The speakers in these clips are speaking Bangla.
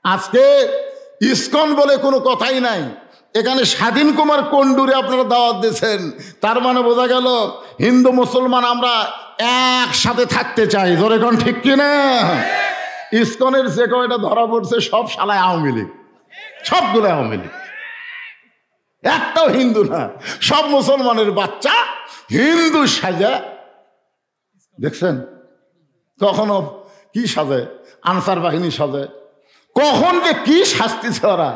আজকে ইসকন বলে কোনো কথাই নাই, এখানে স্বাধীন কুমার কুণ্ডুরে আপনারা দাওয়াত দিয়েছেন, তার মানে বোঝা গেল হিন্দু মুসলমান আমরা একসাথে থাকতে চাই। জোরে কোন ঠিক কিনা? ইসকনের যে কয়টা ধরা পড়ছে সব শালায় আওয়ামী লীগ, সবগুলো আওয়ামী লীগ, একটাও হিন্দু না, সব মুসলমানের বাচ্চা হিন্দু সাজা। দেখছেন কখনো কি সাজে, আনসার বাহিনী সাজে, কখন যে কি শাস্তিছে ওরা।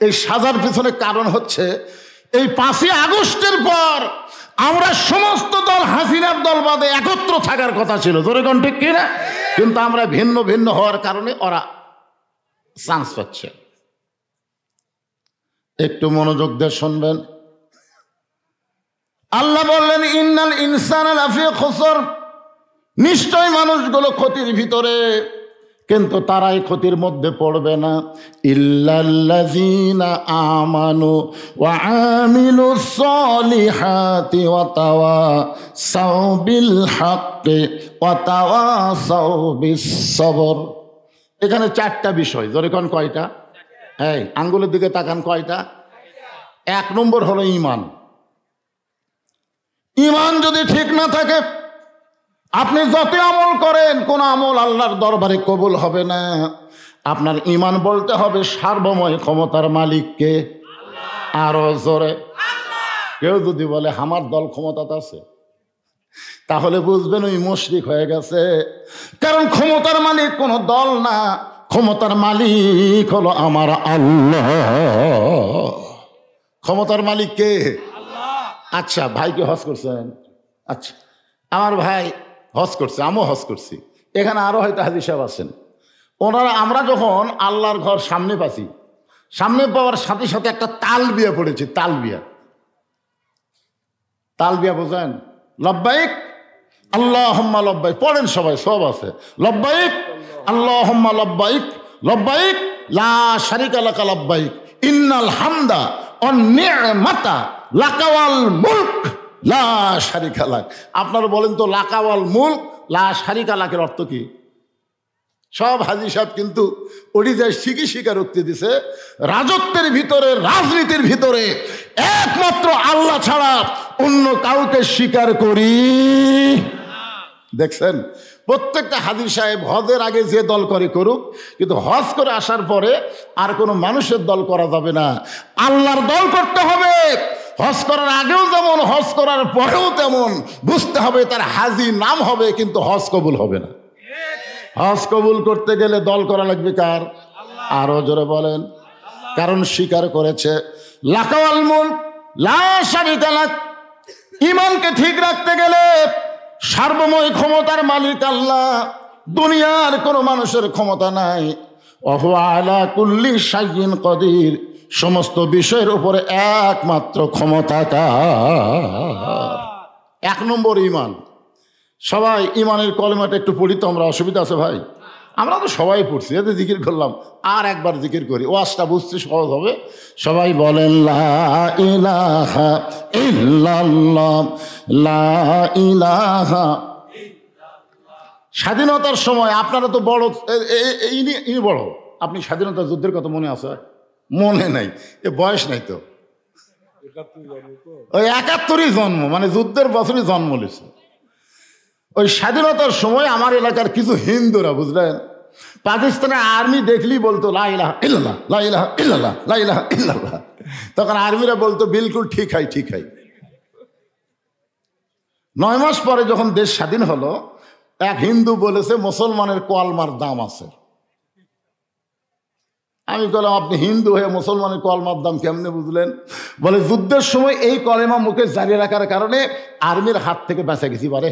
এই সাজার পিছনে কারণ হচ্ছে এই 5ই আগস্টের পর আমরা সমস্ত দল হাসিনার দল বাদে একত্র থাকার কথা ছিল, জোরে কোন ঠিক কিনা? কিন্তু আমরা ভিন্ন ভিন্ন হওয়ার কারণে ওরা চান্স পাচ্ছে। একটু মনোযোগ দিয়ে শুনবেন। আল্লাহ বললেন ইন্নাল ইনসানা লাফি খুসর, নিশ্চয় মানুষগুলো ক্ষতির ভিতরে, কিন্তু তারাই ক্ষতির মধ্যে পড়বে না। ইল্লাল্লাযীনা আমানু ওয়া আমিলুস সলিহাতি ওয়া তাওয়াসাউ বিল হাক্কি ওয়া তাওয়াসাউ বিস সবর। এখানে 4টা বিষয়, জোরে কোন কয়টা? এই আঙ্গুলের দিকে তাকান, কয়টা? 1 নম্বর হলো ঈমান। ঈমান যদি ঠিক না থাকে, আপনি যত আমল করেন কোন আমল আল্লাহর দরবারে কবুল হবে না। আপনার ঈমান বলতে হবে সার্বময় ক্ষমতার মালিককে। আরো জোরে। কেউ যদি বলে আমার দল ক্ষমতাতে আছে, তাহলে বুঝবেন ওই মুশরিক হয়ে গেছে। কারণ ক্ষমতার মালিক কোন দল না, ক্ষমতার মালিক হলো আমার আল্লাহ। ক্ষমতার মালিক কে? আচ্ছা, ভাইকে হজ করছেন? আচ্ছা, আমার ভাই হজ করছে, আমিও হজ করছি, এখানে আরো হয়তো হাজী সাহেব আছেন। ওনারা আমরা যখন আল্লাহর ঘর সামনে পাচ্ছি, সামনে পাওয়ার সাথে সাথে একটা তালবিয়া পড়েছি। তালবিয়া বোঝেন? লব্বাইক আল্লাহুম্মা লব্বাইক পড়েন সবাই, সব আছে। লব্বাইক আল্লাহুম্মা লব্বাইক, লব্বাইক লা শারিকা লাকা লব্বাইক, ইন্নাল হামদা ওয়ান নি'মাতা লাকা ওয়াল মুলক লা শারিকা লাক। আপনারা বলেন তো লাকা ওয়াল মুলক লা শারিকা লাকের অর্থ কি? সব হাজী সাহেব কিন্তু ওটি যায় শিখি স্বীকারোক্তি দিছে, রাজত্বের ভিতরে, রাজনীতির ভিতরে একমাত্র আল্লাহ ছাড়া অন্য কাউকে স্বীকার করি। দেখছেন, প্রত্যেকটা হাজী সাহেব হজের আগে যে দল করে করুক, কিন্তু হজ করে আসার পরে আর কোনো মানুষের দল করা যাবে না, আল্লাহর দল করতে হবে। হজ করার আগেও যেমন, হজ করার পরেও তেমন। বুঝতে হবে তার হাজী নাম হবে, কিন্তু হজ কবুল হবে না। হজ কবুল করতে গেলে দল করা লাগবে কার? আরো জোরে বলেন। কারণ স্বীকার করেছে লাকা ওয়াল মুলক লা শারিকা লাক। ঈমানকে ঠিক রাখতে গেলে সার্বময় ক্ষমতার মালিক আল্লাহ, দুনিয়ার কোনো মানুষের ক্ষমতা নাই। ওয়া হুয়া আলা কুল্লি শাইইন কাদির, সমস্ত বিষয়ের উপরে একমাত্র ক্ষমতাকার। 1 নম্বর ঈমান। সবাই ঈমানের কলেমাটা একটু পড়ি তো আমরা, অসুবিধা আছে ভাই? আমরা তো সবাই পড়ছি, এতে জিকির করলাম, আর একবার জিকির করি, ওয়াজটা বুঝতে সহজ হবে। সবাই বলেন লা ইলাহা ইল্লাল্লাহ, লা ইলাহা। স্বাধীনতার সময় আপনারা তো বড়, এই বড়, আপনি স্বাধীনতা যুদ্ধের কথা মনে আছে? মনে নাই, এ বয়স নাই তো। ওই 71ই জন্ম, মানে যুদ্ধের বছরই জন্ম নিয়েছে। ওই স্বাধীনতার সময় আমার এলাকার কিছু হিন্দুরা, বুঝলেন, পাকিস্তানের আর্মি দেখলেই বলতো লা ইলাহা ইল্লাল্লাহ, লা ইলাহা ইল্লাল্লাহ, লা ইলাহা ইল্লাল্লাহ। তখন আর্মিরা বলতো বিলকুল ঠিক হয়, ঠিক হয়। 9 মাস পরে যখন দেশ স্বাধীন হলো, এক হিন্দু বলেছে মুসলমানের কলমার দাম আছে। আমি বললাম আপনি হিন্দু হয়ে মুসলমানের কলমার দাম কেমনে বুঝলেন? বলে যুদ্ধের সময় এই কলেমা মুখে জারি রাখার কারণে আর্মির হাত থেকে বেঁচে গেছি পারে।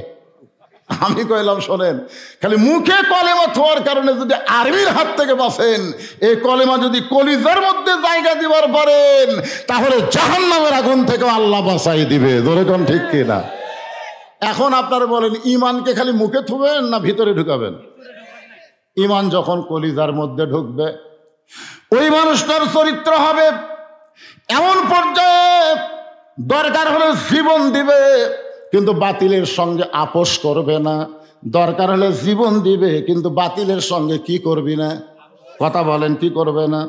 আমি কইলাম শোনেন, খালি মুখে কলেমা থোয়ার কারণে যদি আর্মির হাত থেকে বাঁচেন, এই কলেমা যদি কলিজার মধ্যে জায়গা দিবার পারেন, তাহলে জাহান্নামের আগুন থেকে আল্লাহ বাঁচাই দিবে। ধরে কোন ঠিক কিনা? এখন আপনারা বলেন ঈমানকে খালি মুখে থুবেন না ভিতরে ঢুকাবেন? ঈমান যখন কলিজার মধ্যে ঢুকবে, ওই মানুষটার চরিত্র হবে এমন পর্যায়ে দরকার হলে জীবন দিবে, কিন্তু বাতিলের সঙ্গে আপোষ করবে না। দরকার হলে জীবন দিবে, কিন্তু বাতিলের সঙ্গে কি করবি না? কথা বলেন, কি করবে না?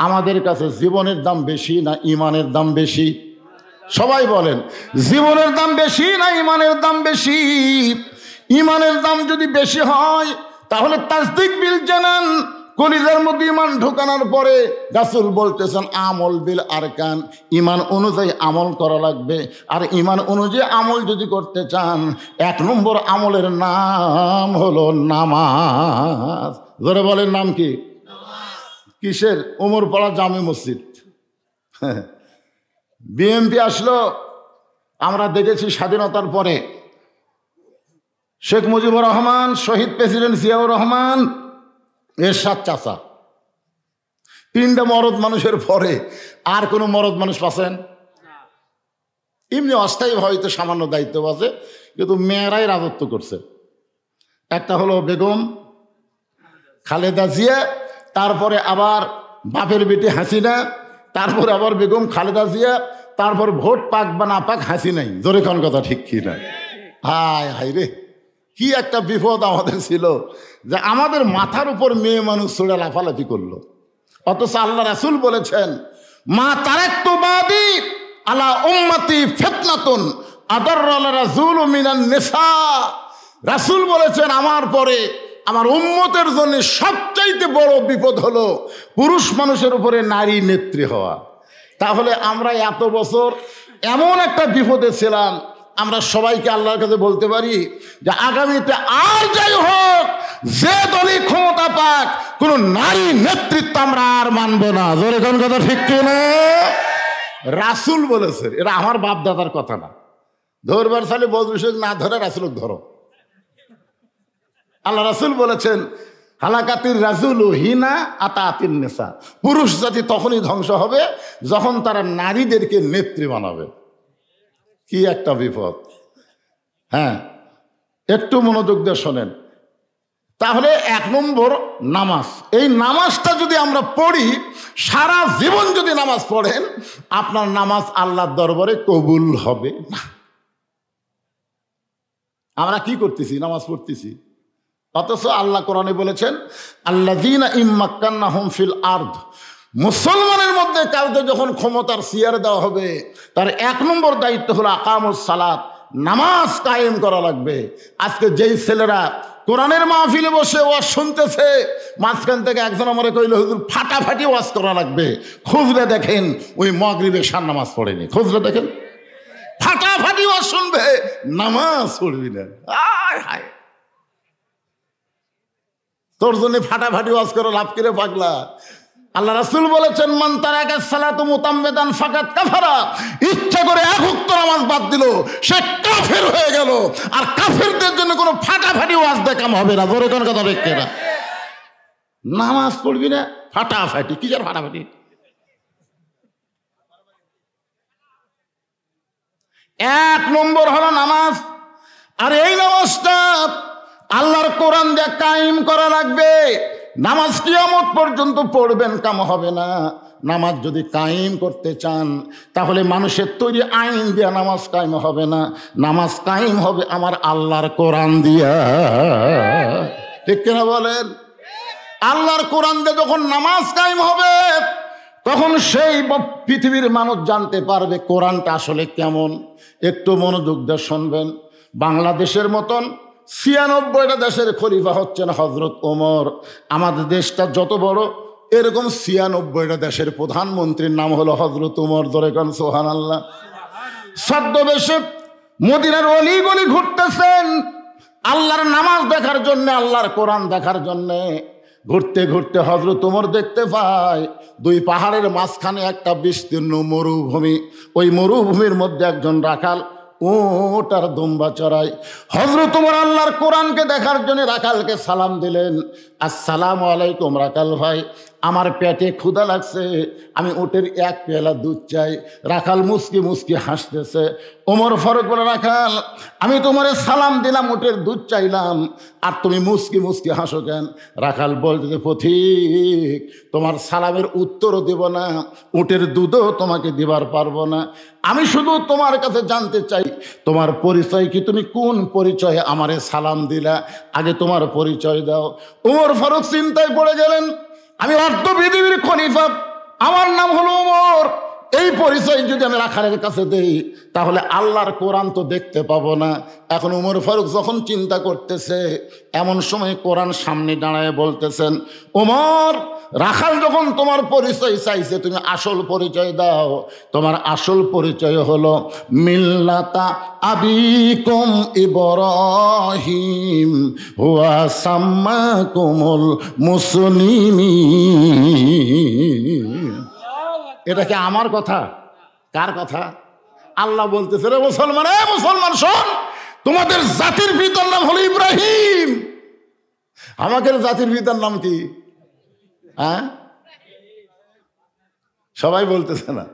আমাদের কাছে জীবনের দাম বেশি না ইমানের দাম বেশি? সবাই বলেন, জীবনের দাম বেশি না ইমানের দাম বেশি? ইমানের দাম যদি বেশি হয় তাহলে তাসদিক বিল জানান, কলিজার মধ্যে ইমান ঢোকানোর পরে রাসূল বলতেছেন আমল বিল আরকান, ইমান অনুযায়ী আমল করা লাগবে। আর ইমান অনুযায়ী আমল যদি করতে চান, 1 নম্বর আমলের নাম হলো নামাজ। ধরে বলেন, নাম কি? কিসের? ওমরপাড়া জামে মসজিদ। বিএনপি আসলো, আমরা দেখেছি স্বাধীনতার পরে শেখ মুজিবুর রহমান, শহীদ প্রেসিডেন্ট জিয়াউর রহমান, এরশাদ চাচা, 3টা মরদ মানুষের পরে আর কোনো মরদ মানুষ পাচ্ছেন? এমনি অস্থায়ী হয়তো সামান্য দায়িত্ব আছে, কিন্তু মেয়েরাই রাজত্ব করছে। একটা হলো বেগম খালেদা জিয়া, তারপরে আবার বাপের বেটি হাসিনা, তারপরে আবার বেগম খালেদা জিয়া, তারপর ভোট পাক বা না পাক হাসিনাই। জোরে কোন কথা ঠিক কি না? হায় হায় রে, কি একটা বিপদ আমাদের ছিল যে আমাদের মাথার উপর মেয়ে মানুষ ছুড়ে লাফালাফি করলো। অথচ আল্লাহ রাসূল বলেছেন, মা তারাকতু বাদি আলা উম্মতি ফিতনাতুন আদাররাল রাসূল মিনান নিসা। রাসূল বলেছেন, আমার পরে আমার উম্মতের জন্য সবচাইতে বড় বিপদ হলো পুরুষ মানুষের উপরে নারী নেত্রী হওয়া। তাহলে আমরা এত বছর এমন একটা বিপদে ছিলাম, আমরা সবাইকে আল্লাহর কাছে বলতে পারি যে আগামীতে আর যাই হোক, যে দলই ক্ষমতা পাক, কোন নারী নেতৃত্ব আমরা আর মানব না। জোরে কোন কথা ঠিক কিনা? রাসূল বলেছেন, এটা আমার বাপ দাদার কথা না। ধরবার সালে বদরুশেখ না ধরে রাসূলক ধরো। আল্লাহ রাসূল বলেছেন, হালাকাতির রাজুলু হিনা আতাতিন নিসা, পুরুষ জাতি তখনই ধ্বংস হবে যখন তারা নারীদেরকে নেত্রী বানাবে। কি একটা বিপদ! হ্যাঁ, একটু মনোযোগ দিয়ে শোনেন। তাহলে 1 নম্বর নামাজ। এই নামাজটা যদি আমরা পড়ি, সারা জীবন যদি নামাজ পড়েন, আপনার নামাজ আল্লাহর দরবারে কবুল হবে না। আমরা কি করতেছি? নামাজ পড়তেছি, অথচ আল্লাহ কোরআনে বলেছেন, আল্লাযীনা ইম্মাক্কান্নাহুম ফিল আরদ, মুসলমানের মধ্যে কাউকে যখন ক্ষমতার চেয়ার দেওয়া হবে, তার 1 নম্বর দায়িত্ব হলো আকামুস সালাত, নামাজ কায়েম করা লাগবে। আজকে যেই ছেলেরা কোরআনের মাহফিলে বসে ওয়াজ শুনতেছে, মাঝখান থেকে একজন আমারে কইল, হুজুর ফাটাফাটি ওয়াজ করা লাগবে, খুঁজলে দেখেন ওই মাগরিবে শান নামাজ পড়েনি। খুঁজলে দেখেন ফাটাফাটি ওয়াজ শুনবে, নামাজ পড়বি না। আয় হায়, তোর জন্য ফাটাফাটি ওয়াজ করে লাভ করে পাগলা। আল্লাহ রাসূল বলেছেন, মান তারাকা সালাতু মুতাম্মিদান ফাকাত কাফারা, ইচ্ছা করে 1 ওয়াক্ত নামাজ বাদ দিল, সে কাফের হয়ে গেল। আর কাফেরদের জন্য কোনো ফাটাফাটি ওয়াজ দেখাম হবে না। জোরে কোন কথা দেখতে না? নামাজ পড়বি না, ফাটাফাটি। কি যার ফাটাফাটি? 1 নম্বর হলো নামাজ। আর এই নামাজটা আল্লাহর কোরআন দিয়ে কায়েম করা লাগবে। নামাজ কিয়ামত পর্যন্ত পড়বেন, কাম হবে না। নামাজ যদি কায়েম করতে চান, তাহলে মানুষের তৈরি আইন দিয়া নামাজ কায়েম হবে না। নামাজ কায়েম হবে আমার আল্লাহর কোরআন দিয়া। ঠিক কিনা বলেন? আল্লাহর কোরআন দিয়ে যখন নামাজ কায়েম হবে, তখন সেই পৃথিবীর মানুষ জানতে পারবে কোরআনটা আসলে কেমন। একটু মনোযোগ দিয়ে শুনবেন। বাংলাদেশের মতন 96টা দেশের খলিফা হচ্ছেন হযরত ওমর। আমাদের দেশটা যত বড়, এরকম 96টা দেশের প্রধানমন্ত্রীর নাম হলো হযরত ওমর। ধরে কোন সুবহানাল্লাহ। ছদ্মবেশে মদিনার অলি গলি ঘুরতেছেন আল্লাহর নামাজ দেখার জন্য, আল্লাহর কোরআন দেখার জন্য। ঘুরতে ঘুরতে হযরত ওমর দেখতে পায় 2 পাহাড়ের মাঝখানে একটা বিস্তীর্ণ মরুভূমি। ওই মরুভূমির মধ্যে একজন রাখাল ওট আর দুম্বা চড়ায়। হযরত ওমর আল্লাহর কোরআনকে দেখার জন্য রাখালকে সালাম দিলেন, আসসালামু আলাইকুম রাখাল ভাই, আমার পেটে ক্ষুধা লাগছে, আমি ওটের 1 পেয়ালা দুধ চাই। রাখাল মুস্কি মুস্কি হাসতেছে। ওমর ফারুক বলে, রাখাল, আমি তোমারে সালাম দিলাম, ওটের দুধ চাইলাম, আর তুমি মুস্কি মুস্কি হাসো কেন? রাখাল বলতে, পথিক, তোমার সালামের উত্তরও দেব না, ওটের দুধও তোমাকে দিবার পারবো না। আমি শুধু তোমার কাছে জানতে চাই, তোমার পরিচয় কি? তুমি কোন পরিচয়ে আমারে সালাম দিলা? আগে তোমার পরিচয় দাও। ওমর ফারুক চিন্তায় পড়ে গেলেন। আমি অর্ধ পৃথিবীর খলিফা, আমার নাম হলো ওমর। এই পরিচয় যদি আমি রাখালের কাছে দেই তাহলে আল্লাহর কোরআন তো দেখতে পাবো না। এখন ওমর ফারুক যখন চিন্তা করতেছে, এমন সময় কোরআন সামনে দাঁড়ায় বলতেছেন, ওমর, রাখাল যখন তোমার পরিচয় চাইছে, তুমি আসল পরিচয় দাও। তোমার আসল পরিচয় হলো মিল্লাতা আবিকুম ইব্রাহিম হুয়া সাম্মাকুমুল মুসলিমিন। এটা কি আমার কথা? কার কথা? আল্লাহ বলতেছে, রে মুসলমান, মুসলমান শোন, তোমাদের জাতির পিতার নাম হলো ইব্রাহিম। আমাদের জাতির পিতার নাম কি? হ্যাঁ, সবাই বলতেছে না।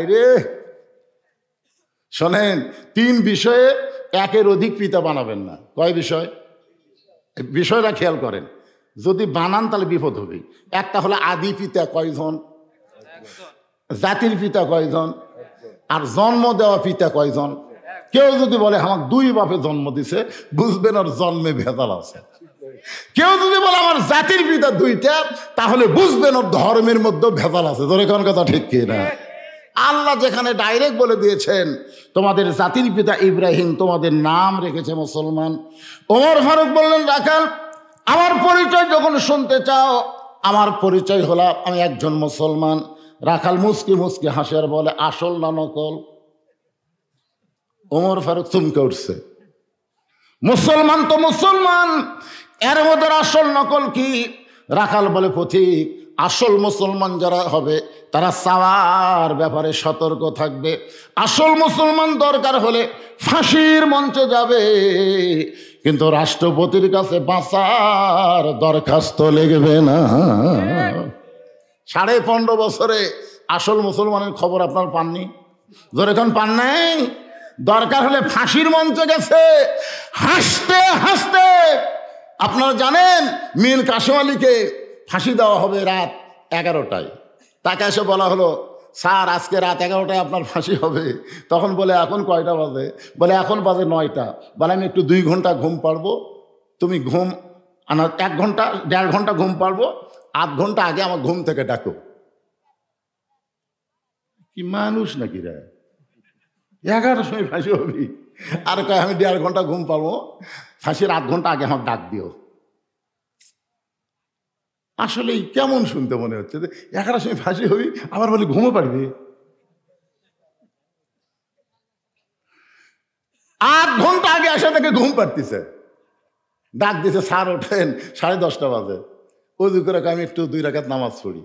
রে শোনেন, 3 বিষয়ে একের অধিক পিতা বানাবেন না। কয় বিষয়? বিষয়টা খেয়াল করেন, যদি বানান তাহলে বিপদ হবে। একটা হলো আদি পিতা কয়জন, জাতির পিতা কয়জন, আর জন্ম দেওয়া পিতা কয়জন। কেউ যদি বলে আমাকে 2 বাপে জন্ম দিছে, বুঝবেন ওর জন্মে ভেজাল আছে। কেউ যদি বলে আমার জাতির পিতা 2টা, তাহলে বুঝবেন ওর ধর্মের মধ্যে ভেজাল আছে। ধরে কোন কথা ঠিক কি না? আল্লাহ যেখানে ডাইরেক্ট বলে দিয়েছেন তোমাদের জাতির পিতা ইব্রাহিম, তোমাদের নাম রেখেছে মুসলমান। ওমর ফারুক বললেন, রাখাল, আমার পরিচয় যখন শুনতে চাও, আমার পরিচয় হলো আমি একজন মুসলমান। রাখাল মুসকি মুসকি হাসে আর বলে, আসল না নকল? ওমর ফারুক চমকে উঠছে। মুসলমান তো মুসলমান, এর মধ্যে আসল নকল কি? রাখাল বলে, পথিক, আসল মুসলমান যারা হবে তারা চাওয়ার ব্যাপারে সতর্ক থাকবে। আসল মুসলমান দরকার হলে ফাঁসির মঞ্চে যাবে, কিন্তু রাষ্ট্রপতির কাছে বাঁচার দরখাস্ত লিখবে না। 15.5 বছরে আসল মুসলমানের খবর আপনার পাননি? যখন পান নাই, দরকার হলে ফাঁসির মঞ্চে গেছে হাসতে হাসতে। আপনারা জানেন মীর কাসেম আলীকে ফাঁসি দেওয়া হবে রাত 11টায়। তাকে এসে বলা হলো, স্যার আজকে রাত 11টায় আপনার ফাঁসি হবে। তখন বলে, এখন কয়টা বাজে? বলে, এখন বাজে 9টা। বলে, আমি একটু 2 ঘন্টা ঘুম পারবো, তুমি ঘুম 1 ঘন্টা 1.5 ঘন্টা ঘুম পারবো, 8 ঘন্টা আগে আমার ঘুম থেকে ডাকো। কি মানুষ নাকি রে? 11টার সময় ফাঁসি হবি আর কয় আমি 1.5 ঘন্টা ঘুম পারবো, ফাঁসির 8 ঘন্টা আগে আমার ডাক দিও। আসলে কেমন শুনতে মনে হচ্ছে যে 11টার সময় ফাঁসি হবি, আবার বলি ঘুমো পারবি। 8 ঘন্টা আগে আসে তাকে ঘুম পাড়তেছে, ডাক দিছে, স্যার ওঠেন, 10:30 বাজে। ওই করে আমি একটু 2 রাকাত নামাজ পড়ি।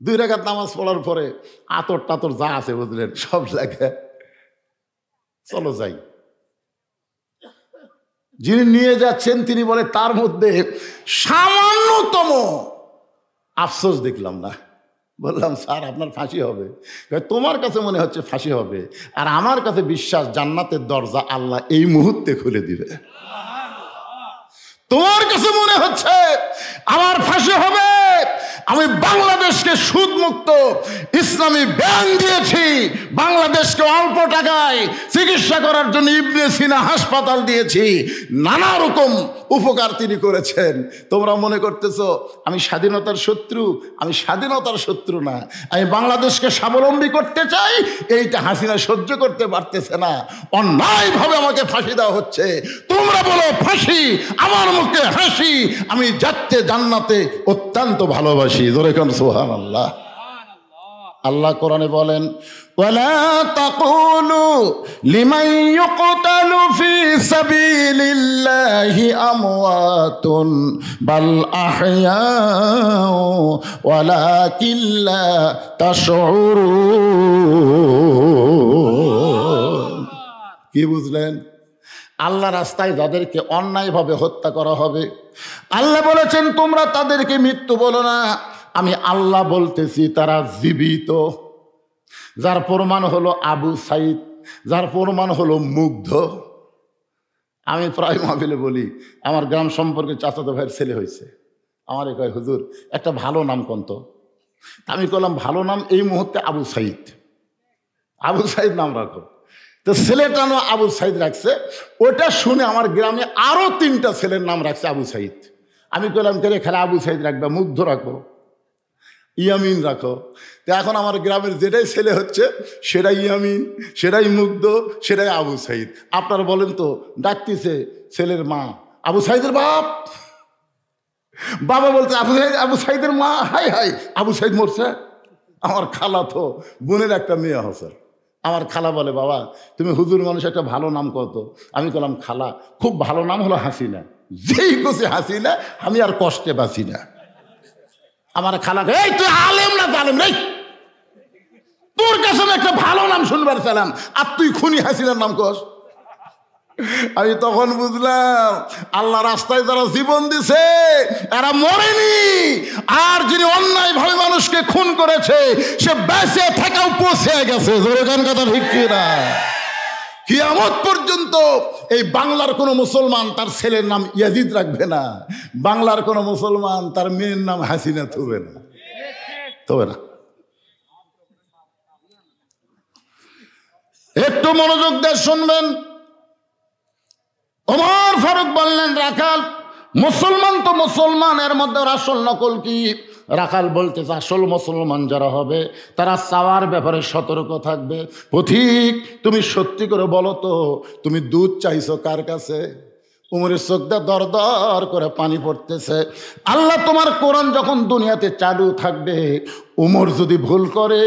2 রাকাত নামাজ পড়ার পরে আতর টাতর যা আছে বুঝলেন সব লাগে, চলো যাই। যিনি নিয়ে যাচ্ছেন তিনি বলে, তার মধ্যে সামান্যতম আফসোস দেখলাম না। বললাম, স্যার আপনার ফাঁসি হবে? তোমার কাছে মনে হচ্ছে ফাঁসি হবে, আর আমার কাছে বিশ্বাস জান্নাতের দরজা আল্লাহ এই মুহূর্তে খুলে দিবে। তোমার কাছে মনে হচ্ছে আমার ফাঁসি হবে, আমি বাংলাদেশকে সুদমুক্ত ইসলামী ব্যাংক দিয়েছি, বাংলাদেশকে অল্প টাকায় চিকিৎসা করার জন্য ইবনে সিনা হাসপাতাল দিয়েছি, নানা রকম উপকার তিনি করেছেন। তোমরা মনে করতেছো আমি স্বাধীনতার শত্রু? আমি স্বাধীনতার শত্রু না, আমি বাংলাদেশকে স্বাবলম্বী করতে চাই। এইটা হাসিনা সহ্য করতে পারতেছে না, অন্যায়ভাবে আমাকে ফাঁসি দেওয়া হচ্ছে। তোমরা বলো ফাঁসি, আমার মুখে হাসি, আমি যাচ্ছে জান্নাতে অত্যন্ত ভালোবাসি। জোরে কান সুবহানাল্লাহ। আল্লাহ কোরআনে বলেন, ওয়ালা তাকুলু লিমান ইউকতালু ফি সাবিলিল্লাহি আমওয়াতুন বাল আহইয়াউ ওয়ালাকিন লা তাশউরুন। কি বুঝলেন? আল্লাহ রাস্তায় যাদেরকে অন্যায়ভাবে হত্যা করা হবে, আল্লাহ বলেছেন তোমরা তাদেরকে মৃত্যু বলো না, আমি আল্লাহ বলতেছি তারা জীবিত। যার প্রমাণ হলো আবু সাইদ, যার প্রমাণ হলো মুগ্ধ। আমি প্রায় মাহফিলে বলি, আমার গ্রাম সম্পর্কে চাচাতো ভাইয়ের ছেলে হয়েছে, আমারে কয় হুজুর একটা ভালো নাম কোন তো? আমি বললাম ভালো নাম এই মুহূর্তে আবু সাইদ, আবু সাইদ নাম রাখো। তো ছেলেটা নাম আবু সাইদ রাখছে। ওটা শুনে আমার গ্রামে আরো 3টা ছেলের নাম রাখছে আবু সাইদ। আমি বললাম কে খেলা আবু সাইদ রাখবে, মুগ্ধ রাখো, ইয়ামিন রাখো। তো এখন আমার গ্রামের যেটাই ছেলে হচ্ছে সেটাই ইয়ামিন, সেটাই মুগ্ধ, সেটাই আবু সাইদ। আপনারা বলেন তো, ডাকতেছে ছেলের মা আবু সাইদের বাপ, বাবা বলতে আবু সাইদের মা, হাই হাই আবু সাইদ মরছে। আমার খালা তো বোনের একটা মেয়ে হচ্ছে। আমার খালা বলে, বাবা তুমি হুজুর মানুষ, একটা ভালো নাম কত? আমি বললাম, খালা খুব ভালো নাম হলো হাসিনা, যেই খুশি হাসিনা, আমি আর কষ্টে বাঁচি না। আমার খালাকে, এই তুই আলেম না জালেম রে, তোর কাছে একটা ভালো নাম শুনবার চালাম, আর তুই খুনি হাসিনার নাম কস। আমি তখন বুঝলাম আল্লাহ রাস্তায় যারা জীবন দিছে এরা মরেনি, আর যিনি অন্যায় ভাবে মানুষকে খুন করেছে সে বেঁচে থাকাও পৌঁছে গেছে। জোরেগান কথা ঠিক কিনা? কিয়ামত পর্যন্ত এই বাংলার কোনো মুসলমান তার ছেলের নাম ইয়াজিদ রাখবে না, বাংলার কোনো মুসলমান তার মেয়ের নাম হাসিনা থুবে না, তবে না। একটু মনোযোগ দিয়ে শুনবেন। ওমর ফারুক বললেন, রাখাল মুসলমান তো মুসলমান, এর মধ্যে আসল নকল কি? রাখাল বলতেছে, আসল মুসলমান যারা হবে তারা চাওয়ার ব্যাপারে সতর্ক থাকবে। পথিক তুমি সত্যি করে বলো তো, তুমি দুধ চাইছো কার কাছে? উমরের চোখ দিয়ে দর দর করে পানি পড়তেছে। আল্লাহ তোমার কোরআন যখন দুনিয়াতে চালু থাকবে, উমর যদি ভুল করে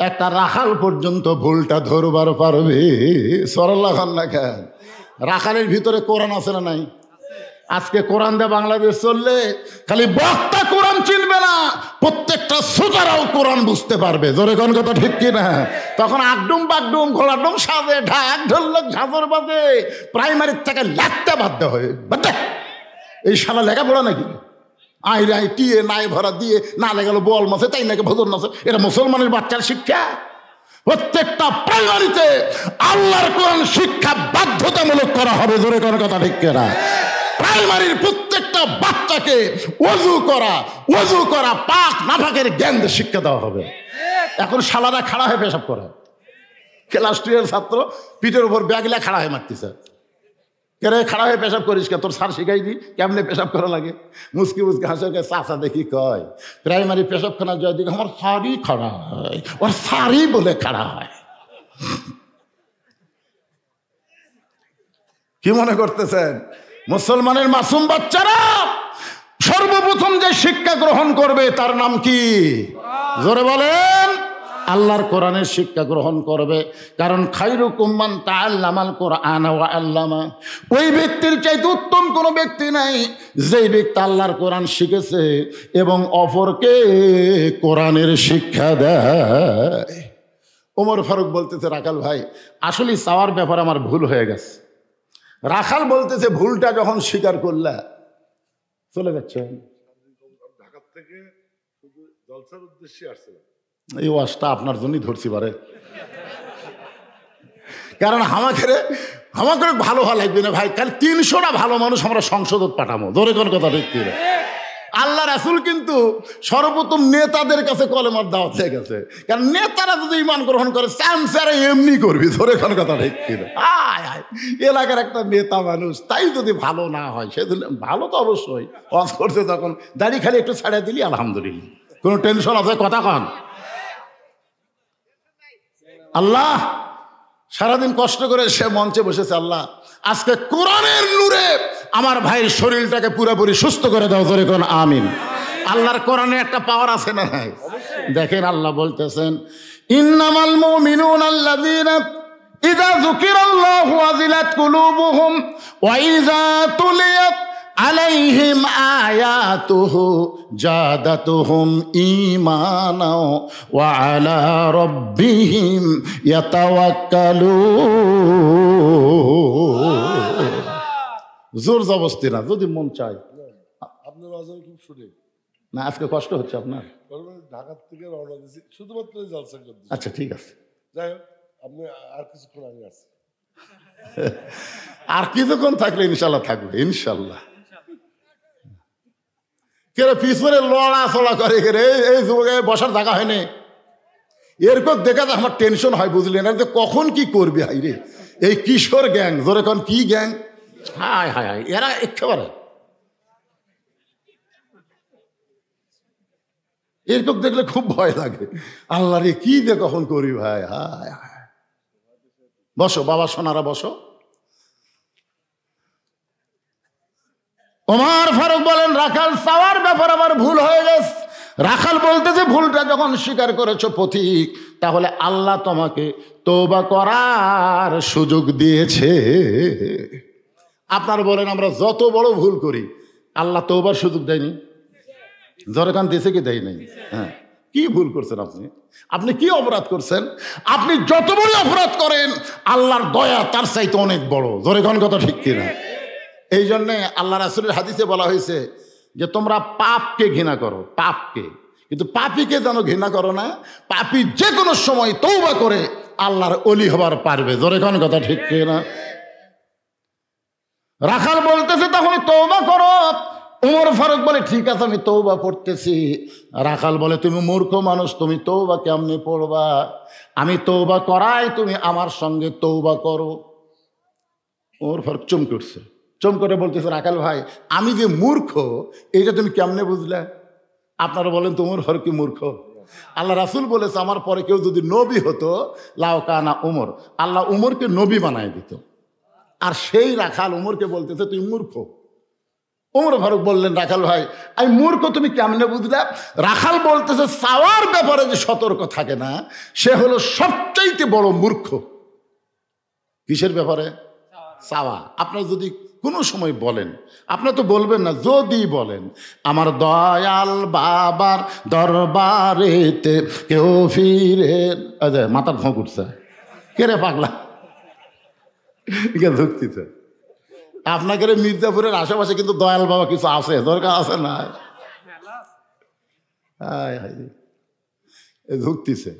একটা রাখাল পর্যন্ত ভুলটা ধরবার পারবে। সরল্লা খান না খান, রাখালের ভিতরে কোরআন আছে না নাই? আজকে কোরআন দিয়ে বাংলাদেশ চললে খালি বক্তা কোরআন চিনবে না, প্রত্যেকটা শ্রোতারাও কোরআন বুঝতে পারবে। জোরে কোন কথা ঠিক কিনা? তখন আগডুম বাগডুম ঘোলাডুম সাজে ঢাক ঢোলক ঝাঁঝর বাজে, প্রাইমারির থেকে লাগতে বাধ্য হয়ে বাধ্য। এই শালা লেখাপড়া নাকি? আই রাই টিয়ে নাই ভরা দিয়ে না লেগেল বল মাসে, তাই নাকি ভোজন মাসে, এটা মুসলমানের বাচ্চার শিক্ষা? প্রত্যেকটা প্রাইমারিতে আল্লাহর কোরআন শিক্ষা বাধ্যতামূলক করা হবে। জোরে কোন কথা ঠিক কিনা? প্রাইমারির প্রত্যেকটা বাচ্চাকে ওযু করা পাক নাফাকের জ্ঞান শিক্ষা দেওয়া হবে। এখন শালারা খাড়া হয়ে পেশাব করে, ক্লাস 2 এর ছাত্র পিঠের উপর ব্যাগলা খাড়া হয়ে মারতেছে। কেরে খাড়া হয়ে পেশাব করিস কে? তোর স্যার শিখাইনি কেমনে পেশাব করা লাগে? মুসকি মুসকি হাসে, চাচা দেখি কয় প্রাইমারি পেশাবখানা জয় দিকে আমার সারি খাড়া হয়, ওর সারি বলে খাড়া হয়। কি মনে করতেছেন? মুসলমানের মাসুম বাচ্চারা সর্বপ্রথম যে শিক্ষা গ্রহণ করবে তার নাম কি? জোরে বলেন। আল্লাহর কোরআনের শিক্ষা গ্রহণ করবে। কারণ খায়রুকুম মান তাআল্লামাল কোরআন ওয়া আল্লামা, ওই ব্যক্তির চাইতে উত্তম কোনো ব্যক্তি নাই যেই ব্যক্তি আল্লাহর কোরআন শিখেছে এবং অপরকে কোরআনের শিক্ষা দেয়। ওমর ফারুক বলতেছে, রাখাল ভাই আসলে চাওয়ার ব্যাপারে আমার ভুল হয়ে গেছে। রাখাল বলতেছে, ভুলটা যখন স্বীকার করলা চলে যাচ্ছে। ঢাকা থেকে শুধু জলসার উদ্দেশ্যে আসছিলাম। এই ওয়াজটা আপনার জন্যই ধরছি পারে, কারণ আমাকে ভালো হওয়া লাগবে না ভাই। কাল 300টা ভালো মানুষ আমরা সংসদত পাঠাবো। ধরে কোন কথা দেখতে আল্লাহ রাসূল কিন্তু সর্বপ্রথম নেতাদের কাছে কলেমার দাওয়াত দিয়ে গেছে। কারণ নেতারা যদি ঈমান গ্রহণ করে চামচারা এমনি করবি। ধরে কোন কথা দেখতে এলাকার একটা নেতা মানুষ, তাই যদি ভালো না হয় সেদিন ভালো তো অবশ্যই ওয়াজ করছে, তখন দাড়ি খালি একটু ছাড়া দিলি আলহামদুলিল্লাহ, কোনো টেনশন আছে? কথা কন। আল্লাহ সারাদিন কষ্ট করে সে মঞ্চে বসেছে, আল্লাহ আজকে কোরআনের নূরে আমার ভাইয়ের শরীরটাকে পুরোপুরি সুস্থ করে দাও। জোরে কোন আমিন। আল্লাহর কোরআনে একটা পাওয়ার আছে না নাই? দেখেন আল্লাহ বলতেছেন, ইন্নামাল মুমিনুনা আল্লাযীনা ইযা যুকিরাল্লাহু ওয়াজিলাত কুলুবুহুম ওয়া ইযা তুলিয়াত আলাইহিম আয়াতুহু জাদাতুহুম ঈমানা ওয়া আলা রাব্বিহিম ইয়াতাওয়াক্কালুন। জোর জবরদস্তি না, যদি মন চায়। আপনার আওয়াজ খুব শুনে না, আজকে কষ্ট হচ্ছে আপনার? ঢাকা থেকে রওনা দিয়েছি শুধুমাত্র জলসা করতে। আচ্ছা ঠিক আছে, যাই হোক, আপনি আর কিছুক্ষণ আগে আসছেন। আর কিছুক্ষণ থাকলে ইনশাল্লাহ থাকবে, ইনশাল্লাহ। কেন পিছনে লড়া চড়া করে এই যুবকে বসার জায়গা হয়নি, এরকম দেখা যায় আমার টেনশন হয়, বুঝলেন? যে কখন কি করবে হাই রে। এই কিশোর গ্যাং, জোরে কোন কি গ্যাং? হায় হায় হায়, এরা একেবারে এরকম দেখলে খুব ভয় লাগে। আল্লাহ রে, কি যে কখন করি ভাই। হায় হায়। বসো বাবা সোনারা, বসো। ওমর ফারুক বলেন, রাখাল চাওয়ার ব্যাপার আমার ভুল হয়ে গেছে। রাখাল বলতেছে, ভুলটা যখন স্বীকার করেছো পথিক, তাহলে আল্লাহ তোমাকে তওবা করার সুযোগ দিয়েছে। আপনার বলেন, আমরা যত বড় ভুল করি আল্লাহ তওবার সুযোগ দেয়নি? জরকান দিয়েছে কি দেয় নাই? হ্যাঁ। কি ভুল করছেন আপনি? আপনি কি অপরাধ করছেন? আপনি যত বড় অপরাধ করেন আল্লাহর দয়া তার চাইতে অনেক বড়। জরকান কথা ঠিক কিনা? এই জন্যে আল্লাহ রাসূলের হাদিসে বলা হয়েছে যে তোমরা পাপকে ঘৃণা করো, পাপকে, কিন্তু পাপীকে যেন ঘৃণা করো না। পাপী যে কোনো সময় তওবা করে আল্লাহর ওলি হবার পারবে। জরকান কথা ঠিক কিনা? রাখাল বলতেছে তাহলে তওবা করো। ওমর ফারুক বলে, ঠিক আছে আমি তওবা পড়তেছি। রাখাল বলে, তুমি মূর্খ মানুষ, তুমি তওবা কেমনে পড়বা? আমি তওবা করাই, তুমি আমার সঙ্গে তওবা করো। ওমর ফারুক চমকে উঠছে, চম করে বলতেছে, রাখাল ভাই আমি যে মূর্খ এইটা তুমি কেমনে বুঝলে? আপনারা বলেন তো ওমর ফারুক কি মূর্খ? আল্লাহ রাসূল বলেছে, আমার পরে কেউ যদি নবী হতো লাউ কানা উমর, আল্লাহ উমরকে নবী বানায় দিত। আর সেই রাখাল উমরকে বলতেছে তুই মূর্খ। ওমর ফারুক বললেন, রাখাল ভাই আমি মূর্খ তুমি কেমনে বুঝলে? রাখাল বলতেছে, চাওয়ার ব্যাপারে যে সতর্ক থাকে না সে হলো সবচাইতে বড় মূর্খ। কিসের ব্যাপারে? চাওয়া। আপনার যদি কোনো সময় বলেন, আপনি তো বলবেন না, যদি বলেন আমার দয়াল বাবার দরবারেতে কেউ ফিরে, মাথার ভোঁ উঠছে, কে রে পাগলা ঢুকতেছে। আপনাকে মির্জাপুরের আশেপাশে কিন্তু দয়াল বাবা কিছু আছে, দরকার আছে না? ঢুকতেছে।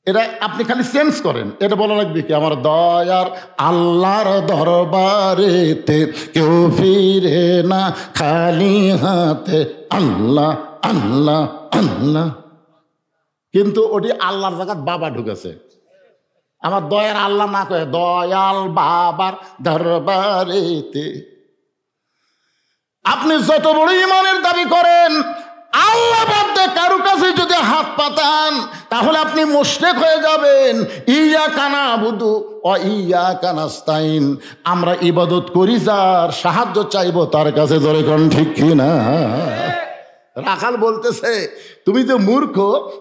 এটা আপনি খালি চেঞ্জ করেন, এটা বলা লাগবে কি, আমার দয়ার আল্লাহর দরবারেতে কেউ ফিরে না খালি হাতে, আল্লাহ আল্লাহ আল্লাহ। কিন্তু ওটি আল্লাহর জায়গায় বাবা ঢুকেছে। আমার দয়ার আল্লাহ না কয়ে দয়াল বাবার দরবারেতে। আপনি যত বড় ইমানের দাবি করেন, আল্লাহ বাদে কারো কাছে যদি হাত পাতান তাহলে আপনি মুশরিক হয়ে যাবেন। ইয়াকা নাবুদু ওয়া ইয়াকা নাস্তাইন, আমরা ইবাদত করি যার, সাহায্য চাইবো তার কাছে। জোরে কোন ঠিক কিনা? রাখাল বলতেছে, তুমি যে মূর্খ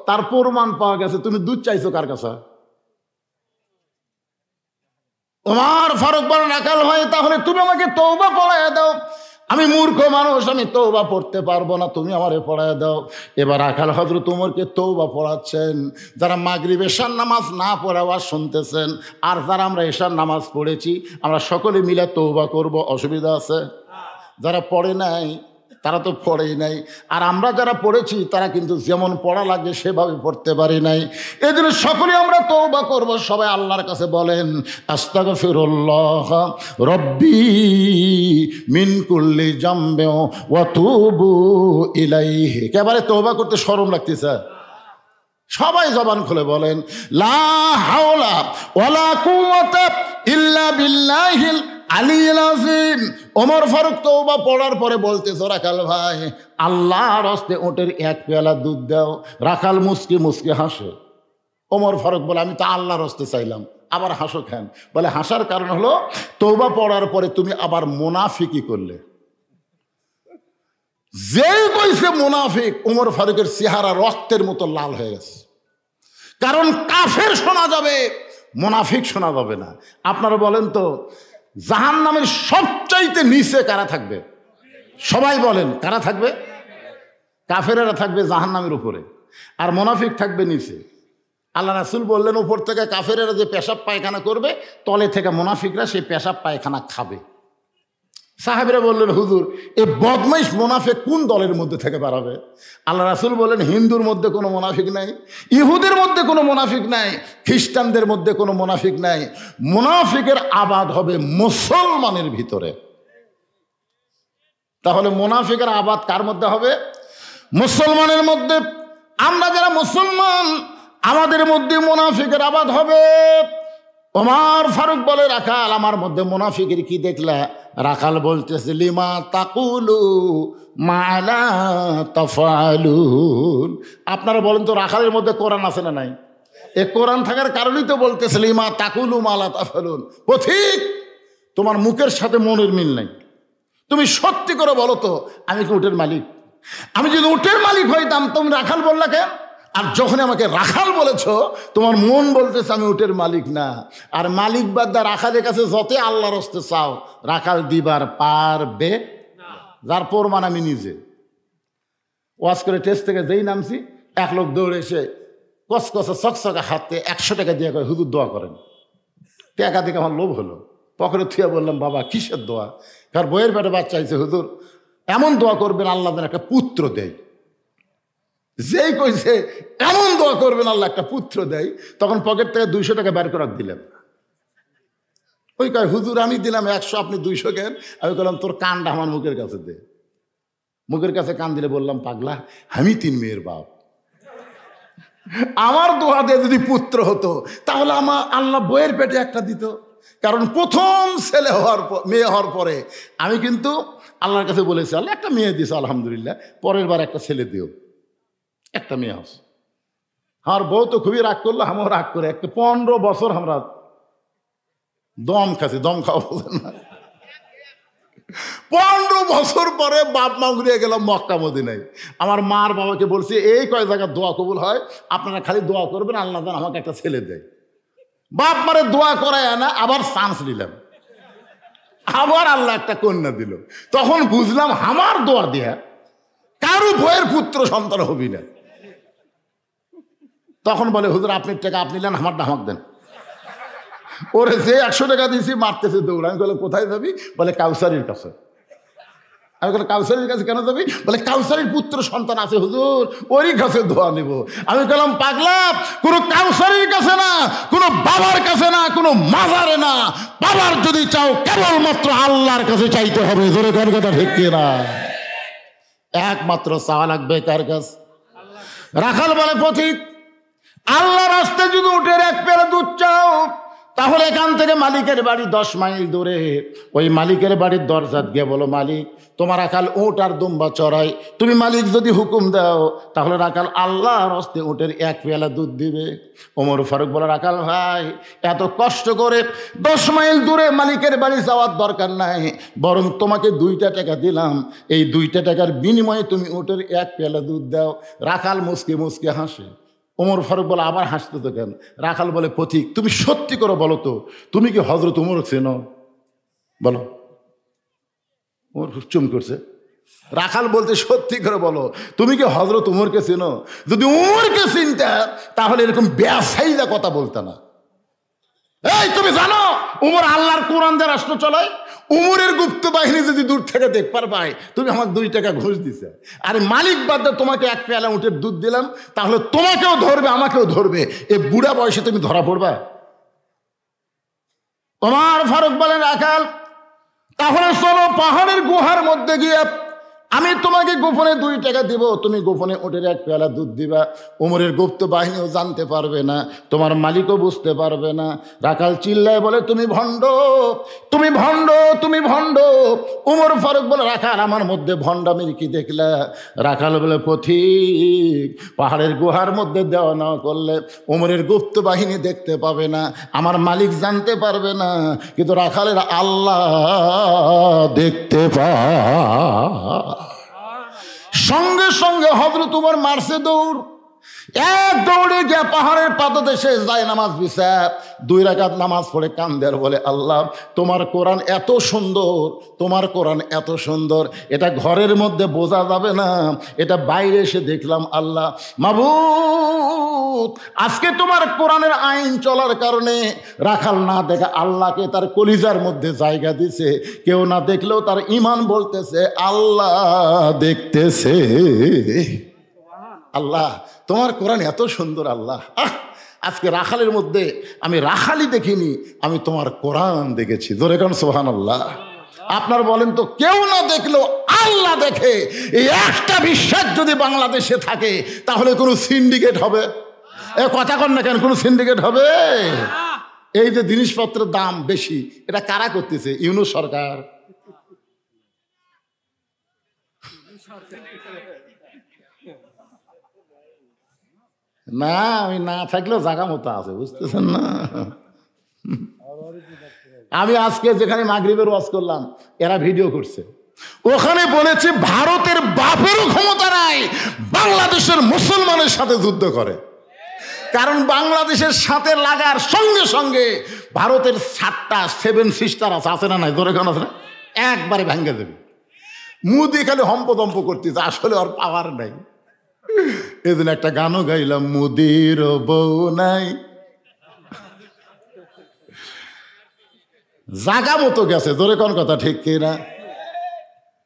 তার প্রমাণ পাওয়া গেছে, তুমি দুধ চাইছো কার কাছে? ওমর ফারুক বলেন, রাখাল ভাই তাহলে তুমি আমাকে তওবা পড়াইয়া দাও। আমি মূর্খ মানুষ, আমি তওবা পড়তে পারবো না, তুমি আমারে পড়াইয়া দাও। এবার রাখাল হযরত ওমরকে তওবা পড়াচ্ছেন। যারা মাগরিব এশার নামাজ না পড়ে আওয়াজ শুনতেছেন, আর যারা আমরা এশার নামাজ পড়েছি আমরা সকলে মিলে তওবা করব, অসুবিধা আছে? যারা পড়ে নাই তারা তো পড়েই নাই, আর আমরা যারা পড়েছি তারা কিন্তু যেমন পড়া লাগে সেভাবে পড়তে পারি নাই। এই জন্য সকলে আমরা তওবা করব। সবাই আল্লাহর কাছে বলেন, আস্তাগফিরুল্লাহ রব্বি মিন কুল্লি জামবে ওয়া তুবু ইলাইহি। একেবারে তওবা করতে শরম লাগতেছে? সবাই জবান খুলে বলেন, লা হাওলা ওয়ালা কুওয়াতা ইল্লা বিল্লাহিল আলিয়্যিল আযীম। ওমর ফারুক তওবা পড়ার পরে বলতেছে, রাখাল ভাই আল্লাহর হস্তে ওটের এক পেয়ালা দুধ দাও। রাখাল মুসকি মুসকি হাসে। ওমর ফারুক বলে, আমি তো আল্লাহর হস্তে চাইলাম, আবার হাসো কেন? বলে, হাসার কারণ হলো তওবা পড়ার পরে তুমি আবার মুনাফিকি করলে। যেই কইছে মুনাফিক, ওমর ফারুকের চেহারা রক্তের মতো লাল হয়ে গেছে। কারণ কাফের শোনা যাবে, মুনাফিক শোনা যাবে না। আপনারা বলেন তো জাহান্নামের সবচাইতে নিচে কারা থাকবে? সবাই বলেন কারা থাকবে? কাফেরেরা থাকবে জাহান্নামের উপরে, আর মুনাফিক থাকবে নিচে। আল্লাহ রাসূল বললেন, উপর থেকে কাফেরেরা যে পেশাব পায়খানা করবে, তলে থেকে মুনাফিকরা সেই পেশাব পায়খানা খাবে। সাহাবীরা বললেন, হুজুর এই বদমাইশ মুনাফিক কোন দলের মধ্যে থেকে বেরাবে? আল্লাহ রাসূল বলেন, হিন্দুর মধ্যে কোনো মুনাফিক নাই, ইহুদের মধ্যে কোনো মুনাফিক নাই, খ্রিস্টানদের মধ্যে কোনো মুনাফিক নাই। মুনাফিকের আবাদ হবে মুসলমানের ভিতরে। তাহলে মুনাফিকের আবাদ কার মধ্যে হবে? মুসলমানের মধ্যে। আমরা যারা মুসলমান আমাদের মধ্যে মুনাফিকের আবাদ হবে। ওমর ফারুক বলে, রাখাল আমার মধ্যে মুনাফিকের কি দেখলা? রাখাল বলতেছে, লিমা তাকুলু মা লা তাফআলুন। আপনারা বলেন তো রাখালের মধ্যে কোরআন আছে না নাই? এ কোরআন থাকার কারণেই তো বলতেছে লিমা তাকুলু মা লা তাফআলুন। পথিক, তোমার মুখের সাথে মনের মিল নাই। তুমি সত্যি করে বলো তো, আমি কি উটের মালিক? আমি যদি উটের মালিক হইতাম তুমি রাখাল বললা কেন? আর যখন আমাকে রাখাল বলেছ, তোমার মন বলতেছে আমি উটের মালিক না। আর মালিক বাদ দা রাখালের কাছে যত আল্লাহর হস্তে চাও, রাখাল দিবার পারবে। যার প্রমাণ আমি নিজে। ওয়াজ করে টেস্ট থেকে যেই নামছি, এক লোক দৌড়ে এসে কসকসে চকচকা হাতে 100 টাকা দিয়ে করে, হুজুর দোয়া করেন। টাকা দিকে আমার লোভ হলো, পকেটে থুয়ে বললাম, বাবা কিসের দোয়া? কার বইয়ের পেটে বাচ্চা হয়েছে, হুজুর এমন দোয়া করবেন আল্লাহ যেন একটা পুত্র দেয়। যেই কইছে এমন দোয়া করবেন আল্লাহ একটা পুত্র দেয়, তখন পকেট থেকে 200 টাকা বের করে দিলেন। ওই কয়, হুজুর আমি দিলাম 100, আপনি 200 কেন? আমি বললাম, তোর কানটা আমার মুখের কাছে দে। মুখের কাছে কান দিলে বললাম, পাগলা, আমি 3 মেয়ের বাপ। আমার দোয়া দিয়ে যদি পুত্র হতো, তাহলে আমার আল্লাহ বইয়ের পেটে একটা দিত। কারণ প্রথম ছেলে হওয়ার মেয়ে হওয়ার পরে আমি কিন্তু আল্লাহর কাছে বলেছি, আল্লাহ একটা মেয়ে দিছে আলহামদুলিল্লাহ, পরের বার একটা ছেলে দিও, একটা মেয়ে হাস। আমার বউ তো খুবই রাগ করলো, আমিও রাগ করে 15 বছর আমরা দম খাচ্ছি। দম খাওয়া বলেন না, 15 বছর পরে বাপ মা ঘুরিয়ে গেলাম মক্কা মদিনায়। আমার মার বাবাকে বলছি, এই কয় জায়গায় দোয়া কবুল হয়, আপনারা খালি দোয়া করবেন আল্লাহ যেন আমাকে একটা ছেলে দেয়। বাপ মারে দোয়া করায় না, আবার চান্স নিলাম, আবার আল্লাহ একটা কন্যা দিল। তখন বুঝলাম আমার দোয়া দিয়া কারো বইয়ের পুত্র সন্তান হবি না। তখন বলে, হুজুর আপনি টাকা আপনি নেন, আমার আমাকে দেন। ওরে যে 100 টাকা দিয়েছি মারতেছে দৌড়। আমি বলে, কোথায় যাবি? বলে, কাউসারির কাছে। আমি বলে, কাউসারির কাছে কেন যাবি? বলে, কাউসারির পুত্র সন্তান আছে হুজুর, ওরই কাছে দোয়া নিব। আমি বললাম, পাগলা, কোনো কাউসারির কাছে না, কোনো বাবার কাছে না, কোনো মাজারে না। বাবার যদি চাও কেবলমাত্র আল্লাহর কাছে চাইতে হবে। জোরে কার কথা ঠিক কিনা? একমাত্র চাওয়া লাগবে কার কাছে? রাখাল বলে, পথিক, আল্লাহর রাস্তায় যদি উটের 1 পেয়ালা দুধ চাও, তাহলে এখান থেকে মালিকের বাড়ি 10 মাইল দূরে। ওই মালিকের বাড়ির দরজাত গিয়ে বলো, মালিক তোমার রাখাল উট আর দুম্বা চড়াই, তুমি মালিক যদি হুকুম দাও তাহলে রাখাল আল্লাহর হস্তে উটের 1 পেয়ালা দুধ দিবে। ওমর ফারুক বলে, রাখাল ভাই, এত কষ্ট করে 10 মাইল দূরে মালিকের বাড়ি যাওয়ার দরকার নাই, বরং তোমাকে 2টা টাকা দিলাম, এই 2টা টাকার বিনিময়ে তুমি উটের 1 পেয়ালা দুধ দাও। রাখাল মুসকে মুসকে হাসে। ওমর ফারুক বলে, আবার হাসতে তো কেন? রাখাল বলে, পথিক তুমি সত্যি করে বলো তো, তুমি কি হযরত উমর চেনো? বলো। ওমর চুম করছে। রাখাল বলতে, সত্যি করে বলো, তুমি কি হযরত উমরকে চেনো? যদি উমরকে চিনতে তাহলে এরকম বেসাইদা কথা বলতে না। এই তুমি জানো উমর আল্লাহর কোরআন দিয়ে রাষ্ট্র চলায়? উমরের গুপ্ত বাহিনী যদি দূর থেকে দেখবার পায়, তুমি আমাকে 2 টাকা ঘুষ দিছে, আর মালিক বাদ দিয়ে তোমাকে 1 পেয়ালা উটের দুধ দিলাম, তাহলে তোমাকেও ধরবে আমাকেও ধরবে। এ বুড়া বয়সে তুমি ধরা পড়বা? ওমর ফারুক বলেন, রাখাল তাহলে চলো পাহাড়ের গুহার মধ্যে গিয়ে আমি তোমাকে গোপনে 2 টাকা দিব, তুমি গোপনে উটের 1 পেয়ালা দুধ দিবা। উমরের গুপ্ত বাহিনীও জানতে পারবে না, তোমার মালিকও বুঝতে পারবে না। রাখাল চিল্লায় বলে, তুমি ভণ্ড, তুমি ভণ্ড, তুমি ভণ্ড। উমর ফারুক বলে, রাখাল আমার মধ্যে ভণ্ডামির কি দেখলা? রাখাল বলে, পথিক পাহাড়ের গুহার মধ্যে দেওয়া না করলে উমরের গুপ্ত বাহিনী দেখতে পাবে না, আমার মালিক জানতে পারবে না, কিন্তু রাখালের আল্লাহ দেখতে পায়। সঙ্গে সঙ্গে হযরত উমর মারছে দৌড়। 1 দৌড়ে গিয়ে পাহাড়ের পাদদেশে যায় নামাজ বিছা 2 রাকাত নামাজ পড়ে কান্দে আর বলে, আল্লাহ তোমার কোরআন এত সুন্দর, তোমার কোরআন এত সুন্দর, এটা ঘরের মধ্যে বোঝা যাবে না, এটা বাইরে এসে দেখলাম। আল্লাহ মাবুদ, আজকে তোমার কোরআনের আইন চলার কারণে রাখাল না দেখে আল্লাহকে তার কলিজার মধ্যে জায়গা দিছে। কেউ না দেখলেও তার ঈমান বলতেছে আল্লাহ দেখতেছে। আল্লাহ তোমার কোরআন এত সুন্দর। আল্লাহ আজকে রাখালের মধ্যে আমি রাখালি দেখিনি, আমি তোমার কোরআন দেখেছি। জোরে কারণ সুবহানাল্লাহ। আপনার বলেন তো, কেউ না দেখলেও আল্লাহ দেখে, এই একটা বিশ্বাস যদি বাংলাদেশে থাকে তাহলে কোনো সিন্ডিকেট হবে? এ কথা কন না কেন, কোনো সিন্ডিকেট হবে? এই যে জিনিসপত্রের দাম বেশি, এটা কারা করতেছে? ইউনূস সরকার। না, আমি না থাকলেও জায়গা মতো আছে, বুঝতেছেন না? আমি আজকে যেখানে মাগরিবের ওয়াজ করলাম, এরা ভিডিও করছে, ওখানে বলেছে ভারতের বাপেরও ক্ষমতা নাই বাংলাদেশের মুসলমানের সাথে যুদ্ধ করে। কারণ বাংলাদেশের সাথে লাগার সঙ্গে সঙ্গে ভারতের 7টা 7 সিস্টার আছে না নাই? ধরে কেন আছে না? একবারে ভেঙে দেবে। মুদি খালি হম্পদম্প করতেছে, আসলে ওর পাওয়ার নাই। এদিন একটা গানও গাইলাম, মুদির বউ নাই। জাগা মতো গেছে, ধরে কোন কথা ঠিক কিনা?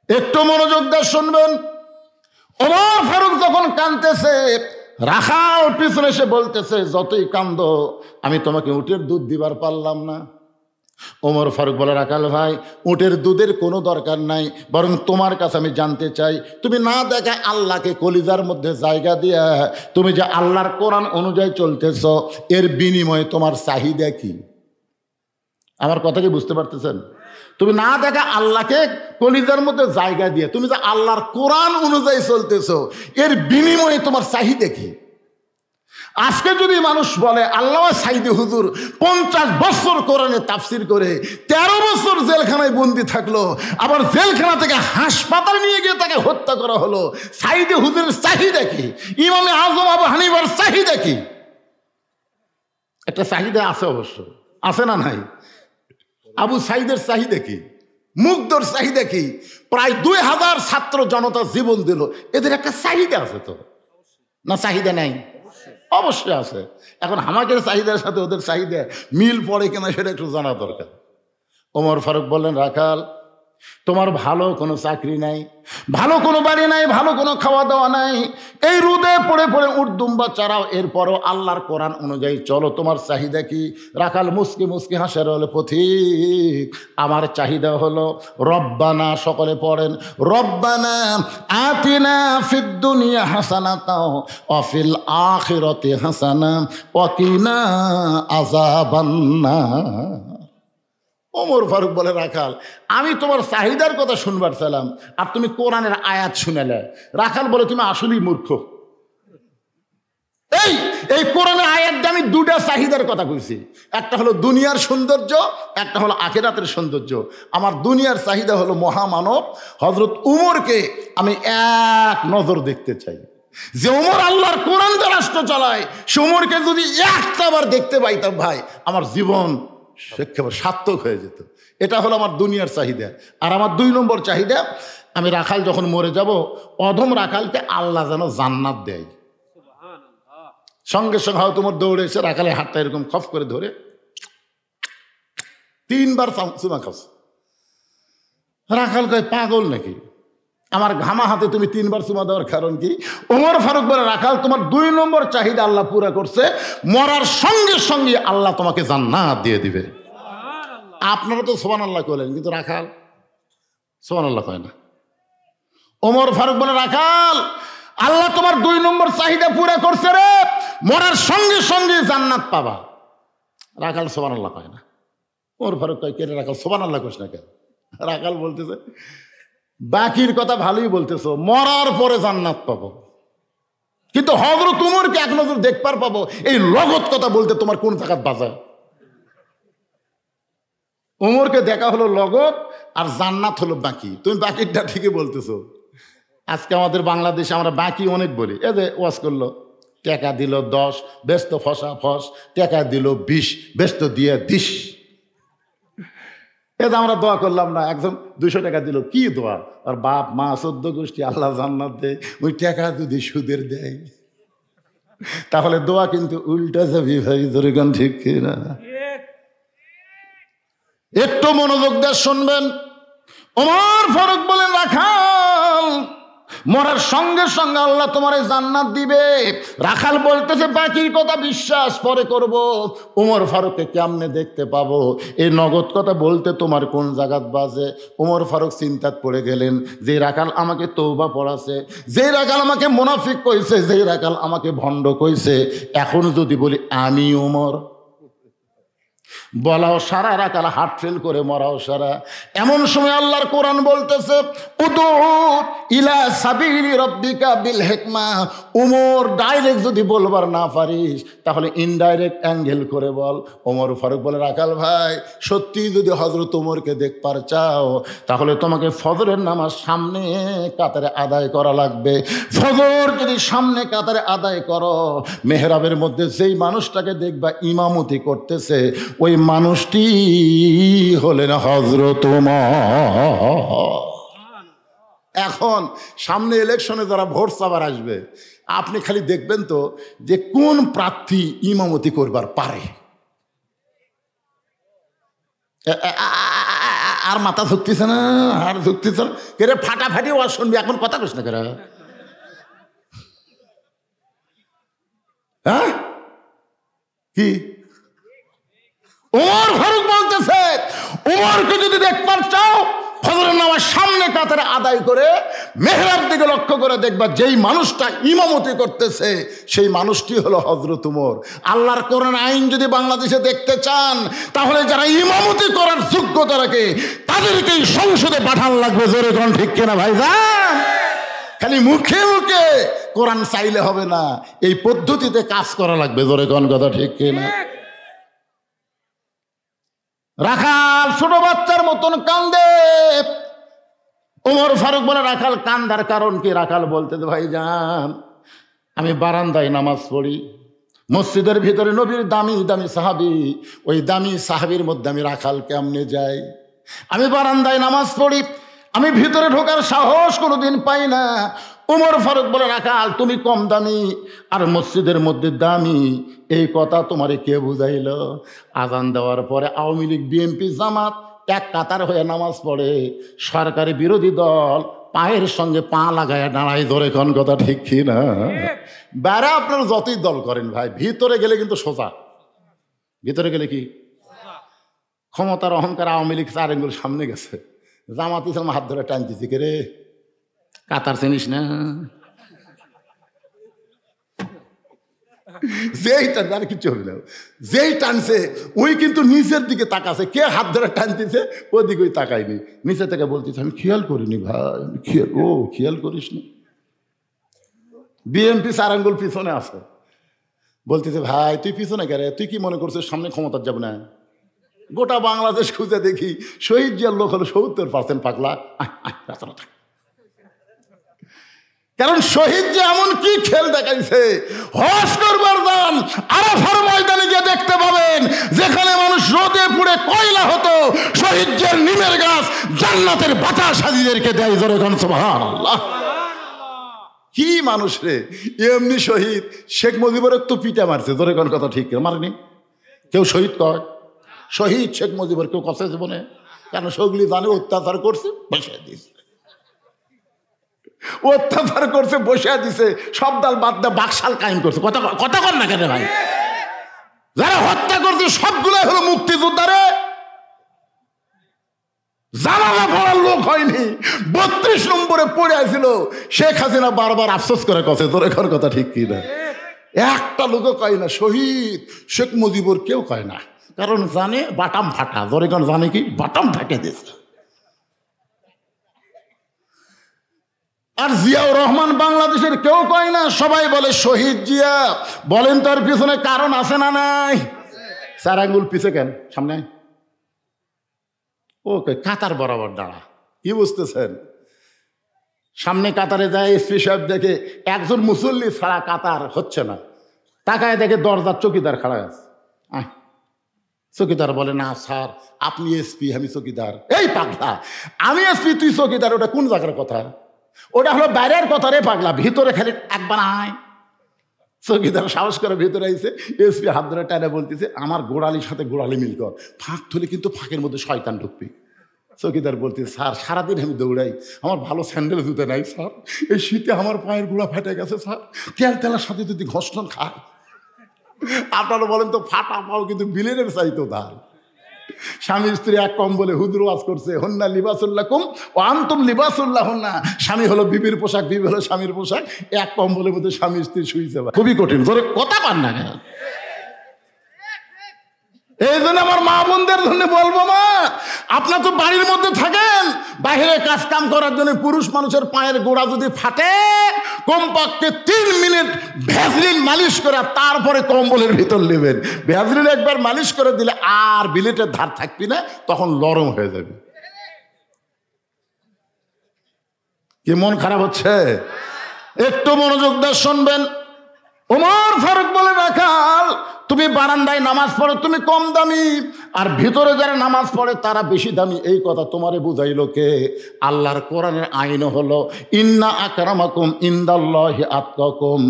একটু মনোযোগ দিয়ে শুনবেন। ওমর ফারুক যখন কাঁদতেছে, রাখাল পিছনে এসে বলতেছে, যতই কান্দ আমি তোমাকে উটের দুধ দিবার পারলাম না। ওমর ফারুক বলে, রাখাল ভাই, উটের দুধের কোনো দরকার নাই, বরং তোমার কাছে আমি জানতে চাই, তুমি না দেখা আল্লাহকে কলিজার মধ্যে জায়গা দিয়া তুমি যে আল্লাহর কোরআন অনুযায়ী চলতেছ, এর বিনিময়ে তোমার চাহিদা কি? আমার কথা কি বুঝতে পারতেছেন? তুমি না দেখা আল্লাহকে কলিজার মধ্যে জায়গা দিয়ে তুমি যে আল্লাহর কোরআন অনুযায়ী চলতেছো, এর বিনিময়ে তোমার চাহিদা কি? আজকে যদি মানুষ বলে আল্লামা সাইদি হুজুর 50 বছর কোরআনে তাফসির করে 13 বছর জেলখানায় বন্দি থাকলো, আবার জেলখানা থেকে হাসপাতাল নিয়ে গিয়ে তাকে হত্যা করা হলো, সাইদি হুজুরের চাহিদা কি? ইমামে আজম আবু হানিফার চাহিদা কি? একটা চাহিদা আছে, অবশ্য আছে না নাই? আবু সাইদের চাহিদা কি? মুগ্ধর চাহিদা কি? প্রায় 2000 ছাত্র জনতা জীবন দিল, এদের একটা চাহিদা আছে তো না? চাহিদা নাই? অবশ্যই আছে। এখন আমাদের চাহিদার সাথে ওদের চাহিদা মিল পড়ে কিনা সেটা একটু জানা দরকার। ওমর ফারুক বললেন, রাখাল, তোমার ভালো কোনো চাকরি নাই, ভালো কোনো বাড়ি নাই, ভালো কোনো খাওয়া দাওয়া নাই, এই রোদে পড়ে পড়ে উটদুম্বা চারাও, এরপরও আল্লাহর কোরআন অনুযায়ী চলো, তোমার চাহিদা কি? রাখাল মুসকি মুসকি হাসে হলো, পথিক, আমার চাহিদা হলো রব্বানা, সকলে পড়েন, রব্বানা আতিনা ফিদ দুনিয়া হাসানাতাও ওয়া ফিল আখিরাতি হাসানা ওয়া কিনা আযাবান্নার। ওমর ফারুক বলে, রাখাল, আমি তোমার চাহিদার কথা শুনবার চাইলাম আর তুমি কোরআনের আয়াত শুনেলে। রাখাল বলে, তুমি আসলেই মূর্খ। এই কোরআনের আয়াত দিয়ে আমি 2টা চাহিদার কথা কইছি, একটা হলো দুনিয়ার সৌন্দর্য, একটা হলো আখিরাতের সৌন্দর্য। আমার দুনিয়ার চাহিদা হলো মহামানব হযরত উমরকে আমি এক নজর দেখতে চাই। যে উমর আল্লাহর কোরআন দিয়ে রাষ্ট্র চালায়, সে উমরকে যদি একটাবার দেখতে পাইতাম, ভাই, আমার জীবন একেবারে সার্থক হয়ে যেত। এটা হলো আমার দুনিয়ার চাহিদা। আর আমার 2 নম্বর চাহিদা, আমি রাখাল যখন মরে যাব, অধম রাখালকে আল্লাহ যেন জান্নাত দেয়। সঙ্গে সঙ্গে হয়তো তোমার দৌড়ে এসে রাখালের হাতটা এরকম খপ করে ধরে 3 বার চুমা খাস। রাখাল কয়, পাগল নাকি? আমার ঘামা হাতে তুমি 3 বার চুমা দেওয়ার কারণ কি? ওমর ফারুক বলে, রাখাল, তোমার 2 নম্বর চাহিদা আল্লাহ পুরা করছে, মরার সঙ্গে সঙ্গে আল্লাহ তোমাকে জান্নাত দিয়ে দিবে। আপনারা তো সুবহানাল্লাহ কইলেন, কিন্তু রাখাল সুবহানাল্লাহ কয় না। ওমর ফারুক বলে, রাখাল, আল্লাহ তোমার 2 নম্বর চাহিদা পুরা করছে রে, মরার সঙ্গে সঙ্গে জান্নাত পাবা। রাখাল সুবহানাল্লাহ কয় না। ওমর ফারুক কয়, কে রে রাখাল, সুবহানাল্লাহ কইস না কেন? রাখাল বলতেছে, বাকির কথা ভালোই বলতেছো, মরার পরে জান্নাত পাবো, কিন্তু হযরত উমরকে এক নজর দেখবার পাবো, এই লগত কথা বলতে তোমার কোন জায়গায় বাজায়? উমরকে দেখা হলো লগত, আর জান্নাত হলো বাকি। তুমি বাকিটা ঠিকই বলতেছো। আজকে আমাদের বাংলাদেশে আমরা বাকি অনেক বলি। এই যে ওয়াজ করলো, টাকা দিল 10, ব্যস্ত ফসা ফস, টাকা দিল 20, ব্যস্ত দিয়ে 10। এটা আমরা দোয়া করলাম না, একজন 200 টাকা দিল, কি দোয়া? আর বাপ মা 14 গোষ্ঠী আল্লাহ জান্নাত দেয়, ওই টাকা যদি সুদের দেয় তাহলে দোয়া কিন্তু উল্টা যাবি, ভাই, ধরে গান ঠিক কিনা? একটু মনোযোগ দিয়ে শুনবেন। ওমর ফারুক বলেন, রাখাল, মরার সঙ্গে সঙ্গে আল্লাহ তোমার জান্নাত দিবে। রাখাল বলতেছে, বাকির কথা বিশ্বাস পরে করব, ওমর ফারুককে কেমনে দেখতে পাবো? এই নগদ কথা বলতে তোমার কোন জায়গাত বাজে? ওমর ফারুক চিন্তাত পড়ে গেলেন। যে রাখাল আমাকে তওবা পড়াছে, যে রাখাল আমাকে মুনাফিক কইছে, যে রাখাল আমাকে ভণ্ড কইছে, এখন যদি বলি আমি ওমর, বলাও সারা, রাকাল হার্ট ফেল করে মরাও সারা। এমন সময় আল্লাহর কোরআন বলতেছে, উদু ইলা সাবিলি রব্বিকা বিল হিকমা। উমর ডাইরেক্ট যদি বলবার না পারিস তাহলে ইনডাইরেক্ট অ্যাঙ্গেল করে বল। ওমর ফারুক বলে, রাকাল ভাই সত্যি যদি হযরত ওমরকে দেখবার চাও তাহলে তোমাকে ফজরের নামাজ সামনে কাতারে আদায় করা লাগবে। ফজর যদি সামনে কাতারে আদায় করো, মেহরাবের মধ্যে যেই মানুষটাকে দেখবা ইমামতি করতেছে ওই মানুষটি হলেন হযরত ওমর। এখন সামনে ইলেকশনে যারা ভোট চাবার আসবে, আপনি খালি দেখবেন তো যে কোন প্রার্থী ইমামতি করবার পারে। আর মাথা ঝুঁকতেছে না, আর ঝুঁকতেছে না, কেরে ফাটাফাটি ওয়াজ শুনবি, এখন কথা কইস না কেরা। হ্যাঁ কি ওমর ফারুক বলতেছে, ওমরকে যদি দেখবার চাও ফজরের নামাজ সামনে কাতারে আদায় করে মেহরাব দিকে লক্ষ্য করে দেখবা যেই মানুষটা ইমামতি করতেছে সেই মানুষটি হলো হযরত ওমর। আল্লাহর কোরআন আইন যদি বাংলাদেশে দেখতে চান তাহলে যারা ইমামতি করার যোগ্যতা রাখে তাদেরকেই সংসদে পাঠান লাগবে। জোরে কোন ঠিক কিনা ভাইজান? খালি মুখে মুখে কোরআন চাইলে হবে না, এই পদ্ধতিতে কাজ করা লাগবে। জোরে কোন কথা ঠিক কিনা? রাখাল ছোট বাচ্চার মতন কান্দে। ওমর ফারুক বলে, রাখাল কান্দার কারণ কি? রাখাল বলতে, ভাইজান আমি বারান্দায় নামাজ পড়ি, মসজিদের ভিতরে নবীর দামি দামি সাহাবী, ওই দামি সাহাবীর মধ্যে আমি রাখাল কেমনে যাই? আমি বারান্দায় নামাজ পড়ি, আমি ভিতরে ঢোকার সাহস কোনোদিন পাই না। ওমর ফারুক বলে, রাখাল তুমি কম দামি আর মসজিদের মধ্যে দামি, এই কথা তোমারে কে বুঝাইল? আজান দেওয়ার পরে আওয়ামী লীগ, বিএনপি, জামাত এক কাতার হয়ে নামাজ পড়ে, সরকারি বিরোধী দল পায়ের সঙ্গে পা লাগায় দাঁড়ায়। ধরে কোন কথা ঠিক কি না? বাইরে আপনারা যতই দল করেন ভাই, ভিতরে গেলে কিন্তু সোজা। ভিতরে গেলে কি ক্ষমতার অহংকার, আওয়ামী লীগ 4 আঙ্গুল সামনে গেছে, জামাত ইসলাম হাত ধরে টানতেছি, কে রে কাতার চিনিস না? যেই টানছে আর কিছু হবে না, যেই টানছে ওই কিন্তু নিচের দিকে তাকাছে, কে হাত ধরে টানতেছে ওই দিকে ওই তাকায়নি, নিচে থেকে বলতেছে আমি খেয়াল করিনি ভাই। খেয়াল করিস নি? বিএনপি 4 আঙ্গুল পিছনে আছে, বলতেছে ভাই তুই পিছনে কে রে? তুই কি মনে করছিস সামনে ক্ষমতার যাবে না? গোটা বাংলাদেশ খুঁজে দেখি শহীদ জিয়ার লোক হলো 70% পাগলা। কারণ শহীদ যে এমন কি খেল দেখাইছে, হজ করবার যান আরাফার ময়দানে গিয়ে দেখতে পাবেন যেখানে মানুষ রোদে পুড়ে কয়লা হতো, শহীদ জিয়ার নিমের গাছ জান্নাতের বাতাস হাজিদেরকে দেয়। জোরে কোন সুবহানাল্লাহ। কি মানুষ রে! এমনি শহীদ শেখ মুজিবুরের তো পিটা মারছে। জোরে কোন কথা ঠিক মারেনি? কেউ শহীদ কয় শহীদ শেখ মুজিবুর কেউ কষে জীবনে? কেন? সগলি জানে অত্যাচার করছে, বসে দিছে। অত্যাচার করছে, বসে দিছে, সব দল বাদ দিয়ে বাকশাল কায়েম করছে। কথা কর না কেন ভাই? যারা হত্যা করছে সবগুলাই হলো মুক্তিযোদ্ধারে, জানালা পড়ার লোক হয়নি। 32 নম্বরে পড়ে আসছিল, শেখ হাসিনা বারবার আফসোস করে কছে। তোর এখন কথা ঠিক কি না? একটা লোকও কয় না শহীদ শেখ মুজিবুর, কেউ কয় না, কারণ জানে বাটাম ফাটা। ধরে কোন জানে কি বাটাম ফাটে দিয়েছে। আর জিয়াউর রহমান বাংলাদেশের কেউ কয় না, সবাই বলে শহীদ জিয়া। বলেন তার পিছনে কারণ আছে না নাই? 4 আঙ্গুল পিছে কেন সামনে? ওকে কাতার বরাবর দাঁড়া। কি বুঝতেছেন? সামনে কাতারে যায়, এসপি সাহেব দেখে একজন মুসল্লি ছাড়া কাতার হচ্ছে না, তাকায় দেখে দরজার চকিদার খাড়া আছে। চকিদার বলে, না স্যার আপনি এসপি, আমি চকিদার। এই পাগলা, আমি এসপি তুই চকিদার, ওটা কোন জায়গার কথা? ওটা হলো বাইরের কথা রে পাগলা, ভিতরে খালি একবার আয়। চকিদার সাহস করে ভিতরে আইছে, এসপি হাত ধরে টানে বলতেছে আমার গোড়ালির সাথে গোড়ালি মিল কর, ফাঁক তুলে কিন্তু ফাঁকের মধ্যে শয়তান ঢুকবি। চকিদার বলতেছে স্যার সারাদিন আমি দৌড়াই, আমার ভালো স্যান্ডেল জুতে নাই স্যার, এই শীতে আমার পায়ের গোড়া ফেটে গেছে স্যার, তেলার সাথে যদি ঘষণ খায়। আপনারা বলেন তো ফাটা পাও কিন্তু বিলেনের চাইতো ধার। স্বামী স্ত্রী এক কম্বলে হুজুর ওয়াজ করছে, হন্না লিবাসুল্লাকুম ও আনতুম লিবাসুল্লাহ হন্না। স্বামী হলো বিবির পোশাক, বিবি হলো স্বামীর পোশাক, এক কম্বলের মধ্যে স্বামী স্ত্রী শুইছে। খুবই কঠিন। ধরে কথা পান না কেন? এই জন্য আমার মা বোনদের জন্য বলবো, মা আপনার তো বাড়ির মধ্যে থাকেন, বাইরে কাজ কাম করার জন্য পুরুষ মানুষের পায়ের গোড়া যদি ফাটে কমপক্ষে 3 মিনিট ভ্যাসলিন মালিশ করে তারপরে কম্বলের ভিতর নেবেন। ভ্যাসলিন একবার মালিশ করে দিলে আর বিলেটের ধার থাকবি না, তখন নরম হয়ে যাবে। কি মন খারাপ হচ্ছে? একটু মনোযোগ দিয়ে শুনবেন। ওমর ফারুক বলে, রাখাল তুমি বারান্দায় নামাজ পড়ো, তুমি কম দামি, আর ভিতরে যারা নামাজ পড়ে তারা বেশি দামি। এই কথা তোমারে বুঝাইলো কে? আল্লাহর কোরআনের আইন হলো ইন্না আকরামাকুম ইনদাল্লাহি আতকাকুম।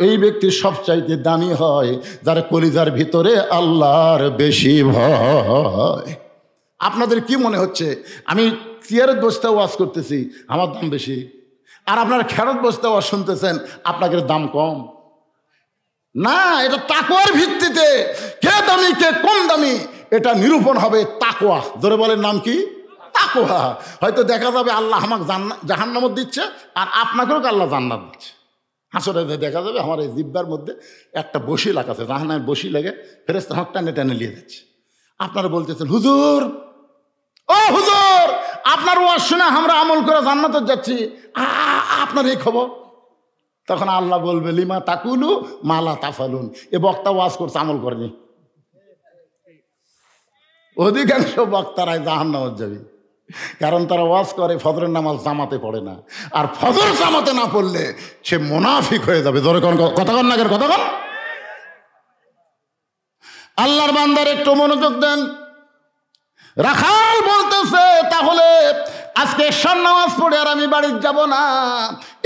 এই ব্যক্তি সবচাইতে দামি হয় যার কলিজার ভিতরে আল্লাহর বেশি ভয়। আপনাদের কি মনে হচ্ছে আমি চেয়ারের বসতে ওয়াজ করতেছি, আমার দাম বেশি, আর আপনার খেরত বসতে ওয়াজ শুনতেছেন, আপনাদের দাম কম? না, এটা তাকওয়ার ভিত্তিতে কে দামি কে কম দামি এটা নিরূপণ হবে তাকওয়া। ধরে বলেন নাম কি? তাকওয়া। হয়তো দেখা যাবে আল্লাহ আমাকে জাহান্নামত দিচ্ছে আর আপনাকেও আল্লাহ জান্নাত দিচ্ছে। হাসরে দেখা যাবে আমার এই জিব্বার মধ্যে একটা বসি লাগাছে, জাহান্নামের বসি লেগে ফেরেশতা আমাকে টানে টানে নিয়ে যাচ্ছে। আপনারা বলতেছেন, হুজুর ও হুজুর, আপনার ওয়াজ শুনে আমরা আমল করে জান্নাতে যাচ্ছি, আপনার এই খবর? তখন আল্লাহ বলবে, লিমা তাকুলু মালা তাফালুন। এ বক্তা ওয়াজ করছে, আমল করেনি। অধিকাংশ বক্তারাই জাহান্নামে যাবে, কারণ তারা ওয়াজ করে ফজরের নামাজ জামাতে পড়ে না, আর ফজর জামাতে না পড়লে সে মুনাফিক হয়ে যাবে। ধরে কোন কথা কন না, কথা কন। আল্লাহর বান্দার একটু মনোযোগ দেন। রাখাল বলতেছে, তাহলে আজকে এশার নামাজ পড়ে আর আমি বাড়ি যাব না,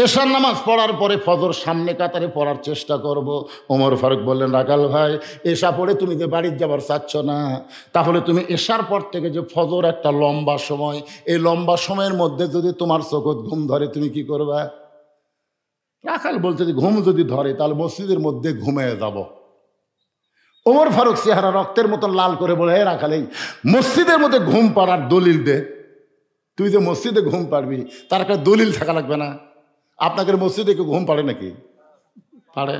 এশার নামাজ পড়ার পরে ফজর সামনে কাতারে পড়ার চেষ্টা করব। ওমর ফারুক বললেন, রাখাল ভাই, এশা পড়ে তুমি যে বাড়ি যাবার চাচ্ছ না, তাহলে তুমি এশার পর থেকে যে ফজর একটা লম্বা সময়, এই লম্বা সময়ের মধ্যে যদি তোমার চোখত ঘুম ধরে তুমি কি করবা? রাখাল বলছে, ঘুম যদি ধরে তাহলে মসজিদের মধ্যে ঘুমিয়ে যাব। ওমর ফারুক চেহারা রক্তের মতন লাল করে বলে, হে রাখাল, এই মসজিদের মধ্যে ঘুম পাড়ার দলিল দে। তুই যে মসজিদে ঘুম পাড়বি তার একটা দলিল থাকা লাগবে না? আপনাকে মসজিদে কেউ ঘুম পাড়ে নাকি? পাড়ে?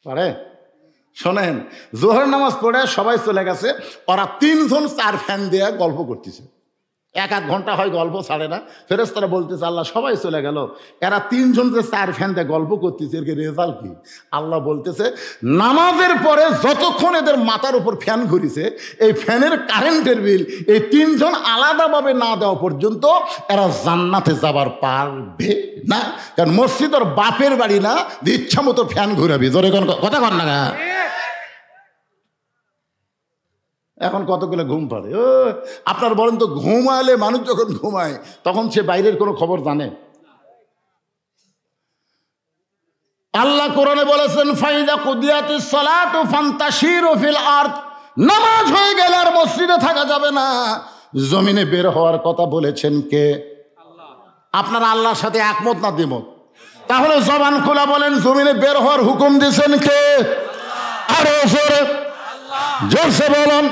পারে? শোনেন, জোহর নামাজ পড়ে সবাই চলে গেছে, ওরা 3 জন 4 ফ্যান দিয়ে গল্প করতেছে। 1-1 ঘন্টা হয় গল্প ছাড়ে না। ফেরেশতারা বলতেছে, আল্লাহ সবাই চলে গেল, এরা 3 জন যে 4 ফ্যান দিয়ে গল্প করতেছে, এর রেজাল্ট কি? আল্লাহ বলতেছে, নামাজের পরে যতক্ষণ এদের মাথার উপর ফ্যান ঘুরিছে, এই ফ্যানের কারেন্টের বিল এই 3 জন আলাদাভাবে না দেওয়া পর্যন্ত এরা জান্নাতে যাবার পারবে না। কারণ মসজিদ ওর বাপের বাড়ি না যে ইচ্ছা মতো ফ্যান ঘুরাবি। ধরে কথা কন না। এখন কতগুলো ঘুম পাড়ে? আপনার বলেন তো, ঘুমালে মানুষ যখন ঘুমায় তখন সে বাইরের কোনো খবর জানে? আল্লাহ কোরআনে বলেছেন, ফাইদা কুদিয়াতিস সালাতু ফান্তাশিরু ফিল আরদ। নামাজ হয়ে গেলে আর মসজিদে থাকা যাবে না, জমিনে বের হওয়ার কথা বলেছেন কে? আল্লাহ। আপনারা আল্লাহর সাথে একমত না দ্বিমত? তাহলে জবান খোলা বলেন, জমিনে বের হওয়ার হুকুম দিয়েছেন কে? আরো জোরে জোরসে বলুন।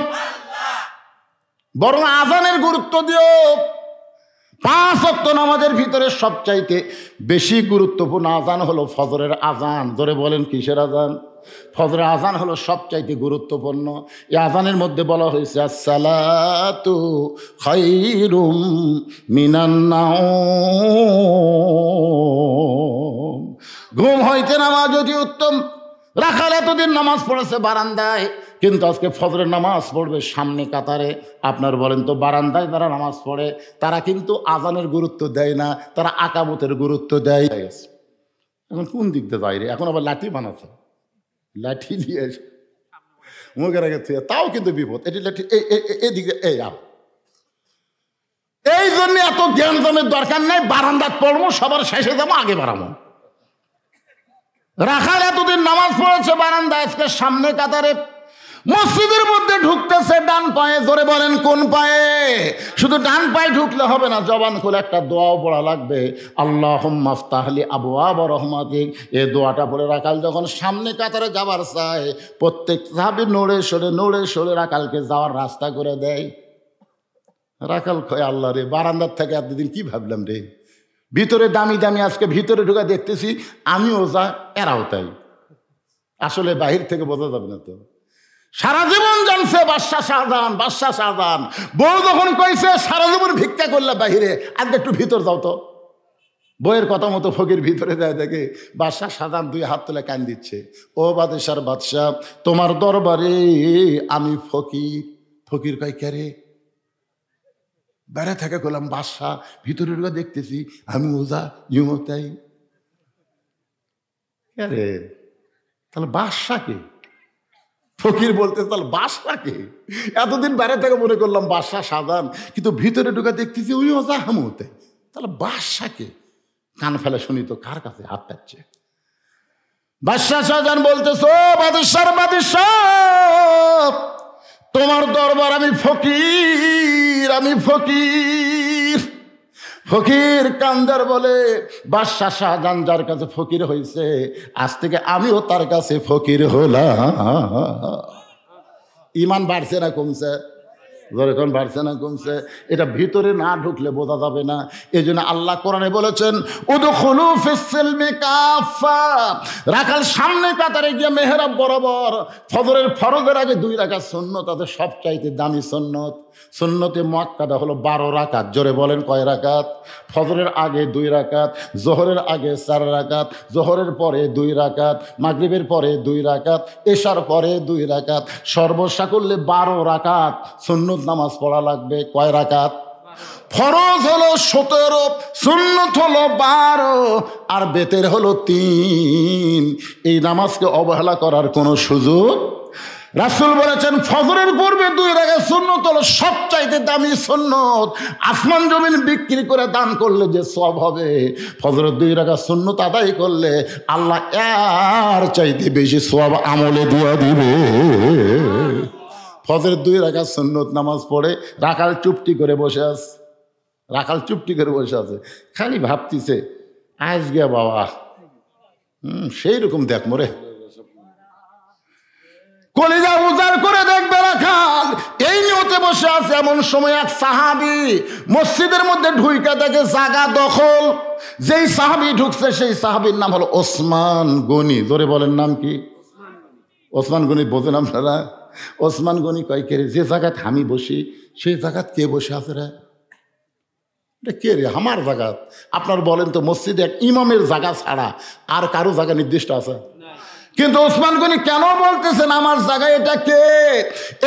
বরং আজানের গুরুত্ব দিও। 5 ওয়াক্ত নামাজের ভিতরে সবচাইতে বেশি গুরুত্বপূর্ণ আজান হলো ফজরের আজান। ধরে বলেন কিসের আজান? ফজরের আজান হলো সবচাইতে গুরুত্বপূর্ণ। এই আজানের মধ্যে বলা হয়েছে, আসসালাতু খায়রুম মিনান নাওম। ঘুম হইতে নামাজ অতি উত্তম। রাখাল এতদিন নামাজ পড়েছে বারান্দায়, কিন্তু আজকে ফজরের নামাজ পড়বে সামনে কাতারে। আপনার বলেন তো, বারান্দায় যারা নামাজ পড়ে তারা কিন্তু আজানের গুরুত্ব দেয় না, তারা আকামতের গুরুত্ব দেয়। এখন কোন দিক দিয়ে যায় রে? এখন আবার লাঠি বানাচ্ছে, লাঠি দিয়ে মুখের আগে থুয়ে, তাও কিন্তু বিপদ। এটি লাঠি এদিকে এই জন্য এত জ্ঞান জমের দরকার নাই। বারান্দায় পড়বো, সবার শেষে যাবো, আগে বাড়াবো। রাখাল এতদিন নামাজ পড়েছে বারান্দায়, আজকে সামনে কাতারে। মসজিদের মধ্যে ঢুকতেছে ডান পায়ে। জোরে বলেন কোন পায়ে? শুধু ডান পায়ে ঢুকলে হবে না, জবান খুলে একটা দোয়াও পড়া লাগবে, আল্লাহুম্মা আফতাহলি আবওয়াব রাহমাতিক। এই দোয়াটা পড়ে রাখাল যখন সামনে কাতারে যাবার চায়, প্রত্যেক সাহাবী নড়ে সরে রাখালকে যাওয়ার রাস্তা করে দেয়। রাখাল কয়, আল্লাহ রে, বারান্দার থেকে এতদিন কি ভাবলাম রে, ভিতরে দামি দামি, আজকে ভিতরে ঢুকে দেখতেছি আমিও যা এরাও তাই। আসলে বাহির থেকে বোঝা যাবে না তো। সারা জীবন জানছে বাদশা শাহজাহান, বাদশা শাহজাহান। বউ যখন কইছে সারা জীবন ভিক্ষা করলে বাহিরে, আজকে একটু ভিতর যাও তো। বইয়ের কথা মতো ফকির ভিতরে যায়, দেখে বাদশা শাহজাহান দুই হাত তুলে কান দিচ্ছে, ও বাদশার বাদশাহ, তোমার দরবারে আমি ফকির। ফকির কয় কে রে? বেড়ে থেকে করলাম বাদশাহ, ভিতরে দেখতেছি আমি ওজা ইউমতাই। কে রে? তাহলে বাদশাকে ফকির বলতে, তাহলে বাদশাকে? এতদিন বাইরে থেকে মনে করলাম বাদশা শাহজাহান, কিন্তু ভিতরে ঢুকে দেখতেছি ওই ওজা হামুতে। তাহলে বাদশাকে? কান ফেলে শুনি তো কার কাছে হাত পাচ্ছে। বাদশা শাহজাহান বলতেছো, বাদশার বাদশাহ, তোমার দরবার আমি ফকির, আমি ফকির। ফকির কান্দার বলে, বাদশা শাহজাহান যার কাছে ফকির হয়েছে, আজ থেকে আমিও তার কাছে ফকির হলাম। ইমান বাড়ছে না কমছে? যখন বাড়ছে না কমছে? এটা ভিতরে না ঢুকলে বোঝা যাবে না। এই জন্য আল্লাহ কোরআনে বলেছেন, উদখুলু ফিস সিলমি কাফা। রাখাল সামনে কাতারে গিয়ে মেহরাব বরাবর ফজরের ফরজের আগে 2 রাকাত সুন্নত আছে, সবচাইতে দামি সুন্নত। সুন্নতে মুআক্কাদা হলো 12 রাকাত। জোরে বলেন কয় রাকাত? ফজরের আগে 2 রাকাত, জোহরের আগে 4 রাকাত, জোহরের পরে 2 রাকাত, মাগরিবের পরে 2 রাকাত, এশার পরে 2 রাকাত, সর্বসাকুল্যে 12 রাকাত সুন্নত নামাজ পড়া লাগবে। কয় রাকাত? ফরজ হলো 17, সুন্নত হলো 12, আর বেতের হলো 3। এই নামাজকে অবহেলা করার কোনো সুযোগ। রাসূল বলেছেন, ফজরের পূর্বে 2 রাকাত সুন্নত হলো সবচাইতে দামি সুন্নত। আসমান জমিন বিক্রি করে দান করলে যে সওয়াব হবে, ফজরের 2 রাকাত সুন্নত আদায় করলে আল্লাহ এর চাইতে বেশি সওয়াব আমলে দিয়ে দিবে। ফজরের 2 রাকাত সুন্নত নামাজ পড়ে রাখাল চুপটি করে বসে আছে। রাখাল চুপটি করে বসে আছে, খালি ভাবতিছে আজ গিয়া বাবা সেই রকম দেখ মোরে। কলিজা উজাড় করে দেখবে রাখাল এই নিয়তে বসে আছে। এমন সময় এক সাহাবী মসজিদের মধ্যে ঢুইকা দেখে জায়গা দখল। যেই সাহাবী ঢুকছে সেই সাহাবীর নাম হলো ওসমান গনি। জোরে বলেন নাম কি? ওসমান গনি। বোঝেন আপনারা? ওসমান গনি কয়, কে রে, যে জায়গাত আমি বসি সেই জায়গাত কে বসে আছে রে? এটা কে রে? আমার জায়গাত। আপনার বলেন তো, মসজিদে এক ইমামের জায়গা ছাড়া আর কারো জায়গা নির্দিষ্ট আছে? কিন্তু ওসমান গনি কেন বলতেছেন আমার জায়গায় এটা কে?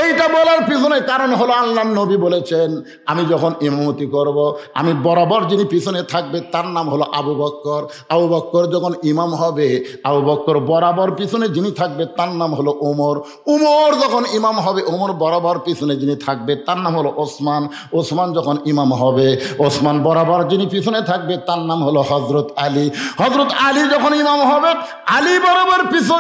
এইটা বলার পিছনে কারণ হলো, আল্লাহর নবী বলেছেন, আমি যখন ইমামতি করব, আমি বরাবর যিনি পিছনে থাকবে তার নাম হলো আবু বকর। আবু বকর যখন ইমাম হবে, আবু বকর বরাবর পিছনে যিনি থাকবে তার নাম হলো ওমর। ওমর যখন ইমাম হবে, ওমর বরাবর পিছনে যিনি থাকবে তার নাম হলো ওসমান। ওসমান যখন ইমাম হবে, ওসমান বরাবর যিনি পিছনে থাকবে তার নাম হলো হযরত আলী। হযরত আলী যখন ইমাম হবে, আলী বরাবর পিছনে,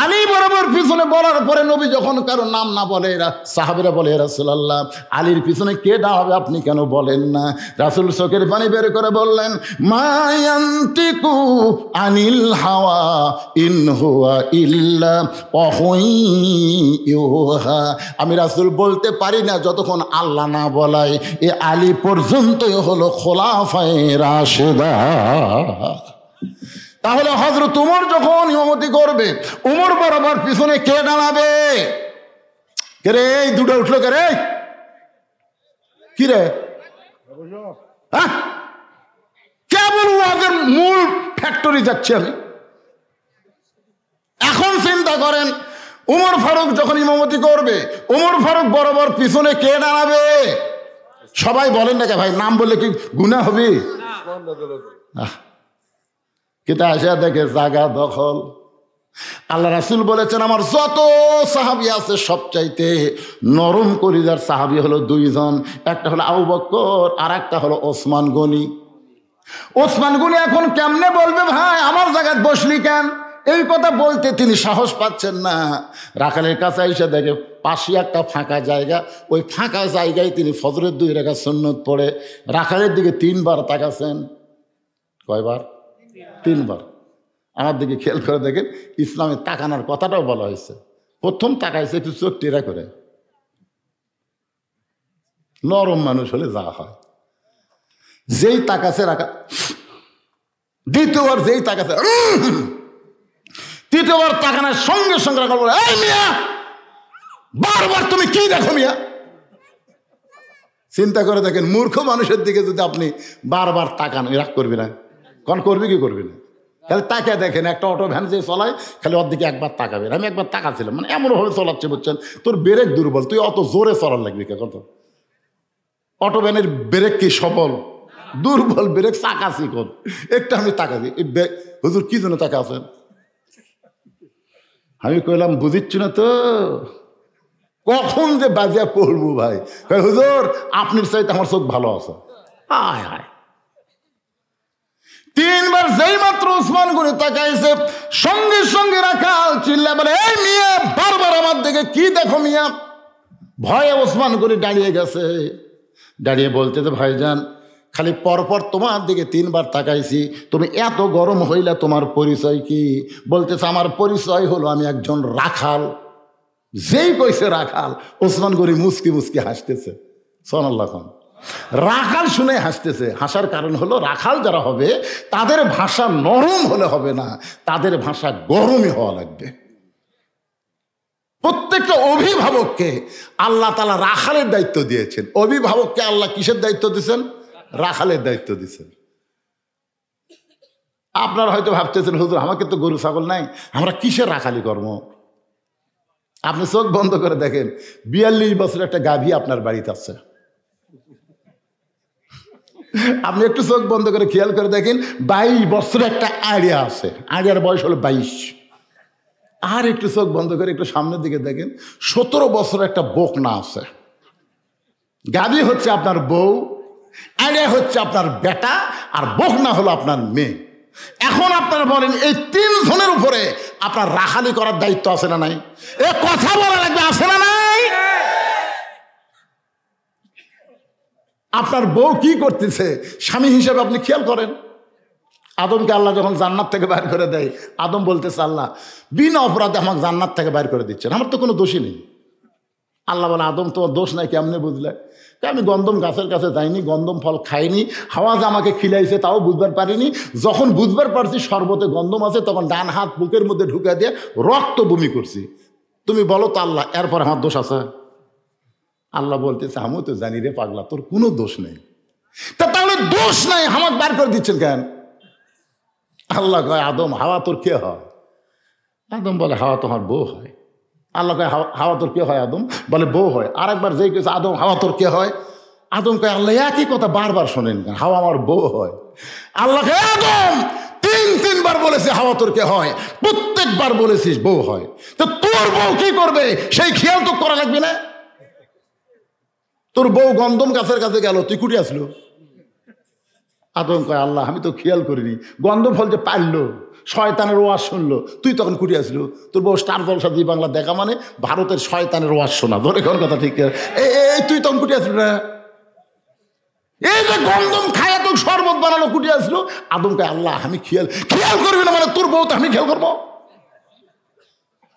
আলী বরাবর পিছনে বলার পরে নবী যখন কারো নাম না বলে, সাহাবীরা বলে, রাসূলুল্লাহ আলীর পিছনে কে দাঁড়াবে আপনি কেন বলেন না? রাসূল চোখের পানি বের করে বললেন, মা ইয়ান্তিকু আনিল হাওয়া ইন হুয়া ইল্লা ওয়াহয়ুহা। আমি রাসূল বলতে পারি না যতক্ষণ আল্লাহ না বলায়। এ আলী পর্যন্তই হলো খোলাফায়ে রাশেদা। তাহলে হযরত ওমর যখন ইমামতি করবে, ওমর বরাবর পিছনে কে দাঁড়াবে? কে রে? এই দুটো উঠলো কে রে? কি রে? কেবল ওদের মূল ফ্যাক্টরি যাচ্ছি আমি। এখন চিন্তা করেন, ওমর ফারুক যখন ইমামতি করবে, ওমর ফারুক বরাবর পিছনে কে দাঁড়াবে? সবাই বলেন না কে ভাই, নাম বললে কি গুনাহ হবে? কিন্তু আসা দেখে জায়গা দখল। আল্লাহ রাসূল বলেছেন, আমার যত সাহাবী আছে সবচাইতে নরম কলিজার সাহাবী হলো 2 জন। একটা হলো আবু বকর, আর একটা হলো ওসমান গনি। ওসমান গনি এখন কেমনে বলবে, ভাই আমার জায়গায় বসলি কেন? এই কথা বলতে তিনি সাহস পাচ্ছেন না। রাখালের কাছে এসে দেখে পাশে একটা ফাঁকা জায়গা, ওই ফাঁকা জায়গায় তিনি ফজরের 2 রাকাত সুন্নত পড়ে রাখালের দিকে 3 বার তাকাছেন। কয়বার? 3 বার। আমার দিকে খেয়াল করে দেখেন, ইসলামে তাকানোর কথাটাও বলা হয়েছে। প্রথম তাকাইছে একটু চোখ টেরা করে। নরম মানুষ হলে যা হয়, যেই তাকাছে রাখা, দ্বিতীয়বার যেই তাকাছে, তৃতীয়বার তাকানোর সঙ্গে সঙ্গে রাখাল বলে, এই মিয়া, বারবার তুমি কি দেখো মিয়া? চিন্তা করে দেখেন, মূর্খ মানুষের দিকে যদি আপনি বারবার তাকান, রাগ করবি না? কোন করবি কি করবি না? খালি তাকে দেখেন, একটা অটো ভ্যান যে চলায় খালি ওর দিকে একবার তাকাবেন। আমি একবার তাকাচ্ছিলাম, মানে এমনভাবে চলাচ্ছে বুঝছেন, তোর ব্রেক দুর্বল, তুই অত জোরে চলার লাগবি কে? কত অটো ভ্যানের ব্রেক কি সবল? দুর্বল ব্রেক, চাকা চিকন। একটা আমি তাকাছি, হুজুর কি জন্য তাকা আছেন? আমি কইলাম বুঝিচ্ছি না তো, কখন যে বাজিয়া পড়বো ভাই। হুজুর আপনার চাইতে আমার চোখ ভালো আছে। হায় হায়, তিনবার যেই মাত্র ওসমান গনি তাকাইছে, সঙ্গে সঙ্গে রাখাল চিল্লা বলে, এই মিয়া, বারবার আমার দিকে কি দেখো মিয়া? ভয়ে ওসমান গনি দাঁড়িয়ে গেছে, দাঁড়িয়ে বলতেছে, ভাইজান খালি পরপর তোমার দিকে তিনবার তাকাইছি, তুমি এত গরম হইলা, তোমার পরিচয় কি? বলতেছে, আমার পরিচয় হলো আমি একজন রাখাল। যেই কইছে রাখাল, ওসমান গনি মুসকি মুসকি হাসতেছে। সুবহানাল্লাহ। রাখাল শুনে হাসতেছে। হাসার কারণ হলো, রাখাল যারা হবে তাদের ভাষা নরম হলে হবে না, তাদের ভাষা গরমই হওয়া লাগবে। প্রত্যেকটা অভিভাবককে আল্লাহ তাআলা রাখালের দায়িত্ব দিয়েছেন। অভিভাবককে আল্লাহ কিসের দায়িত্ব দিয়েছেন? রাখালের দায়িত্ব দিয়েছেন। আপনারা হয়তো ভাবতেছেন, হুজুর আমাকে তো গরু ছাগল নাই, আমরা কিসের রাখালি কর্ম? আপনি চোখ বন্ধ করে দেখেন, 42 বছরের একটা গাভী আপনার বাড়িতে আছে। আপনি একটু চোখ বন্ধ করে খেয়াল করে দেখেন, 22 বছরের একটা আড়িয়া আছে, আড়িয়ার বয়স হলো 22। আর একটু চোখ বন্ধ করে একটু সামনের দিকে দেখেন, 17 বছরের একটা বকনা আছে। গাভী হচ্ছে আপনার বউ, আড়িয়া হচ্ছে আপনার বেটা, আর বকনা হলো আপনার মেয়ে। এখন আপনারা বলেন, এই 3 জনের উপরে আপনার রাখালি করার দায়িত্ব আছে না নাই? এ কথা বলা লাগবে, আছে না নাই? আপনার বউ কি করতেছে স্বামী হিসেবে আপনি খেয়াল করেন। আদমকে আল্লাহ যখন জান্নাত থেকে বাইর করে দেয়, আদম বলতেছে, আল্লাহ বিনা অপরাধে আমাকে জান্নাত থেকে বাইর করে দিচ্ছেন, আমার তো কোনো দোষই নেই। আল্লাহ বলে, আদম তোমার দোষ নাই, কেমনে বুঝলে? আমি গন্ধম গাছের কাছে যাইনি, গন্ধম ফল খাইনি, হাওয়া যে আমাকে খিলাইছে তাও বুঝবার পারিনি। যখন বুঝবার পারছি শরবতে গন্ধম আছে, তখন ডান হাত বুকের মধ্যে ঢুকে দিয়ে রক্ত বমি করছি। তুমি বলো তো আল্লাহ, এরপর আমার দোষ আছে? আল্লাহ বলতেছে, আমিও তো জানি রে পাগলা, তোর কোনো দোষ নেই। তাহলে দোষ নাই, আমাকে বার করে দিচ্ছেন কেন? আল্লাহ কয়, আদম হাওয়া তোর কে হয়? আদম বলে, হাওয়া তোমার বউ হয়। আল্লাহ কয়, হাওয়া তোর কে হয়? আদম বলে, বউ হয়। আর একবার যেই কেছে, আদম হাওয়া তোর কে হয়? আদম কয়, আল্লাহ একই কথা বারবার শোনেন কেন? হাওয়া আমার বউ হয়। আল্লাহ কয়, আদম 3বার বলেছে হাওয়া তোর কে হয়, প্রত্যেকবার বলেছিস বউ হয়। তো তোর বউ কি করবে সেই খেয়াল তো করা লাগবে না? তোর বউ গন্ধম গাছের কাছে গেল, তুই কুটি আসলো? আদম কয়, আল্লাহ আমি তো খেয়াল করিনি, গন্ধম ফল যে পারলো, শয়তানের ওয়াজ শুনলো, তুই তখন কুটি আসলো? তোর বউ স্টার জলসা জি বাংলা দেখা মানে ভারতের শয়তানের ওয়াজ শোনা, ধরে কোন কথা ঠিক? এই তুই তখন কুটি আসলো না? এই যে গন্ধম খায় তো শরবত বানালো, কুটি আসলো? আদম কয়, আল্লাহ আমি খেয়াল করবি না মানে তোর বউ তো আমি খেয়াল করবো?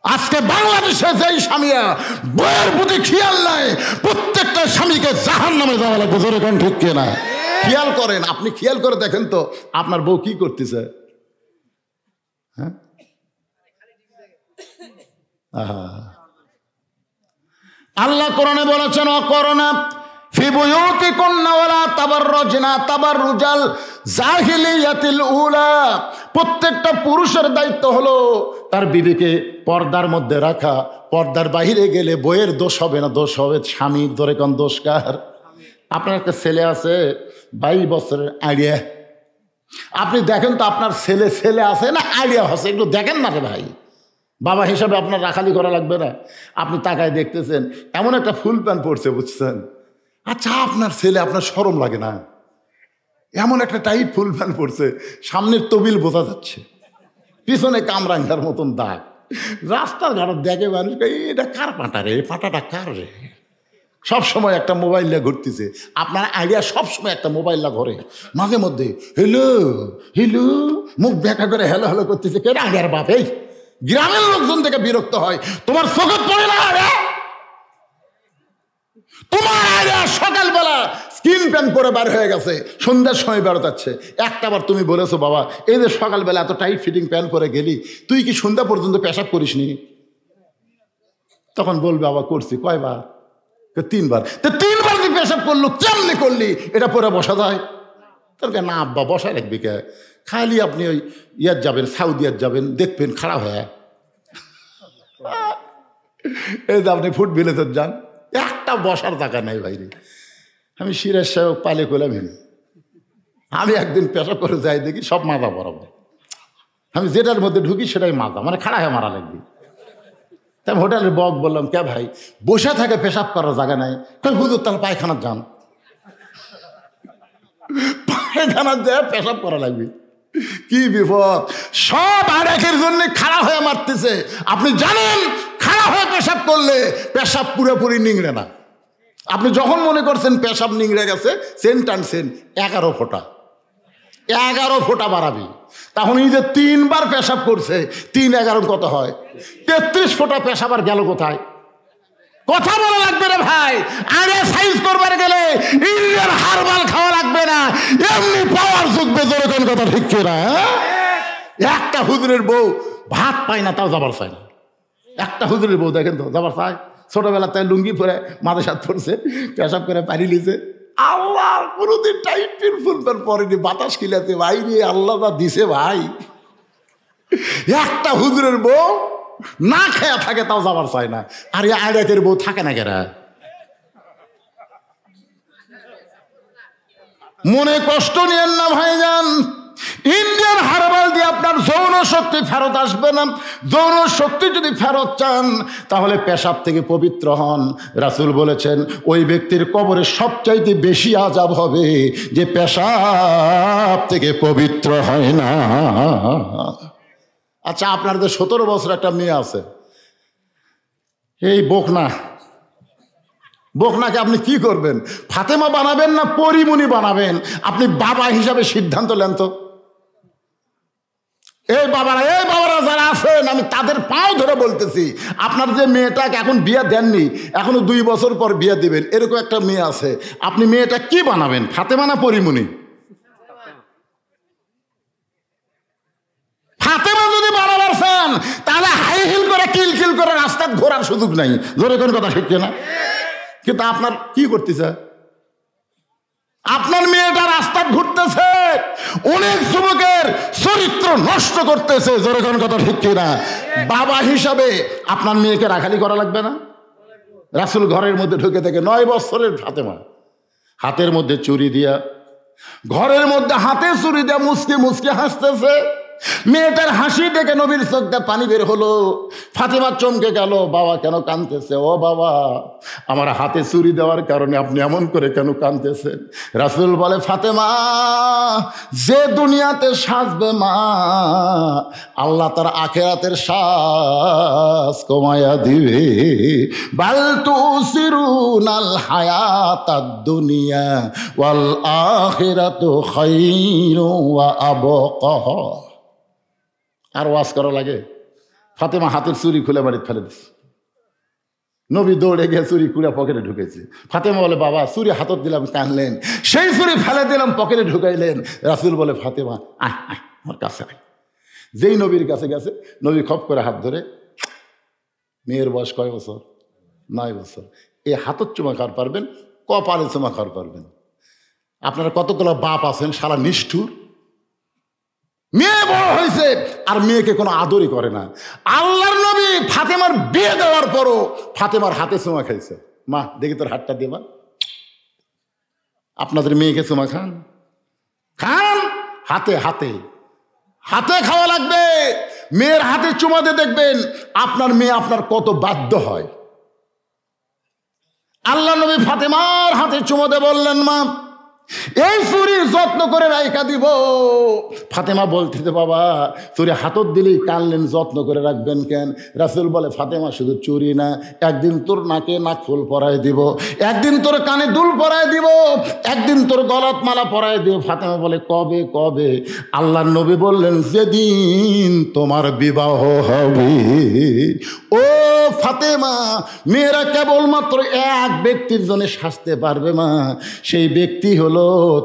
আজকে বাংলাদেশে যেই স্বামীরা বউয়ের প্রতি খেয়াল নাই, প্রত্যেকটা স্বামীকে জাহান্নামে যাওয়া লাগবে, জোরে কোন ঠিক কিনা? খেয়াল করেন, আপনি খেয়াল করে দেখেন তো আপনার বউ কি করতেছে। হ্যাঁ, আল্লাহ কোরআনে বলেছেন, অকরনা ফি বুয়ুতিকুন্না ওয়ালা তাবাররুজনা তাবাররুজাল জাহিলিয়াতিল উলা। প্রত্যেকটা পুরুষের দায়িত্ব হলো তার বিবিকে পর্দার মধ্যে রাখা। পর্দার বাহিরে গেলে বইয়ের দোষ হবে না, দোষ হবে স্বামীর। ধরে কোন দোষ কার? আপনার একটা ছেলে আছে 22 বছরের আইডিয়া, আপনি দেখেন তো আপনার ছেলে আছে না আইডিয়া আছে, একটু দেখেন না রে ভাই। বাবা হিসাবে আপনার রাখালি করা লাগবে না? আপনি তাকায় দেখতেছেন এমন একটা ফুল প্যান্ট পরছে, বুঝছেন? আচ্ছা আপনার ছেলে, আপনার শরম লাগে না? এমন একটা টাইট ফুল প্যান্ট পরছে, সামনের তবিল বোঝা যাচ্ছে, পিছনে কামরাঙ্গার মতন দাগ। রাস্তার ঘাট দেখে মানুষ, এটা কার পাটা রে? পাটাটা কার রে? সবসময় একটা মোবাইল নিয়ে ঘুরতেছে। আপনার আইডিয়া সবসময় একটা মোবাইল না ঘরে, মাঝে মধ্যে হেলো হেলো মুখ দেখা করে হেলো হেলো করতেছে। কে আইডিয়ার বাপ? এই গ্রামের লোকজন থেকে বিরক্ত হয়। তোমার চোখে পড়ে না রে? তোমার আইডিয়া সকালবেলা স্কিন প্যান্ট পরে বার হয়ে গেছে, সন্ধ্যার সময় বেরোতাচ্ছে। একটাবার তুমি বলেছো বাবা এই যে সকালবেলা এত টাইট ফিটিং প্যান্ট পরে গেলি, তুই কি সন্ধ্যা পর্যন্ত পেশাব করিসনি? তখন বলবে বাবা করছি। কয়বার? 3বার। তো 3বার তুই পেশাব করলো, কেমনে করলি? এটা পরে বসা যায়? তোর না আব্বা বসায় রাখবি কে? খালি আপনি ওই ইয়ার যাবেন, সাউদিয়ার যাবেন, দেখবেন খাড়া হয়ে। এই যে আপনি ফুট ভিলেজের যান, একটা বসার জায়গা নাই ভাইরে। আমি সিরাজ সাহেব পালে করলাম, আমি একদিন পেশা করে যাই দেখি সব মাজা বরাবর। আমি যেটার মধ্যে ঢুকি সেটাই মাজা, মানে খাড়া হয়ে মারা লাগবে। তাই হোটেলের বক বললাম কে ভাই বসে থাকে পেশাব করার জায়গা নাই? তাহলে হুজুর তাহলে পায়খানার যান, পায়খানার যায় পেশাব করা লাগবে। কি বিপদ! সব আরেকের জন্য খাড়া হয়ে মারতেছে। আপনি জানেন খাড়া হয়ে পেশাব করলে পেশাব পুরোপুরি নিংড়ে না। আপনি যখন মনে করছেন পেশাব নিংড়ে গেছে, সেন টানছেন 11 ফোঁটা, 11 ফোঁটা বাড়াবি। তখন এই যে 3বার পেশাব করছে, 3 11 কত হয়? 33 ফোঁটা পেশাব আর গেল কোথায়? কথা বলা লাগবে রে ভাই। আরে সাইজ করবার গেলে ইন্ডিয়ান হারবাল খাওয়া লাগবে না, এমনি পাওয়ার যুগবে। যেরকম কথা ঠিক না? একটা হুজুরের বউ ভাত পায় না, তাও যাবার চায় না। একটা হুজুরের বউ দেখেন তো যাবার চায়। ছোটবেলা তাই লুঙ্গি পরে মাথা সাত পড়ছে, পেশাব করে পারি লিছে। আল্লাহ কোনোদিন টাইট ফুল প্যান্ট পরেনি, বাতাস খিলাতে ভাই রে, আল্লাহ দা দিছে ভাই। একটা হুজুরের বউ না খেয়া থাকে, তাও যাবার চায় না। আর এই আইরাতের বউ থাকে না কেরা? মনে কষ্ট নিয়েন না ভাইজান। ইন্ডিয়ান হারবাল দিয়ে আপনার যৌন শক্তি ফেরত আসবে না। যৌন শক্তি যদি ফেরত চান তাহলে পেশাব থেকে পবিত্র হন। রাসূল বলেছেন ওই ব্যক্তির কবরে সবচাইতে বেশি আযাব হবে যে পেশাব থেকে পবিত্র হয় না। আচ্ছা, আপনার যে 17 বছর একটা মেয়ে আছে, এই বকনাকে আপনি কি করবেন? ফাতেমা বানাবেন না পরিমণি বানাবেন? আপনি বাবা হিসাবে সিদ্ধান্ত নেন তো। এই বাবারা যারা আছেন, আমি তাদের পাও ধরে বলতেছি, আপনার যে মেয়েটাকে এখন বিয়ে দেননি, এখনো 2 বছর পর বিয়ে দিবেন, এরকম একটা মেয়ে আছে, আপনি মেয়েটা কি বানাবেন? ফাতেমা না পরিমণি? ফাতেমা যদি বানাবার চান তাহলে হাই হিল করে কিলকিল করে রাস্তায় ঘোরার সুযোগ নাই। জোরে কোন কথা শিখছে না? কিন্তু আপনার কি করতেছে? আপনার মেয়েটা রাস্তা ঘুরতেছে, অনেক যুবকের চরিত্র নষ্ট করতেছে। জোরে কোন কথা ঠিক না? বাবা হিসাবে আপনার মেয়েকে রাখালি করা লাগবে না? রাসূল ঘরের মধ্যে ঢুকে থেকে 9 বছরের ফাতেমা হাতের মধ্যে চুরি দিয়া, ঘরের মধ্যে হাতে চুরি দিয়া মুসকে মুসকে হাসতেছে। মেয়েটার হাসি দেখে নবীর চোখ দিয়ে পানি বের হলো। ফাতেমা চমকে গেল, বাবা কেন কাঁদতেছে? ও বাবা, আমার হাতে চুরি দেওয়ার কারণে আপনি এমন করে কেন কাঁদতেছেন? রাসূল বলে, ফাতেমা, যে দুনিয়াতে সাজবে মা, আল্লাহ তার আখিরাতের সাজ কমায়া দিবে। বাল তুসিরুনাল হায়াতাদ দুনিয়া ওয়াল আখিরাতু খায়রু ওয়া আবকা। আর ওয়াজ করা লাগে? ফাতেমা হাতের চুরি খুলে বাড়িতে ফেলে দিচ্ছে। নবী দৌড়ে গিয়ে চুরি খুলে পকেটে ঢুকেছে। ফাতেমা বলে, বাবা চুরি হাতত দিলাম, কানলেন। সেই চুরি ফেলে দিলাম, পকেটে ঢুকাইলেন। রাসূল বলে, ফাতেমা আয় আয় আমার কাছে আয়। যেই নবীর কাছে গেছে, নবী খপ করে হাত ধরে, মেয়ের বয়স কয় বছর? 9 বছর। এই হাতত চুমা খাওয়ার পারবেন, কপালে চুমা খাওয়ার পারবেন। আপনারা কতগুলো বাপ আছেন সারা নিষ্ঠুর। মেয়ে বড় হয়েছে আর মেয়েকে কোনো আদরই করে না। আল্লাহর নবী ফাতেমার বিয়ে দেওয়ার পরও ফাতেমার হাতে চুমা খাইছে। মা দেখি তোর হাতটা দেবা। আপনাদের মেয়েকে চুমা খান, হাতে হাতে হাতে খাওয়া লাগবে। মেয়ের হাতে চুমা দিয়ে দেখবেন আপনার মেয়ে আপনার কত বাধ্য হয়। আল্লাহ নবী ফাতেমার হাতে চুমা দিয়ে বললেন, মা এই চুরির যত্ন করে রাইখা দিব। ফাতেমা বলতেছে বাবা চুরি হাতত দিলেই কানলেন, যত্ন করে রাখবেন কেন? রাসূল বলে ফাতেমা শুধু চুরি না, একদিন তোর নাকে নাক ফুল পরায় দিব, একদিন তোর কানে দুল পরায় দিব, একদিন তোর গলাত মালা পরায় দিব। ফাতেমা বলে কবে কবে? আল্লাহর নবী বললেন যেদিন তোমার বিবাহ হবে। ও ফাতেমা, মেয়েরা কেবলমাত্র এক ব্যক্তির জন্য সাজতে পারবে মা, সেই ব্যক্তি হলো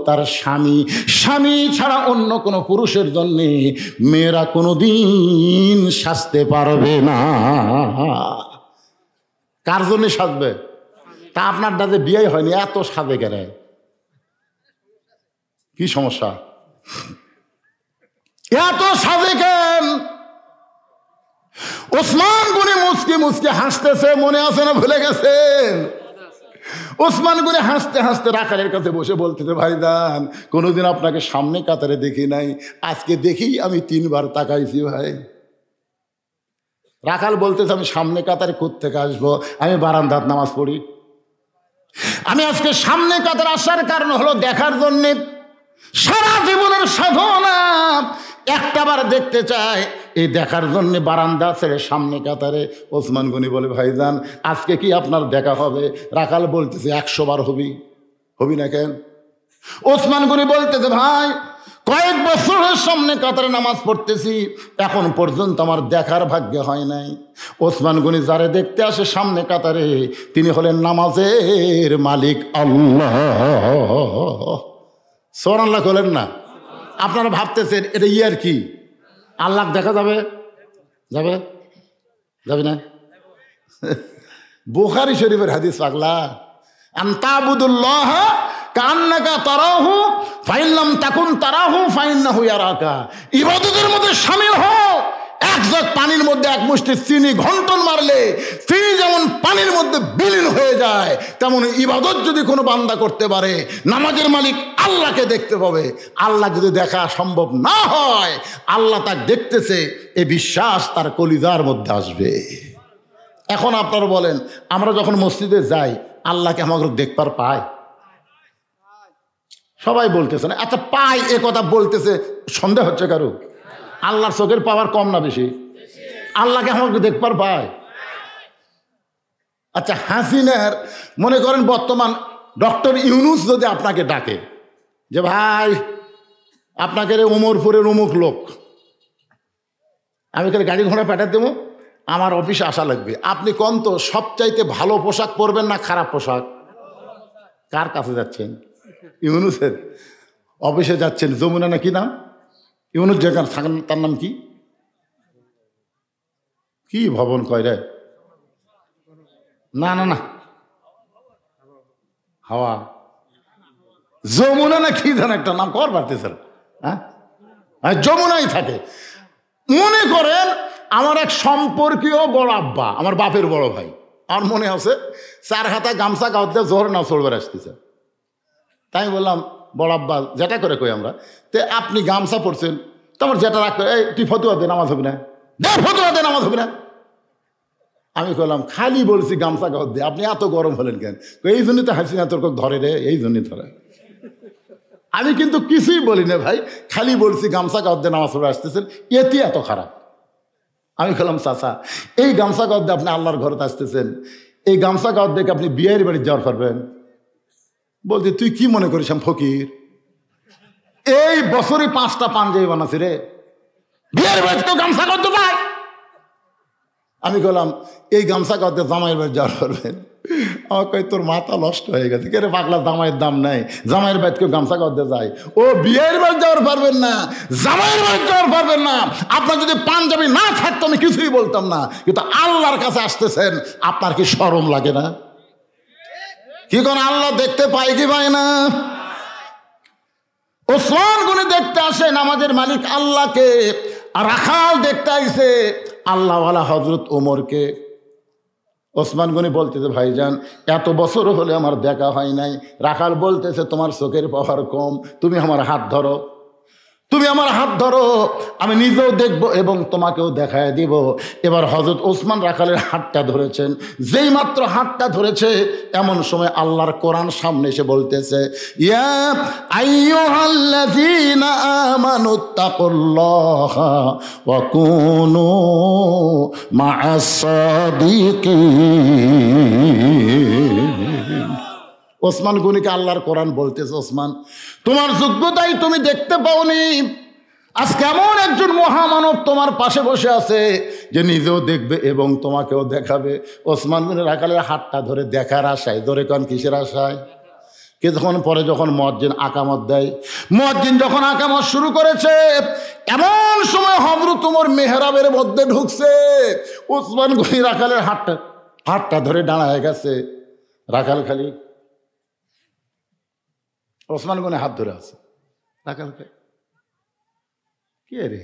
তার স্বামী। স্বামী ছাড়া অন্য কোনো পুরুষের জন্য মেয়েরা কোনোদিন সাজতে পারবে না। কার জন্য সাজবে? তা আপনার দাদা বিয়ে হয়নি, এত সাজে কেন? কি সমস্যা? এত সাজে কেন? ওসমান গনি মুচকি মুচকি হাসতেছে, মনে আছে না ভুলে গেছেন? ওসমান গনি হাসতে হাসতে রাখালের কাছে বসে বলতেছে ভাইজান কোনোদিন আপনাকে সামনে কাতারে দেখি নাই, আজকে দেখি আমি 3 বার তাকাইছি ভাই। রাখাল বলতেছে আমি সামনে কাতারে কোত্থেকে আসবো, আমি বারান্দাত নামাজ পড়ি। আমি আজকে সামনে কাতারে আসার কারণ হলো দেখার জন্যে। সারা জীবনের সাধনা একটাবার দেখতে চায়, এই দেখার জন্য বারান্দা ছেড়ে সামনে কাতারে। ওসমান গনি বলে ভাইজান আজকে কি আপনার দেখা হবে? রাখাল বলতেছে 100 বার হবি। হবি না কেন? ওসমান গনি বলতেছে ভাই কয়েক বছরের সামনে কাতারে নামাজ পড়তেছি, এখন পর্যন্ত আমার দেখার ভাগ্য হয় নাই। ওসমান গনি যারে দেখতে আসে সামনে কাতারে তিনি হলেন নামাজের মালিক আল্লাহ। সুবহানাল্লাহ বলেন না? আপনারা ভাবতেছেন এটা ইয়ার কি, আল্লাহ দেখা যাবে? যাবে যাবে না? বুখারী শরীফের হাদিস পাগলা, আনতাবুদুল্লাহ কান্নাকা তারাহু ফাইন লাম তাকুন তারাহু ফাইন্নাহু ইয়ারাকা। ইবাদতের মধ্যে শামিল হও। এক জগ পানির মধ্যে এক মুষ্টি চিনি ঘন্টন মারলে চিনি যেমন পানির মধ্যে বিলীন হয়ে যায়, তেমন ইবাদত যদি কোনো বান্দা করতে পারে নামাজের মালিক আল্লাহকে দেখতে পাবে। আল্লাহ যদি দেখা সম্ভব না হয়, আল্লাহ তাকে দেখতেছে এই বিশ্বাস তার কলিজার মধ্যে আসবে। এখন আপনারা বলেন আমরা যখন মসজিদে যাই আল্লাহকে আমাকে দেখবার পাই? সবাই বলতেছে না। আচ্ছা পাই এ কথা বলতেছে, সন্দেহ হচ্ছে কারো? আল্লাহর চোখের পাওয়ার কম না বেশি? আল্লাহকে আমাকে দেখবার পায়? আচ্ছা হাসিনার মনে করেন বর্তমান ডক্টর ইউনূস যদি আপনাকে ডাকে যে ভাই আপনাকে রে উমরপুরের অমুক লোক, আমি এখানে গাড়ি ঘোড়া পাঠাতে দেবো, আমার অফিসে আসা লাগবে, আপনি কোন তো সবচাইতে ভালো পোশাক পরবেন না খারাপ পোশাক? কার কাছে যাচ্ছেন? ইউনূসের অফিসে যাচ্ছেন। যমুনা না কি নাম? ইউনূস যেখানে থাকেন তার নাম কি? কি ভবন কয় রে? না না না, হাওয়া যমুনা না কি যেন একটা নাম কর পারতেছে। হ্যাঁ যমুনাই থাকে। মনে করেন আমার এক সম্পর্কীয় বড় আব্বা, আমার বাপের বড় ভাই, আমার মনে আছে 4 হাতা গামছা গাওতে জোর না চলবার আসতেছে। তাই বললাম বড় আব্বা যেটা করে কই আমরা, তে আপনি গামছা পড়ছেন তো আমার যেটা রাখবে, এই তুই ফতুয়া দে নামাজ হবে না, দে ফতুয়া দে নামাজ হবে না। আমি বললাম খালি বলছি গামছা গাওয়ার দে, আপনি এত গরম হলেন কেন? এই জন্যই তো হাসিনা তোর ধরে রে, এই জন্যই ধরে। আমি কিন্তু কিছুই বলি না ভাই, খালি বলছি গামছা গাওয়ার দে নামাজ পড়ে আসতেছেন, এতে এত খারাপ? আমি বললাম চাচা এই গামছা গাওয়ার দিয়ে আপনি আল্লাহর ঘরতে আসতেছেন, এই গামছা গাওয়ার দেখে আপনি বিয়ের বাড়ি যাওয়ার পারবেন? বলছি তুই কি মনে করিস আমি ফকির? এই বছরে 5টা পাঞ্জাবি বানাচ্ছি রে, বিয়ের বাড়ি তো গামছা করতে পাই। আমি বললাম এই গামছা করতে জামাইয়ের বাড়ি যাওয়ার পারবেন? আমার কই তোর মাথা নষ্ট হয়ে গেছে, কে রে পাগলা, জামাইয়ের দাম নাই, জামাইয়ের বাড়ি কেউ গামছা করতে যায়? ও বিয়ের বাড়ি যাওয়ার পারবেন না, জামাইয়ের বাড়ি যাওয়ার পারবেন না। আপনার যদি পাঞ্জাবি না থাকতো আমি কিছুই বলতাম না, কিন্তু আল্লাহর কাছে আসতেছেন, আপনার কি শরম লাগে না? কি কোন আল্লাহ দেখতে পাই কি পায় না? ওসমান গনি দেখতে আসে নামাজের মালিক আল্লাহকে, আর রাখাল দেখতে আইছে আল্লাহওয়ালা হযরত ওমরকে। ওসমান গনি বলতেছে ভাইজান এত বছর হলে আমার দেখা হয় নাই। রাখাল বলতেছে তোমার চোখের পাওয়ার কম, তুমি আমার হাত ধরো। তুমি আমার হাত ধরো, আমি নিজেও দেখব এবং তোমাকেও দেখায় দিব। এবার হযরত ওসমান রাখালের হাতটা ধরেছেন। যেই মাত্র হাতটা ধরেছে এমন সময় আল্লাহর কোরআন সামনে এসে বলতেছে, ইয়া আইয়ুহাল্লাযীনা আমানুত্তাকুল্লাহা ওয়া কুনু মা'আস সাদিকিন। ওসমান গনিকে আল্লাহর কোরআন বলতেছে, ওসমান তোমার যোগ্যতাই তুমি দেখতে পাওনি। আজকে এমন একজন মহামানব তোমার পাশে বসে আছে যে নিজেও দেখবে এবং তোমাকেও দেখাবে। ওসমান গনি রাখালের হাতটা ধরে দেখার আশায়, ধরে কোন কিসের আশায়? কিছুক্ষণ পরে যখন মুয়াজ্জিন আকামত দেয়, মুয়াজ্জিন যখন আকামত শুরু করেছে এমন সময় হযরত ওমর মেহরাবের মধ্যে ঢুকছে। ওসমান গনি রাখালের হাতটা ধরে দাঁড়ায় গেছে। রাখাল খালি ওসমান গনি হাত ধরে আছে। রাখাল কে রে?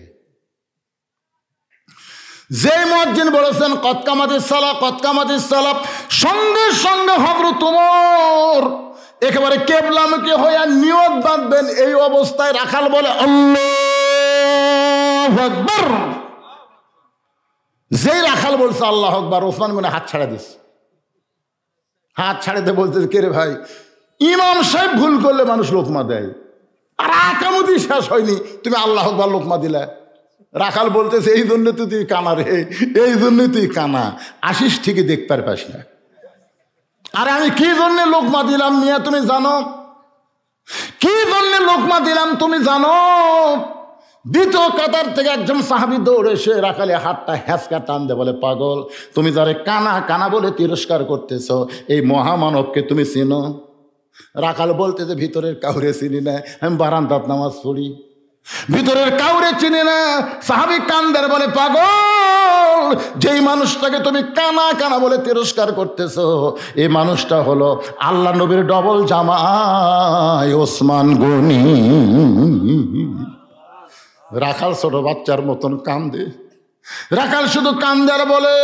যে মুয়াজ্জিন বলেছেন কদ কামাতিস সালাহ, কদ কামাতিস সালাহ, সঙ্গে সঙ্গে হযরত ওমর একেবারে কিবলামুখী হয়ে নিয়ত বাঁধবেন। এই অবস্থায় রাখাল বলে আল্লাহু আকবার। যেই রাখাল বলছে আল্লাহু আকবার, ওসমান গনি হাত ছাড়া দিস। হাত ছাড়াতে বলতে, কে রে ভাই, ইমাম সাহেব ভুল করলে মানুষ লোকমা দেয়, আর আকামতি শেষ হয়নি তুমি আল্লাহু আকবার লোকমা দিলা। রাখাল বলতেছে, এই জন্য তো তুই কানা রে, এই জন্য তুই কানা, আসিস ঠিকই দেখতে পাস না। আর আমি কি জন্য লোকমা দিলাম মিয়া তুমি জানো? কি জন্য লোকমা দিলাম তুমি জানো? দ্বিতীয় কাতার থেকে একজন সাহাবী দৌড়ে এসে রাখালে হাতটা হ্যাঁচকা টান দে, বলে পাগল, তুমি যারে কানা কানা বলে তিরস্কার করতেছ এই মহামানবকে তুমি চিনো? রাখাল বলতে যে ভিতরের কাউরে চিনি না, আমি বারান্দাত নামাজ পড়ি, ভিতরের কাউরে চিনি না। সাহাবী কান্দার বলে, পাগল, যেই মানুষটাকে তুমি কানা কানা বলে তিরস্কার করতেছো এই মানুষটা হলো আল্লাহ নবীর ডবল জামাই ওসমান গনি। রাখাল ছোট বাচ্চার মতন কান্দে। রাখাল শুধু কান্দে আর বলে,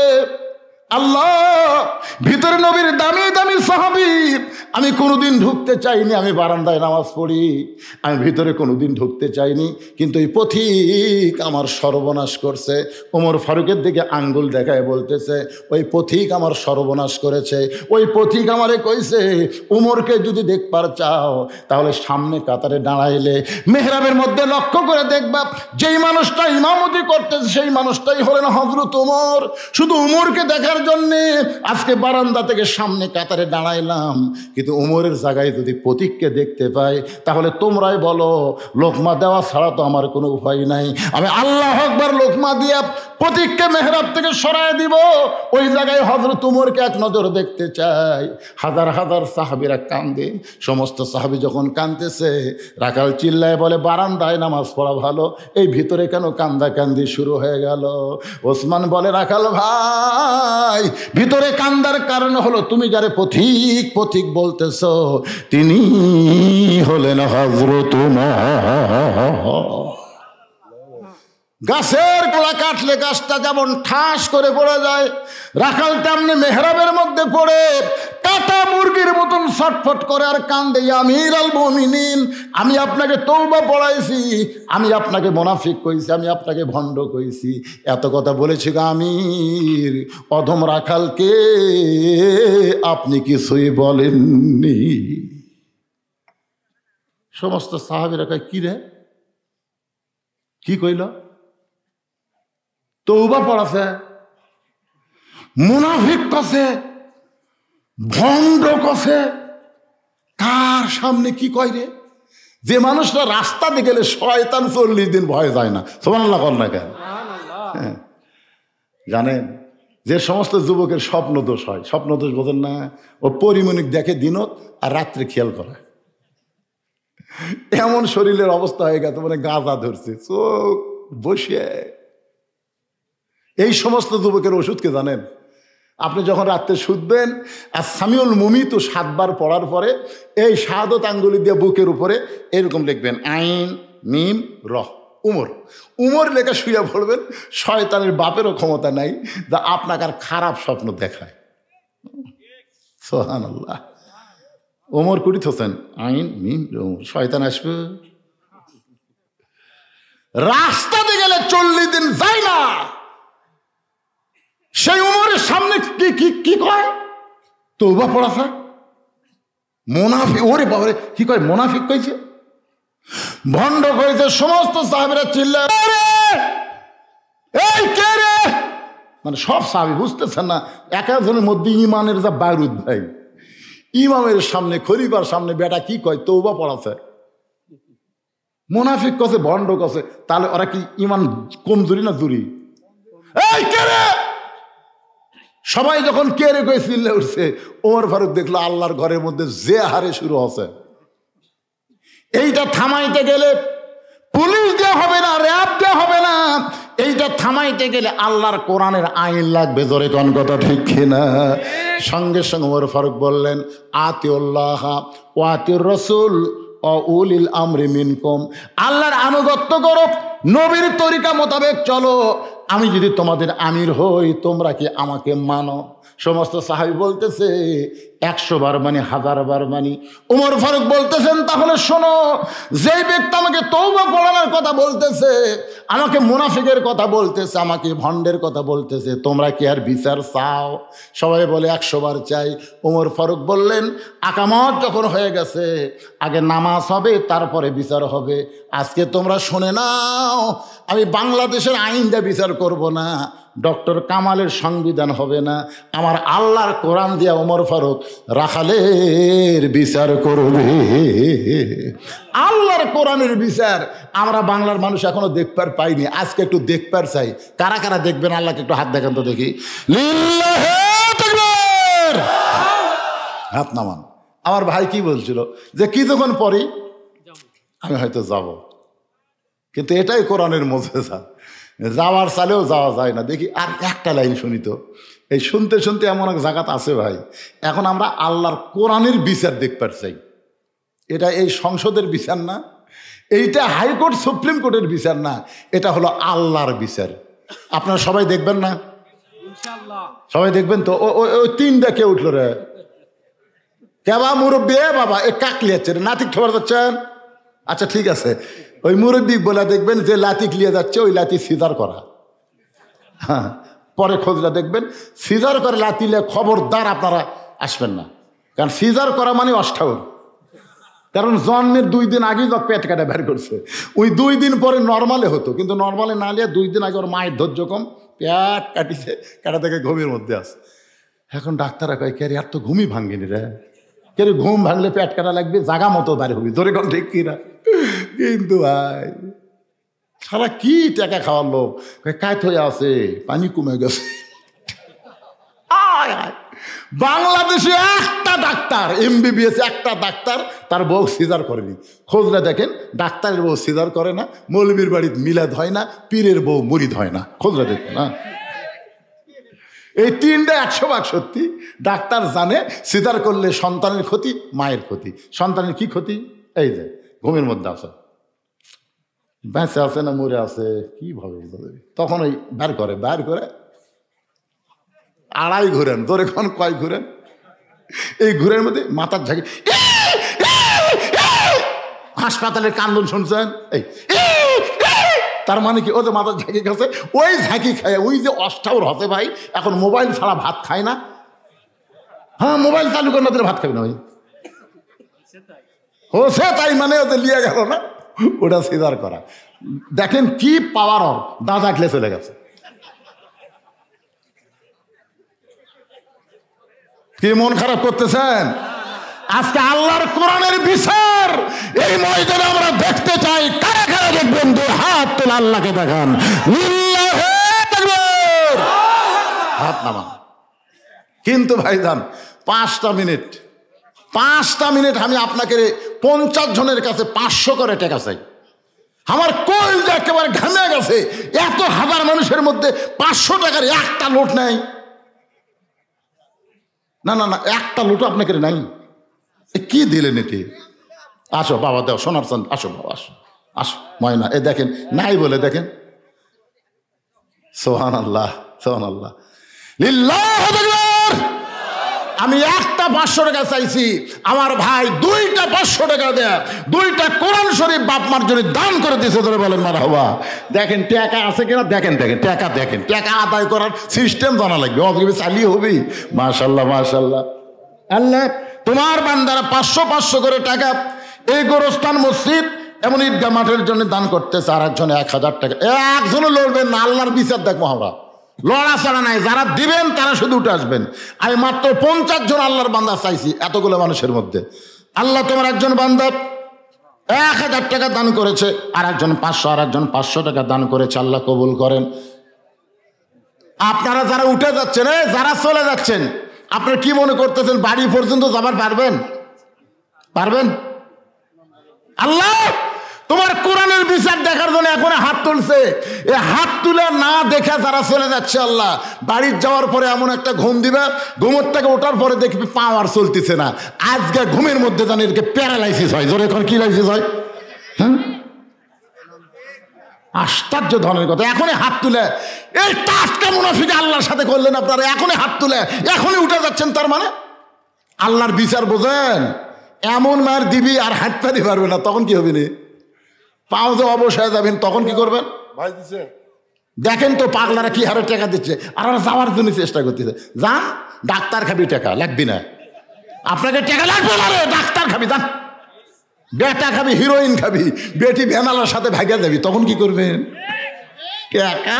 আল্লাহ, ভিতরে নবীর দামি দামি সাহাবী, আমি কোনোদিন ঢুকতে চাইনি, আমি বারান্দায় নামাজ পড়ি, আমি ভিতরে কোনোদিন ঢুকতে চাইনি, কিন্তু এই পথিক আমার সর্বনাশ করছে। ওমর ফারুকের দিকে আঙ্গুল দেখায় বলতেছে, ওই পথিক আমার সর্বনাশ করেছে। ওই পথিক আমারে কইছে, উমরকে যদি দেখবার চাও তাহলে সামনে কাতারে দাঁড়াইলে মেহরাবের মধ্যে লক্ষ্য করে দেখবা যেই মানুষটা ইমামতি করতেছে সেই মানুষটাই হলেন হযরত ওমর। শুধু উমরকে দেখার জন্যে আজকে বারান্দা থেকে সামনে কাতারে দাঁড়াইলাম, কিন্তু উমরের জায়গায় যদি পথিককে দেখতে পাই তাহলে তোমরাই বলো লোকমা দেওয়া ছাড়া তো আমার কোনো উপায় নাই। আমি আল্লাহু আকবার লোকমা দিয়া পথিককে মেহরাব থেকে সরায় দিব। ওই জায়গায় হযরত উমরকে এক নজর দেখতে চাই। হাজার হাজার সাহাবীরা কান্দে। সমস্ত সাহাবী যখন কাঁদতেছে রাখাল চিল্লায় বলে, বারান্দায় নামাজ পড়া ভালো, এই ভিতরে কেন কান্দা কান্দি শুরু হয়ে গেল? ওসমান বলে, রাখাল ভাই, ভিতরে কান্দার কারণ হলো তুমি যারে পথিক পথিক বলতেছ তিনি হলেন হযরত ওমর। গাছের গোড়া কাটলে গাছটা যেমন ঠাস করে পড়ে যায়, রাখাল তেমনি মেহরাবের মধ্যে পড়ে কাটা মুরগির মতন ছটফট করে আর কান্দে, আমির আল মুমিনিন, আমি আপনাকে তওবা পড়াইছি, আমি আপনাকে মুনাফিক কইছি, আমি আপনাকে ভণ্ড কইছি, এত কথা বলেছি গো আমির, অধম রাখালকে আপনি কিছুই বলেননি। সমস্ত সাহাবীরা কয়, কি রে, কি কইল? তওবা পড়াছে, মুনাফিক কছে, ভণ্ড কছে, কার সামনে কি কয় রে? যে মানুষটা রাস্তা দিয়ে গেলে শয়তান 40 দিন ভয় যায় না, সুবহানাল্লাহ কর না কেন? জানেন যে সমস্ত যুবকের স্বপ্ন দোষ হয়, স্বপ্ন দোষ বোঝেন না? ও পরিমণিক দেখে দিনত আর রাত্রে খেয়াল করে, এমন শরীরের অবস্থা হয়ে গেছে মানে গাঁজা ধরছে চোখ বসে। এই সমস্ত যুবকের ওষুধকে জানেন? আপনি যখন রাত্রে শুধবেন আর সামিউল মুমিত 7 বার পড়ার পরে এই শাহাদত আঙ্গুলি দিয়ে বুকের উপরে এরকম লিখবেন, আইন মিম রহ উমর, উমর লেখা শুয়ে পড়বেন। শয়তানের বাপেরও ক্ষমতা নাই যা আপনাকে আর খারাপ স্বপ্ন দেখায়। সুবহানাল্লাহ। ওমর কুড়ি থোছেন, আইন মিম, শয়তান আসবে। রাস্তাতে গেলে 40 দিন যায় না। সেই উমরের সামনে কি কি কি কয়, তওবা পড়াছে মুনাফিক। ওরে বাবারে, কি কয় মুনাফিক কইছে, ভণ্ড কইছে। সমস্ত সাহাবীরা চিল্লায়, এই কে রে? মানে সব সাহাবী বুঝতেছেন না, এক একজনের মধ্যে ইমানের যা বারুদ ভাই। ইমামের সামনে, খলিফার সামনে বেটা কি কয়, তওবা পড়াছে। মুনাফিক কছে, ভণ্ড কছে, তাহলে ওরা কি ইমান কমজোরি না জুরি? এই কে রে? সবাই যখন কে রে কয়ে চিল্লে উঠছে, ওমর ফারুক দেখলো আল্লাহর ঘরের মধ্যে যে হারে শুরু হচ্ছে। এইটা থামাইতে গেলে পুলিশ দেওয়া হবে না, র্যাব দেওয়া হবে না, এইটা থামাইতে গেলে আল্লাহর কোরআনের আইন লাগবে। জোরে কোন কথা ঠিক কিনা? সঙ্গে সঙ্গে ওমর ফারুক বললেন, আতিউল্লাহ ওয়া আতিউর রাসূল ও উলিল আমরি মিনকুম, আল্লাহর আনুগত্য করো, নবীর তরিকা মোতাবেক চলো। আমি যদি তোমাদের আমির হই, তোমরা কি আমাকে মানো? সমস্ত সাহাবী বলতেছে 100 বার মানি, 1000 বার মানি। ওমর ফারুক বলতেছেন, তাহলে শোনো, যেই ব্যক্তি আমাকে তওবা পড়ানোর কথা বলতেছে, আমাকে মুনাফিকের কথা বলতেছে, আমাকে ভণ্ডের কথা বলতেছে, তোমরা কি আর বিচার চাও? সবাই বলে 100 বার চাই। ওমর ফারুক বললেন, আকামত যখন হয়ে গেছে, আগে নামাজ হবে, তারপরে বিচার হবে। আজকে তোমরা শুনে নাও, আমি বাংলাদেশের আইন দিয়ে বিচার করব না, ডক্টর কামালের সংবিধান হবে না, আমার আল্লাহর কোরআন দিয়া ওমর ফারুক রাখালের বিচার করবে। আল্লাহর কোরআনের বিচার আমরা বাংলার মানুষ এখনো দেখবার পাইনি, আজকে একটু দেখবার চাই। কারা কারা দেখবেন আল্লাহকে একটু হাত দেখান তো দেখি। লিল্লাহি তাকবীর, হাত নামান। আমার ভাই কি বলছিল যে কি যখন পড়ি আমি হয়তো যাব, কিন্তু এটাই কোরআনের মুজিজা, যাওয়ার চালেও যাওয়া যায় না। দেখি আর একটা লাইন শুনি তো। এই শুনতে শুনতে এমন এক জায়গাতে আছে ভাই, এখন আমরা আল্লাহর কোরআনের বিচার দেখবার চাই। এটা এই সংসদের বিচার না, এইটা হাইকোর্ট সুপ্রিম কোর্টের বিচার না, এটা হলো আল্লাহর বিচার। আপনারা সবাই দেখবেন না? সবাই দেখবেন তো? ওই 3টা কে উঠলো রে? কেবা মুরব্বী? বাবা এ কাকলি যাচ্ছে রে, নাতিক খবর যাচ্ছেন? আচ্ছা ঠিক আছে, ওই মুরব্বী বলে দেখবেন যে লাতিক লিয়ে যাচ্ছে, ওই লাতি সিজার করা। হ্যাঁ, পরে খোঁজটা দেখবেন সিজার করে লাতিলে খবরদার আপনারা আসবেন না, কারণ সিজার করা মানে অষ্টাউর। কারণ জন্মের 2 দিন আগেই যখন পেট কাটা বের করছে, ওই 2 দিন পরে নর্মালে হতো, কিন্তু নর্মালে না নিয়ে 2 দিন আগে ওর মায়ের ধৈর্য কম, পেট কাটিছে, কাটা থেকে ঘুমের মধ্যে আছে। এখন ডাক্তাররা কয়, কে রে আর তো ঘুমই ভাঙ্গেনি রে, কে রে ঘুম ভাঙলে পেট কাটা লাগবে, জাগা মতো বাইরে হবি, ধরে কোন ঠিক কিনা? কিন্তু ভাই সারা কি টাকা খাওয়ার লোক, কায়ত হয়ে আছে, পানি কমে গেছে। বাংলাদেশে একটা ডাক্তার MBBS, একটা ডাক্তার তার বউ সিজার করেনি। খোঁজলে দেখেন ডাক্তারের বউ সিজার করে না, মৌলবীর বাড়িতে মিলাদ হয় না, পীরের বউ মুরিদ হয় না। খোঁজলে দেখেন না, এই 3টা 100% সত্যি। ডাক্তার জানে সিজার করলে সন্তানের ক্ষতি, মায়ের ক্ষতি। সন্তানের কি ক্ষতি? এই যে ঘুমের মধ্যে আছে, বেঁচে আছে না মরে আছে কিভাবে? তখন ওই বের করে 2.5 ঘুরেন, ধরে কোন কয় ঘুরেন, এই ঘুরের মধ্যে মাথার ঝাঁকি। হাসপাতালের কান্দন শুনছেন? এই তার মানে কি? ও যে মাথার ঝাঁকি খাচ্ছে, ওই ঝাঁকি খায় ওই যে অষ্টাউর হতে ভাই, এখন মোবাইল ছাড়া ভাত খায় না। হ্যাঁ, মোবাইল চালু করে না দিলে ভাত খাবে না। ওই ও সে তাই মানে ওদের লিয়ে গেল না, ওটা সিজার করা। দেখেন কি পাওয়ার, ওর দাদা খেলে চলে গেছে। কি মন খারাপ করতেছেন? আজকে আল্লাহর কোরআনের বিচার এই ময়দানে আমরা দেখতে চাই। কারা কারা দেখবেন? 2 হাত তুলে আল্লাহকে দেখান। লিল্লাহি তাকবীর, হাত নামান। কিন্তু ভাইজান 5টা মিনিট আমি আপনাকে 50 জনের কাছে 500 করে টাকা চাই। আমার কলজা একেবারে ঘামে গেছে, এত হাজার মানুষের মধ্যে 500 টাকার একটা নোট নাই। না না না, একটা নোট আপনাকে নাই। কি দিলেন এটি? আসো বাবা, দাও সোনার চাঁদ, আসো বাবা, আসো আসো ময়না। এ দেখেন নাই বলে দেখেন। সুবহানাল্লাহ, সুবহানাল্লাহ, লিল্লাহি তাকবীর। আমি একটা 500 টাকা চাইছি, আমার ভাই 2টা 500 টাকা দেয়, 2টা কোরআন শরীফ বাপ মার জন্য দান করে দিয়েছে। ধরে বলেন মারহাবা। দেখেন টাকা আছে কিনা, দেখেন টাকা আদায় করার সিস্টেম জানা লাগবে, অতএব চালিয়ে হবে। মাশাল্লাহ মাশাল্লাহ। আল্লাহ তোমার বান্দারা 500 করে টাকা এই গোরস্থান মসজিদ এমন ঈদগাহ মাঠের জন্য দান করতেছে, আর একজনে 1000 টাকা। একজনও লড়বেন না, আল্লাহর বিচার দেখবো আমরা। লড়া ছাড়া নাই, যারা দিবেন তারা শুধু উঠে আসবেন। আমি মাত্র 50 জন আল্লাহর বান্দা চাইছি এতগুলো মানুষের মধ্যে। আল্লাহ তোমার একজন বান্দা 1000 টাকা দান করেছে, আর একজন 500, আর একজন 500 টাকা দান করেছে। আল্লাহ কবুল করেন। আপনারা যারা উঠে যাচ্ছেন, যারা চলে যাচ্ছেন, আপনারা কি মনে করতেছেন বাড়ি পর্যন্ত যাবার পারবেন? আল্লাহ তোমার কোরআনের বিচার দেখার জন্য এখন হাত তুলছে। এই হাত তুলে না দেখে যারা চলে যাচ্ছে, আল্লাহ বাড়ির যাওয়ার পরে এমন একটা ঘুম দিবে, ঘুমের থেকে ওঠার পরে দেখবি পা আর চলতেছে না। আজকে ঘুমের মধ্যে জানি এরকে প্যারালাইসিস হয়। জোরে এখন কি লাইসিস হয়? হ্যাঁ, আশ্চর্য ধরনের কথা। এখনই হাত তুলে এই কাজটা মুনাফিক আল্লাহর সাথে করলেন আপনারা, এখনই হাত তুলে এখনই উঠে যাচ্ছেন। তার মানে আল্লাহর বিচার বোঝেন। এমন মার দিবি আর হাঁটতে পারবে না, তখন কি হবে? রে পাও যে অবসায় যাবেন, তখন কি করবেন? ভাই দিছে দেখেন তো পাগলারা কি হারে টাকা দিচ্ছে, আর ওরা যাওয়ার জন্য চেষ্টা করতেছে। যান, ডাক্তার খাবি, টাকা লাগবি না। আপনাকে টাকা লাগবে না রে, ডাক্তার খাবি, যান। বেটা খাবি, হিরোইন খাবি, বেটি ভ্যানালার সাথে ভাগিয়ে যাবি, তখন কি করবেন? টাকা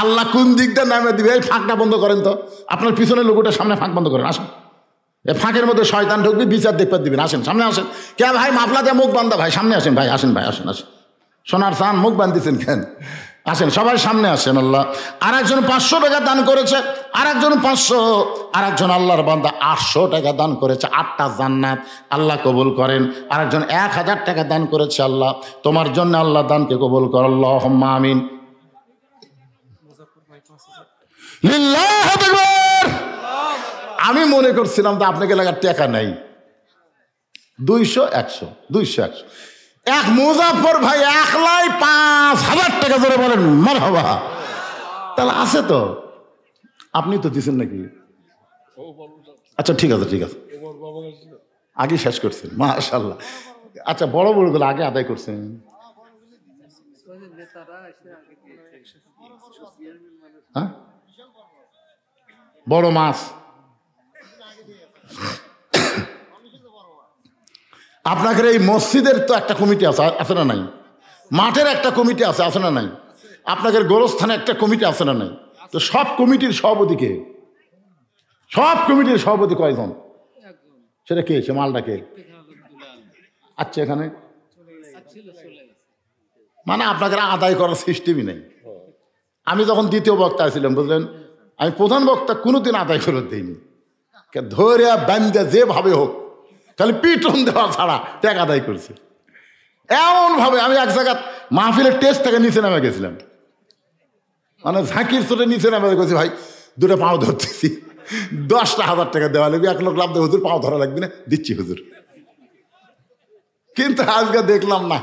আল্লাহ কোন দিকটা নামে দিবে। এই ফাঁকটা বন্ধ করেন তো, আপনার পিছনের লোকটা সামনে ফাঁক বন্ধ করেন। আসুন, এ ফাঁকের মধ্যে শয়তান ঢুকবি, বিচার দেখতে দিবেন। আসেন, সামনে আসেন। কে ভাই মাফলা দিয়ে মুখ বান্ধা? ভাই সামনে আসেন, ভাই আসেন, ভাই আসেন। সোনার চান মুখ বান্ধিছেন কেন? আসেন, সবাই সামনে আসেন। আল্লাহ আর একজন 500 টাকা দান করেছে, আর একজন 500, আর একজন আল্লাহর বান্দা 800 টাকা দান করেছে। 8টা জান্নাত আল্লাহ কবুল করেন। আর একজন 1000 টাকা দান করেছে। আল্লাহ তোমার জন্য আল্লাহ দানকে কবুল কর, আল্লাহুম্মা আমিন। লিল্লাহু আকবার। আমি মনে করছিলাম তো আপনাকে লাগার টাকা নাই। 200 100 200 100 এক মুজাফর ভাই একলাই 5000 টাকা ধরে বলেন মারহাবা। তাহলে আছে তো, আপনি তো দিচ্ছেন নাকি? আচ্ছা ঠিক আছে আগে শেষ করছেন, মাশাআল্লাহ। আচ্ছা বড় বড়গুলো আগে আদায় করছেন। হ্যাঁ, বড় মাছ। আপনাদের এই মসজিদের তো একটা কমিটি আছে না নাই? মাঠের একটা কমিটি আছে না নাই? আপনাদের গোরস্থানে একটা কমিটি আছে না নাই? তো সব কমিটির সভাপতি কে? সব কমিটির সভাপতি কয়জন? সেটা কে? সে মালটা কে? আচ্ছা, এখানে মানে আপনাদের আদায় করার সিস্টেমই নেই। আমি যখন দ্বিতীয় বক্তা ছিলাম, বুঝলেন, আমি প্রধান বক্তা কোনোদিন আদায় করে দিইনি। ধরে বান্ধা যেভাবে হোক, খালি পিটন দেওয়া ছাড়া টাকা আদায় করছে এমন ভাবে। আমি এক জায়গা মাহফিলের টেস্ট থেকে নিচে নামে গেছিলাম, মানে ঝাঁকির চোটে নিচে নামে গেছি। ভাই 2টা পাও ধরতেছি, 10,000 টাকা দেওয়া লাগবে। 1 লোক লাভ দেয়, হুজুর পাও ধরা লাগবে না, দিচ্ছি হুজুর। কিন্তু আজকে দেখলাম না,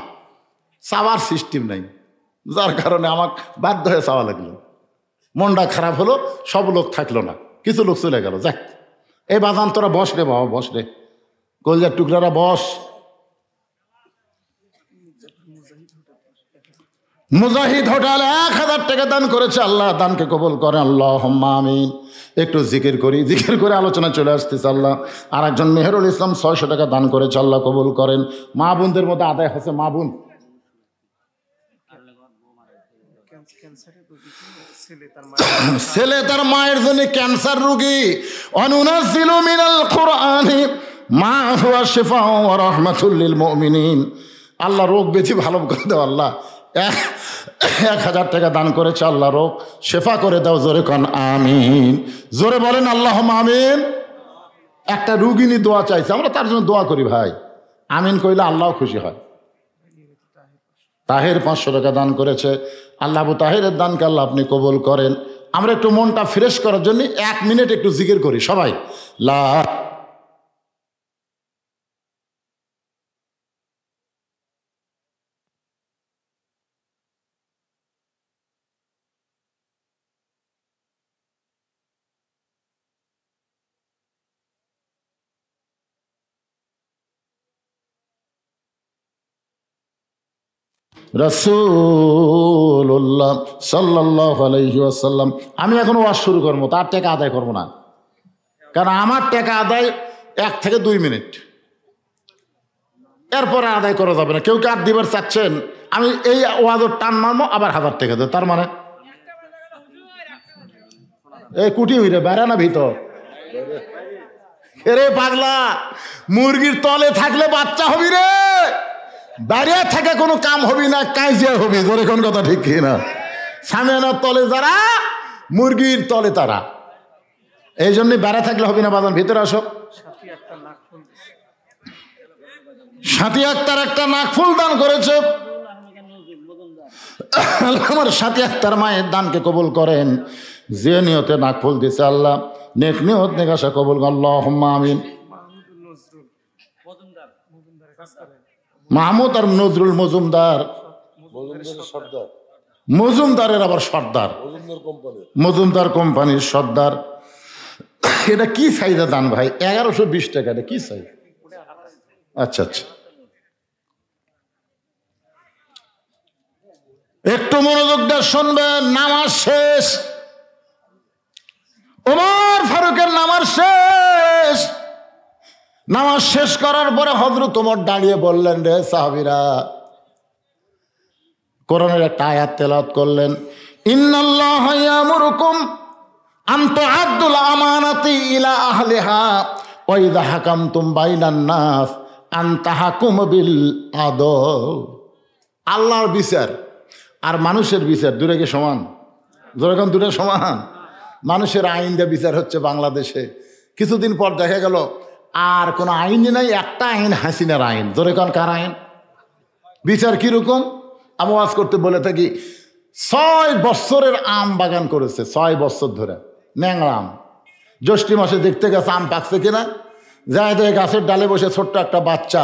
চাওয়ার সিস্টেম নাই, যার কারণে আমার বাধ্য হয়ে চাওয়া লাগলো। মনটা খারাপ হলো, সব লোক থাকলো না, কিছু লোক চলে গেল। যাক, এই বাজান তোরা বস রে বাবা, বস রে, কলজার টুকরারা বস। মুজাহিদ হোটেল 1000 টাকা দান করেছে। আল্লাহ দানকে কবুল করেন, আল্লাহুম্মা আমিন। একটু জিকির করি, জিকির করে আলোচনা চলে আসতেছে। আল্লাহ আর একজন মেহেরুল ইসলাম 600 টাকা দান করেছে। আল্লাহ কবুল করেন। মা বোনদের মধ্যে আদায় হচ্ছে, মা বোন ছেলে তার মায়ের জন্য ক্যান্সার রোগী। অনুনাজ্জিলু মিনাল কুরআনি মা হুয়া শিফাউ ওয়া রাহমাতুল লিল মুমিনিন। আল্লাহ রোগ ব্যাধি ভালো করে দাও। আল্লাহ 1000 টাকা দান করেছে। আল্লাহ রোগ শেফা করে দাও। জোরে কোন আমিন। জোরে বলেন আল্লাহুম্মা আমিন। একটা রুগিনী দোয়া চাইছে, আমরা তার জন্য দোয়া করি ভাই। আমিন কইলে আল্লাহ খুশি হয়। তাহের 500 টাকা দান করেছে। আল্লাহ আবু তাহেরের দানকে আল্লাহ আপনি কবুল করেন। আমরা একটু মনটা ফ্রেশ করার জন্য 1 মিনিট একটু জিকির করি সবাই। লা রাসূলুল্লাহ সাল্লাল্লাহু আলাইহি ওয়াসাল্লাম। আমি এখন ওয়াজ শুরু করবো, তার টাকা আদায় করবো না, কারণ আমার টাকা আদায় 1 থেকে 2 মিনিট, এরপরে আদায় করা যাবে না। কেউ কে আর দিবার চাচ্ছেন, আমি এই ওয়াজের টান মারবো, আবার 1000 টাকা দেবো। তার মানে এই কুটি হইরে বেড়া না ভিতর রে পাগলা, মুরগির তলে থাকলে বাচ্চা হবি রে, বাইরে থেকে কোনো কাম হবি না, কাইজিয়া হবি। ধরে কোন কথা ঠিক কি না? সামিয়ানার তলে যারা, মুরগির তলে তারা। এই জন্য বেড়া থাকলে হবি না। বাজান ভিতরে আসো। সাথী আক্তার একটা নাকফুল দান করেছে। আমার সাথী আক্তার মায়ের দানকে কবুল করেন। যে নিয়তে নাকফুল দিছে আল্লাহ নেক নিয়ত নেক আশা কবুল করেন। আল্লাহুম্মা আমিন। মাহমুদ আর নজরুল মজুমদার, মজুমদারের আবার সর্দার, মজুমদার কোম্পানির সর্দার। এটা কি চাহিদা দান ভাই? 1120 টাকা। এটা কি চাই? আচ্ছা আচ্ছা, একটু মনোযোগ দিয়ে শুনবেন। নামাজ শেষ, ওমর ফারুকের নামাজ শেষ। নামাজ শেষ করার পরে হযরত ওমর দাঁড়িয়ে বললেন, রে সাহাবীরা, কোরআনের একটা আয়াত তেলাওয়াত করলেন। ইন্নাল্লাহা ইয়ামুরুকুম আন তুআদ্দুল আমানাতি ইলা আহলিহা ওয়া ইযা হাকামতুম বাইনান নাস আন তাহকুমু বিল আদল। আল্লাহর বিচার আর মানুষের বিচার দুটো কি সমান? যেরকম দুটো সমান। মানুষের আইন দিয়ে বিচার হচ্ছে বাংলাদেশে। কিছুদিন পর দেখা গেল আর কোনো আইনই নাই, একটা আইন হাসিনার আইন। যেরকম কার আইন? বিচার কিরকম? আমি ওয়াজ করতে বলে থাকি, 6 বছরের আম বাগান করেছে, 6 বছর ধরে ন্যাংরা আম। জ্যৈষ্ঠ মাসে দেখতে গেছে আম পাকছে কিনা, যায় দেখে গাছের ডালে বসে ছোট্ট একটা বাচ্চা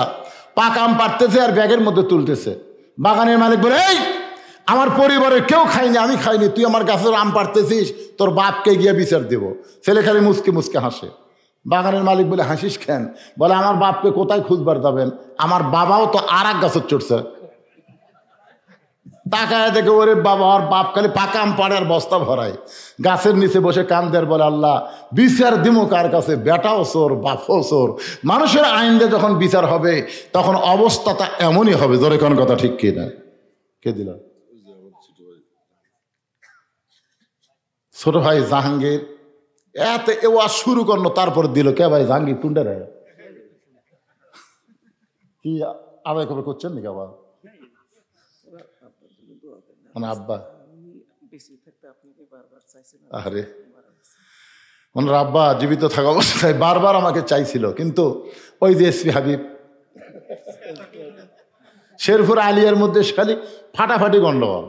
পাকা আম পাড়তেছে আর ব্যাগের মধ্যে তুলতেছে। বাগানের মালিক বলে, এই আমার পরিবারের কেউ খায়নি, আমি খাইনি, তুই আমার গাছের আম পাড়তেছিস, তোর বাপকে গিয়ে বিচার দেব। ছেলে খালি মুসকে মুসকে হাসে। বাগানের মালিক বলে, হাসিস কেন? বলে, আমার বাপকে কোথায় খুঁজবার যাবেন, আমার বাবাও তো আর এক গাছের চড়ছে। তাকায় দেখে, ওরে বাবা, আর বাপ খালি পাকা আম পাড়ে আর বস্তা ভরায়। গাছের নিচে বসে কান্দের, বলে, আল্লাহ বিচার দিমো কার কাছে? বেটাও চোর, বাপও চোর। মানুষের আইন দিয়ে যখন বিচার হবে তখন অবস্থাটা এমনই হবে। জোরে কোন কথা ঠিক কি না? কে দিল? ছোট ভাই জাহাঙ্গীর। এত এওয়া শুরু করলো, তারপর দিল কে ভাই? জাহাঙ্গীর তুন্ডে রে কি আদায় খবর করছেন নাকি আবার? মানে আব্বা, আরে ওনার আব্বা জীবিত থাকা অবস্থায় বারবার আমাকে চাইছিল, কিন্তু ওই যে এসপি হাবিব, শেরপুর আলিয়ার মধ্যে খালি ফাটাফাটি গন্ডগোল।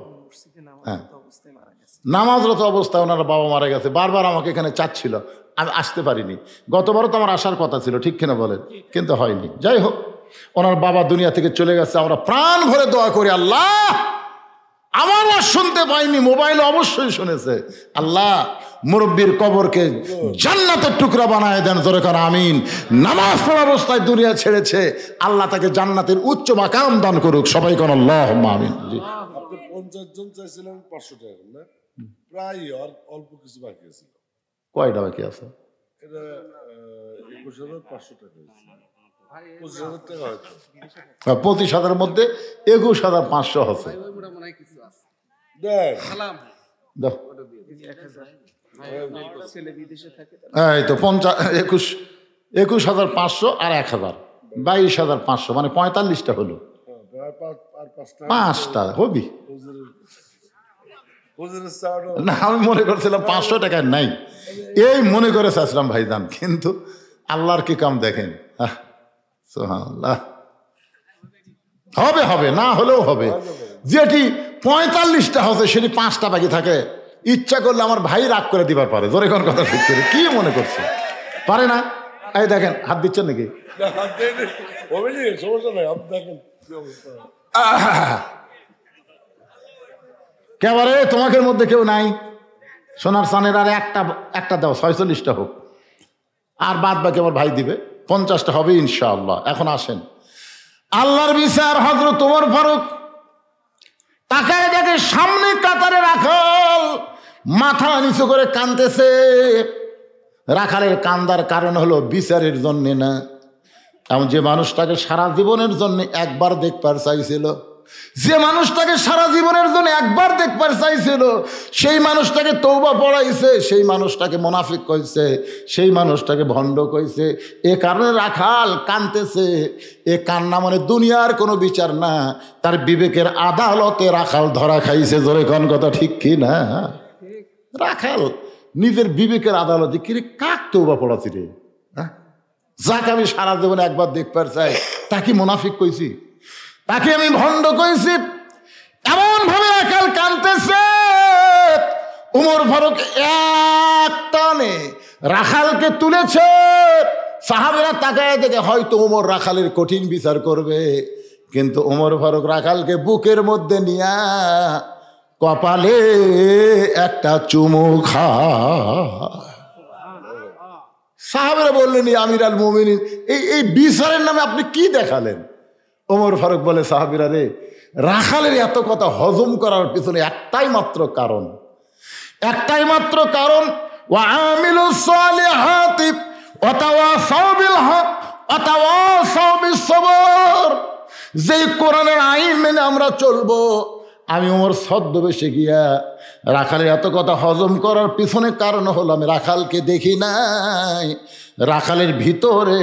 হ্যাঁ, নামাজরত অবস্থায় ওনার বাবা মারা গেছে। বারবার আমাকে এখানে চাচ্ছিল, আমি আসতে পারিনি। গতবারও তো আমার আসার কথা ছিল, ঠিক কিনা বলেন? কিন্তু হয়নি। যাই হোক, ওনার বাবা দুনিয়া থেকে চলে গেছে। আমরা প্রাণ ভরে দোয়া করি, আল্লাহ, আমার আর শুনতে পাইনি, মোবাইলে অবশ্যই শুনেছে, আল্লাহ মুরব্বীর কবরকে জান্নাতের টুকরা বানায় দেন। জোরে কর আমিন। নামাজ পড়া অবস্থায় দুনিয়া ছেড়েছে, আল্লাহ তাকে জান্নাতের উচ্চ মাকাম দান করুক। সবাই কোন আল্লাহুম্মা আমিন। 50 জন চাইছিলেন 500 টাকা না, প্রায় অল্প কিছু বাকি আছে। কয়টা বাকি আছে? এটা 21,500 টাকা হয়েছে। 25,000 টাকা হয়তো। 25,000 মধ্যে 21,500 আছে। এই তো 21,500 আর 1,000, 22,500, মানে 45টা হলো। 5টা হবি না, আমি মনে করছিলাম 500 টাকা নাই, এই মনে করে চাচ্ছিলাম ভাইজান, কিন্তু আল্লাহর কি কাম দেখেন। সুবহানাল্লাহ। হবে হবে, না হলেও হবে। যেটি 45টা হচ্ছে সেটি 5টা বাকি থাকে, ইচ্ছা করলে আমার ভাই রাগ করে দিবার পারে। জোরে কোন কথা ঠিক করে কি মনে করছে? পারে না? এই দেখেন, হাত দিচ্ছেন নাকি? কেবারে তোমাদের মধ্যে কেউ নাই? সোনার চানের আর একটা দাও, 46টা হোক, আর বাদ বাকি আমার ভাই দিবে। 50টা হবে ইনশাআল্লাহ। এখন আসেন, আল্লাহর বিচার। হযরত ওমর ফারুক তাকায় দেখে সামনে কাতারে রাখাল মাথা নিচু করে কাঁদতেছে। রাখালের কান্দার কারণ হলো বিচারের জন্যে না, এমন যে মানুষটাকে সারা জীবনের জন্য একবার দেখবার চাইছিল, যে মানুষটাকে সারা জীবনের জন্য একবার দেখবার চাইছিল, সেই মানুষটাকে তওবা পড়াইছে, সেই মানুষটাকে মুনাফিক কইছে, সেই মানুষটাকে ভণ্ড কইছে। এ কারণে রাখাল কাঁদতেছে। এ কান্না মানে দুনিয়ার কোনো বিচার না, তার বিবেকের আদালতে রাখাল ধরা খাইছে। জোরে কোন কথা ঠিক কি না? রাখাল নিজের বিবেকের আদালতে কিরে কাক তওবা পড়াছি রে, যাকে আমি সারা জীবনে একবার দেখবার চাই তাকে মুনাফিক কইছি, তাকে আমি ভণ্ড কইছি। এমন ভাবে রাখাল কাঁদতেছে। উমর ফারুক এক টানে রাখালকে তুলেছে। সাহাবীরা তাকায় দেখে হয়তো উমর রাখালের কঠিন বিচার করবে, কিন্তু উমর ফারুক রাখালকে বুকের মধ্যে নিয়া কপালে একটা চুমু খায়। সাহাবীরা বললেন, আমির আল মুমিনিন, এই বিচারের নামে আপনি কি দেখালেন? ওমর ফারুক বলে, সাহাবীরা রে, রাখালের এত কথা হজম করার পিছনে একটাই মাত্র কারণ, একটাই মাত্র কারণ, ওয়া আমিলুস সালিহাতি ওয়া তাওয়াসাউ বিল হক ওয়া তাওয়াসাউ বিস সবর। যেই কোরআনের আইন মেনে আমরা চলবো, আমি ওমর ছদ্মবেশে গিয়া রাখালের এত কথা হজম করার পিছনে কারণ হলো আমি রাখালকে দেখি নাই, রাখালের ভিতরে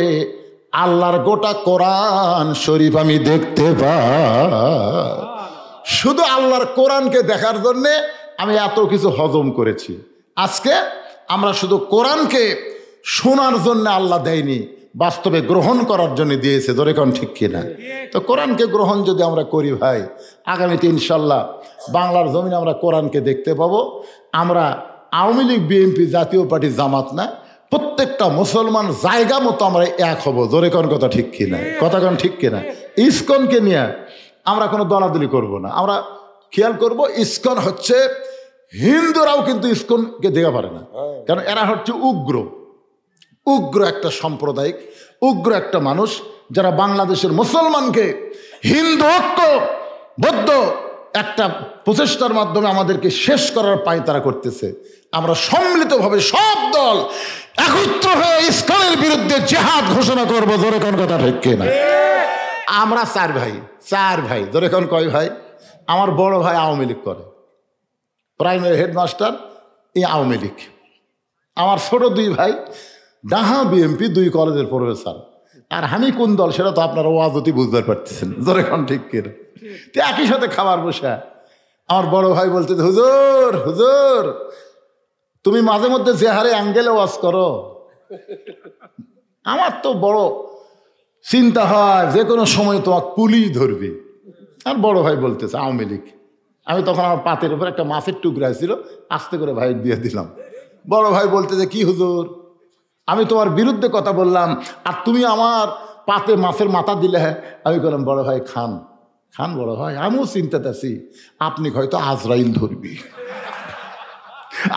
আল্লাহর গোটা কোরআন শরীফ আমি দেখতে পাই। শুধু আল্লাহর কোরআনকে দেখার জন্যে আমি এত কিছু হজম করেছি। আজকে আমরা শুধু কোরআনকে শোনার জন্য আল্লাহ দেয়নি, বাস্তবে গ্রহণ করার জন্য দিয়েছে। ধরে কোন ঠিক কিনা? তো কোরআনকে গ্রহণ যদি আমরা করি ভাই, আগামীতে ইনশাল্লাহ বাংলার জমিনে আমরা কোরআনকে দেখতে পাবো। আমরা আওয়ামী লীগ, বিএনপি, জাতীয় পার্টি, জামাত না, প্রত্যেকটা মুসলমান জায়গা মতো আমরা এক হব। জোরে কোন কথা ঠিক কিনা? কথা কোন ঠিক কিনা? ইসকনকে নিয়ে আমরা কোনো দলাদলি করব না। আমরা খেয়াল করব, ইসকন হচ্ছে, হিন্দুরাও কিন্তু ইসকনকে দেখা পারে না, কারণ এরা হচ্ছে উগ্র, উগ্র একটা সাম্প্রদায়িক, উগ্র একটা মানুষ, যারা বাংলাদেশের মুসলমানকে হিন্দু ঐক্য বদ্ধ একটা প্রচেষ্টার মাধ্যমে আমাদেরকে শেষ করার পায়তারা করতেছে। আমরা সম্মিলিতভাবে সব দল একত্র হয়ে ইসলামের বিরুদ্ধে জিহাদ ঘোষণা করবো। জোরে কোন কথা ঠিক কিনা? আমরা চার ভাই, জোরে কোন কয় ভাই? আমার বড় ভাই আওয়ামী লীগ করে, প্রাইমারি হেডমাস্টার এই আওয়ামী লীগ। আমার ছোট দুই ভাই ডাহা বিএমপি, 2 কলেজের প্রফেসর। আর আমি কোন দল সেটা তো আপনারা ওয়াজতি বুঝতে পারতেছেন। জোরে কোন ঠিক কিনা? তো একই সাথে খাবার বসে আমার বড় ভাই বলতে, হুজুর হুজুর, তুমি মাঝে মধ্যে যে হারে অ্যাঙ্গেলে ওয়াজ করো, আমার তো বড় চিন্তা হয় যে কোনো সময় তোমার পুলিশ ধরবে। আর বড় ভাই বলতেছে আওয়ামী লীগ। আমি তখন আমার পাতের উপর একটা মাছের টুকরা ছিল, আস্তে করে ভাই দিয়ে দিলাম। বড় ভাই বলতেছে, কি হুজুর, আমি তোমার বিরুদ্ধে কথা বললাম আর তুমি আমার পাতে মাছের মাথা দিলে। আমি বললাম, বড় ভাই খান খান বড় ভাই, আমিও চিন্তাতে আছি, আপনি হয়তো আজরাইল ধরবি।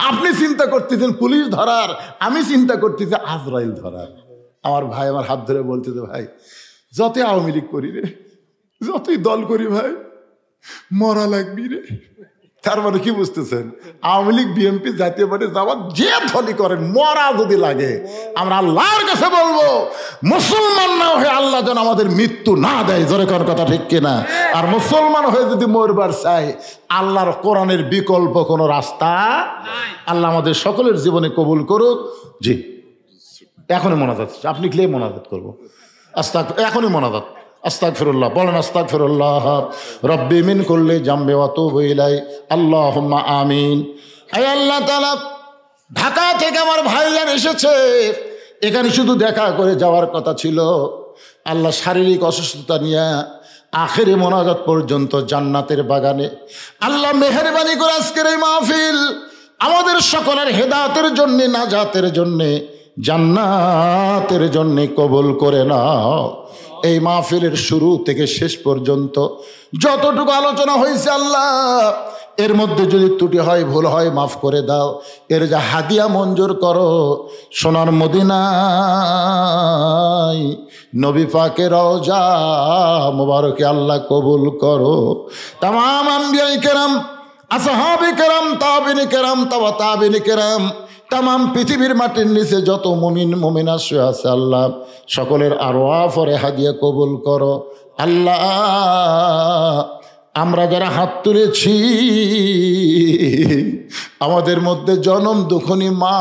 আপনি চিন্তা করতেছেন পুলিশ ধরার, আমি চিন্তা করতেছি আজরাইল ধরার। আমার ভাই আমার হাত ধরে বলতেছে, ভাই যতই আওয়ামী লীগ করি রে, যতই দল করি ভাই, মরা লাগবি রে। তার মানে কি বুঝতেছেন? আওয়ামী লীগ, বিএনপি, জাতীয় পার্টি, জামাত যে দলই করেন, মরা যদি লাগে আমরা আল্লাহর কাছে বলবো, মুসলমান না হয়ে আল্লাহ যেন আমাদের মৃত্যু না দেয়। জোরে কোন কথা ঠিক কিনা? আর মুসলমান হয়ে যদি মরবার চাই, আল্লাহর কোরআনের বিকল্প কোনো রাস্তা। আল্লাহ আমাদের সকলের জীবনে কবুল করুক। জি, এখনই মোনাজাত, আপনি ক্লে মোনাজাত করবো, এখনই মোনাজাত। আস্তাগফিরুল্লাহ বলেন, আস্তাগফিরুল্লাহ রব্বি মিন কুল্লি জামবি ওয়া তুবু ইলাই, আল্লাহুম্মা আমিন। আয় আল্লাহ তাআলা, ঢাকা থেকে আমার ভাইজান এসেছে, এখানে শুধু দেখা করে যাওয়ার কথা ছিল। আল্লাহ শারীরিক অসুস্থতা নিয়ে আখেরি মোনাজাত পর্যন্ত জান্নাতের বাগানে আল্লাহ মেহেরবানি করে আজকের এই মাহফিল আমাদের সকলের হেদায়েতের জন্য, নাজাতের জন্য, জান্নাতের জন্য কবুল করে নাও। এই মাহফিলের শুরু থেকে শেষ পর্যন্ত যতটুকু আলোচনা হয়েছে আল্লাহ, এর মধ্যে যদি ত্রুটি হয়, ভুল হয়, মাফ করে দাও। এর যা হাদিয়া মঞ্জুর করো, সোনার মদিনায় নবী পাকের রওজা মুবারকে আল্লাহ কবুল করো। তামাম আম্বিয়া কেরাম, আসহাবে কেরাম, তাবিনে কেরাম, তাবা তাবিনে কেরাম, তামাম পৃথিবীর মাটির নিচে যত মুমিন মুমিনা শুয়ে আছে আল্লাহ, সকলের আরওয়াহ ফরে হাদিয়া কবুল করো। আল্লাহ, আমরা যারা হাত তুলেছি, আমাদের মধ্যে জনম দুঃখনী মা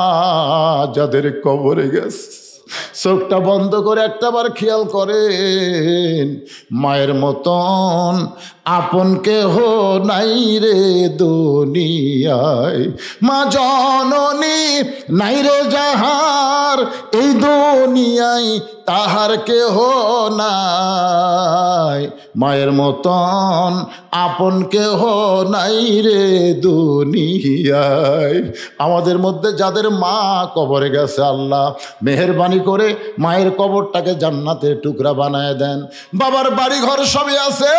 যাদের কবরে গেছে, চোখটা বন্ধ করে একটাবার খেয়াল করেন, মায়ের মতন আপন কেহ নাই রে দুনিয়ায়, মা জননী নাই রে যাহার এই দুনিয়ায়, তাহার কেহ নাই, মায়ের মতন আপন কেহ নাই রে দুনিয়ায়। আমাদের মধ্যে যাদের মা কবরে গেছে আল্লাহ, মেহেরবানি করে মায়ের কবরটাকে জান্নাতের টুকরা বানায় দেন। বাবার বাড়ি ঘর সবই আছে,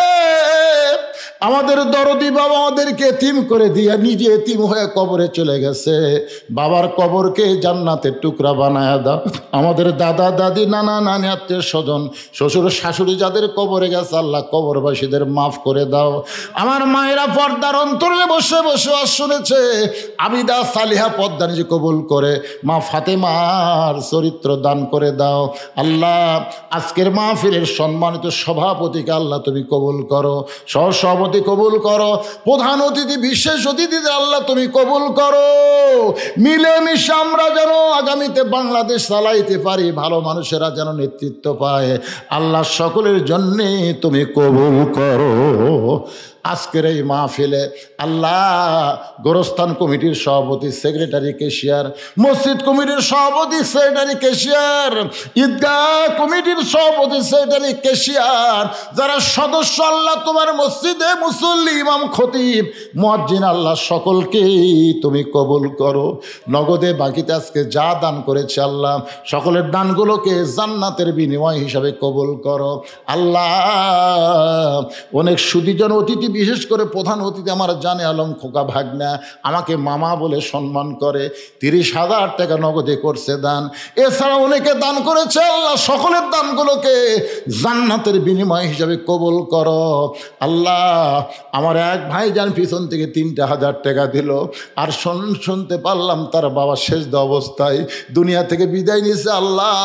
আমাদের দরদি বাবা আমাদেরকে এতিম করে দিয়া নিজে এতিম হয়ে কবরে চলে গেছে, বাবার কবরকে জান্নাতের টুকরা বানায় দাও। আমাদের দাদা দাদি নানা নানি আত্মীয় স্বজন শ্বশুর শাশুড়ি যাদের কবরে গেছে আল্লাহ, কবরবাসীদের মাফ করে দাও। আমার মায়েরা পর্দার অন্তরে বসে বসে আর শুনেছে, আবিদা সালিহা পর্দা নিজে কবুল করে মা ফাতেমার চরিত্র দান করে দাও। আল্লাহ, আজকের মাহফিলের সম্মানিত সভাপতিকে আল্লাহ তুমি কবুল করো, সহসভাপতি কবুল করো, প্রধান অতিথি বিশেষ অতিথিদের আল্লাহ তুমি কবুল করো। মিলেমিশে আমরা যেন আগামীতে বাংলাদেশ চালাইতে পারি, ভালো মানুষেরা যেন নেতৃত্ব পায়, আল্লাহ সকলের জন্যে তুমি কবুল করো। আজকের এই মাহফিলে আল্লাহ গোরস্থান কমিটির সভাপতি, সেক্রেটারি, ক্যাশিয়ার, মসজিদ কমিটির সভাপতি, সেক্রেটারি, ক্যাশিয়ার, ঈদগাহ কমিটির সভাপতি, সেক্রেটারি, ক্যাশিয়ার, যারা সদস্য আল্লাহ তোমার মসজিদে মুসল্লি, ইমাম, খতিব, মুয়াজ্জিন আল্লাহ সকলকেই তুমি কবুল করো। নগদে বাকিতে আজকে যা দান করেছে আল্লাহ, সকলের দানগুলোকে জান্নাতের বিনিময় হিসাবে কবুল করো। আল্লাহ, অনেক সুদীজন অতিথি, বিশেষ করে প্রধান অতিথি আমার জানে আলম খোকা ভাগনা, আমাকে মামা বলে সম্মান করে, 30,000 টাকা নগদে করছে দান। এছাড়া অনেকে দান করেছে আল্লাহ, সকলের দানগুলোকে জান্নাতের বিনিময় হিসাবে কবুল করো। আল্লাহ, আমার এক ভাই যান পিছন থেকে 3,000 টাকা দিল, আর শুনতে পারলাম তার বাবা শেষদা অবস্থায় দুনিয়া থেকে বিদায় নিয়েছে। আল্লাহ,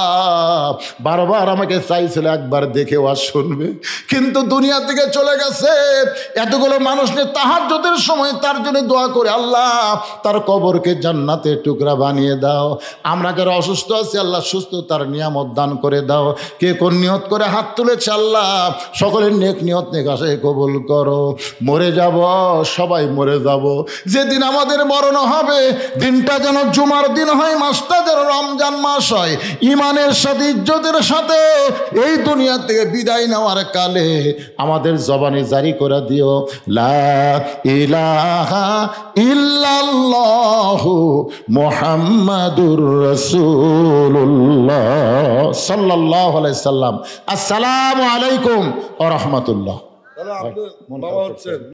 বারবার আমাকে চাইছিল একবার দেখেও আর শুনবে, কিন্তু দুনিয়া থেকে চলে গেছে। এতগুলো মানুষ নিয়ে তাহাজ্জুদের সময় তার জন্য দোয়া করে, আল্লাহ তার কবরকে জান্নাতের টুকরা বানিয়ে দাও। আমরা যারা অসুস্থ আছি আল্লাহ সুস্থতার নিয়ামত দান করে দাও। কে কোন নিয়ত করে হাত তুলেছে আল্লাহ সকলের নেক নিয়ত নেক আশায় কবুল করো। মরে যাব, সবাই মরে যাব, যেদিন আমাদের মরণ হবে দিনটা যেন জুমার দিন হয়, মাসটা যেন রমজান মাস হয়, ইমানের সাথে ইজ্জতের সাথে এই দুনিয়া থেকে বিদায় নেওয়ার কালে আমাদের জবানে জারি করে দিও, লা ইলাহা ইল্লাল্লাহু মুহাম্মাদুর রাসূলুল্লাহ সাল্লাল্লাহু আলাইহি সাল্লাম। আসসালামু আলাইকুম ওয়া রাহমাতুল্লাহ। তাহলে আপনি বাবা হচ্ছেন।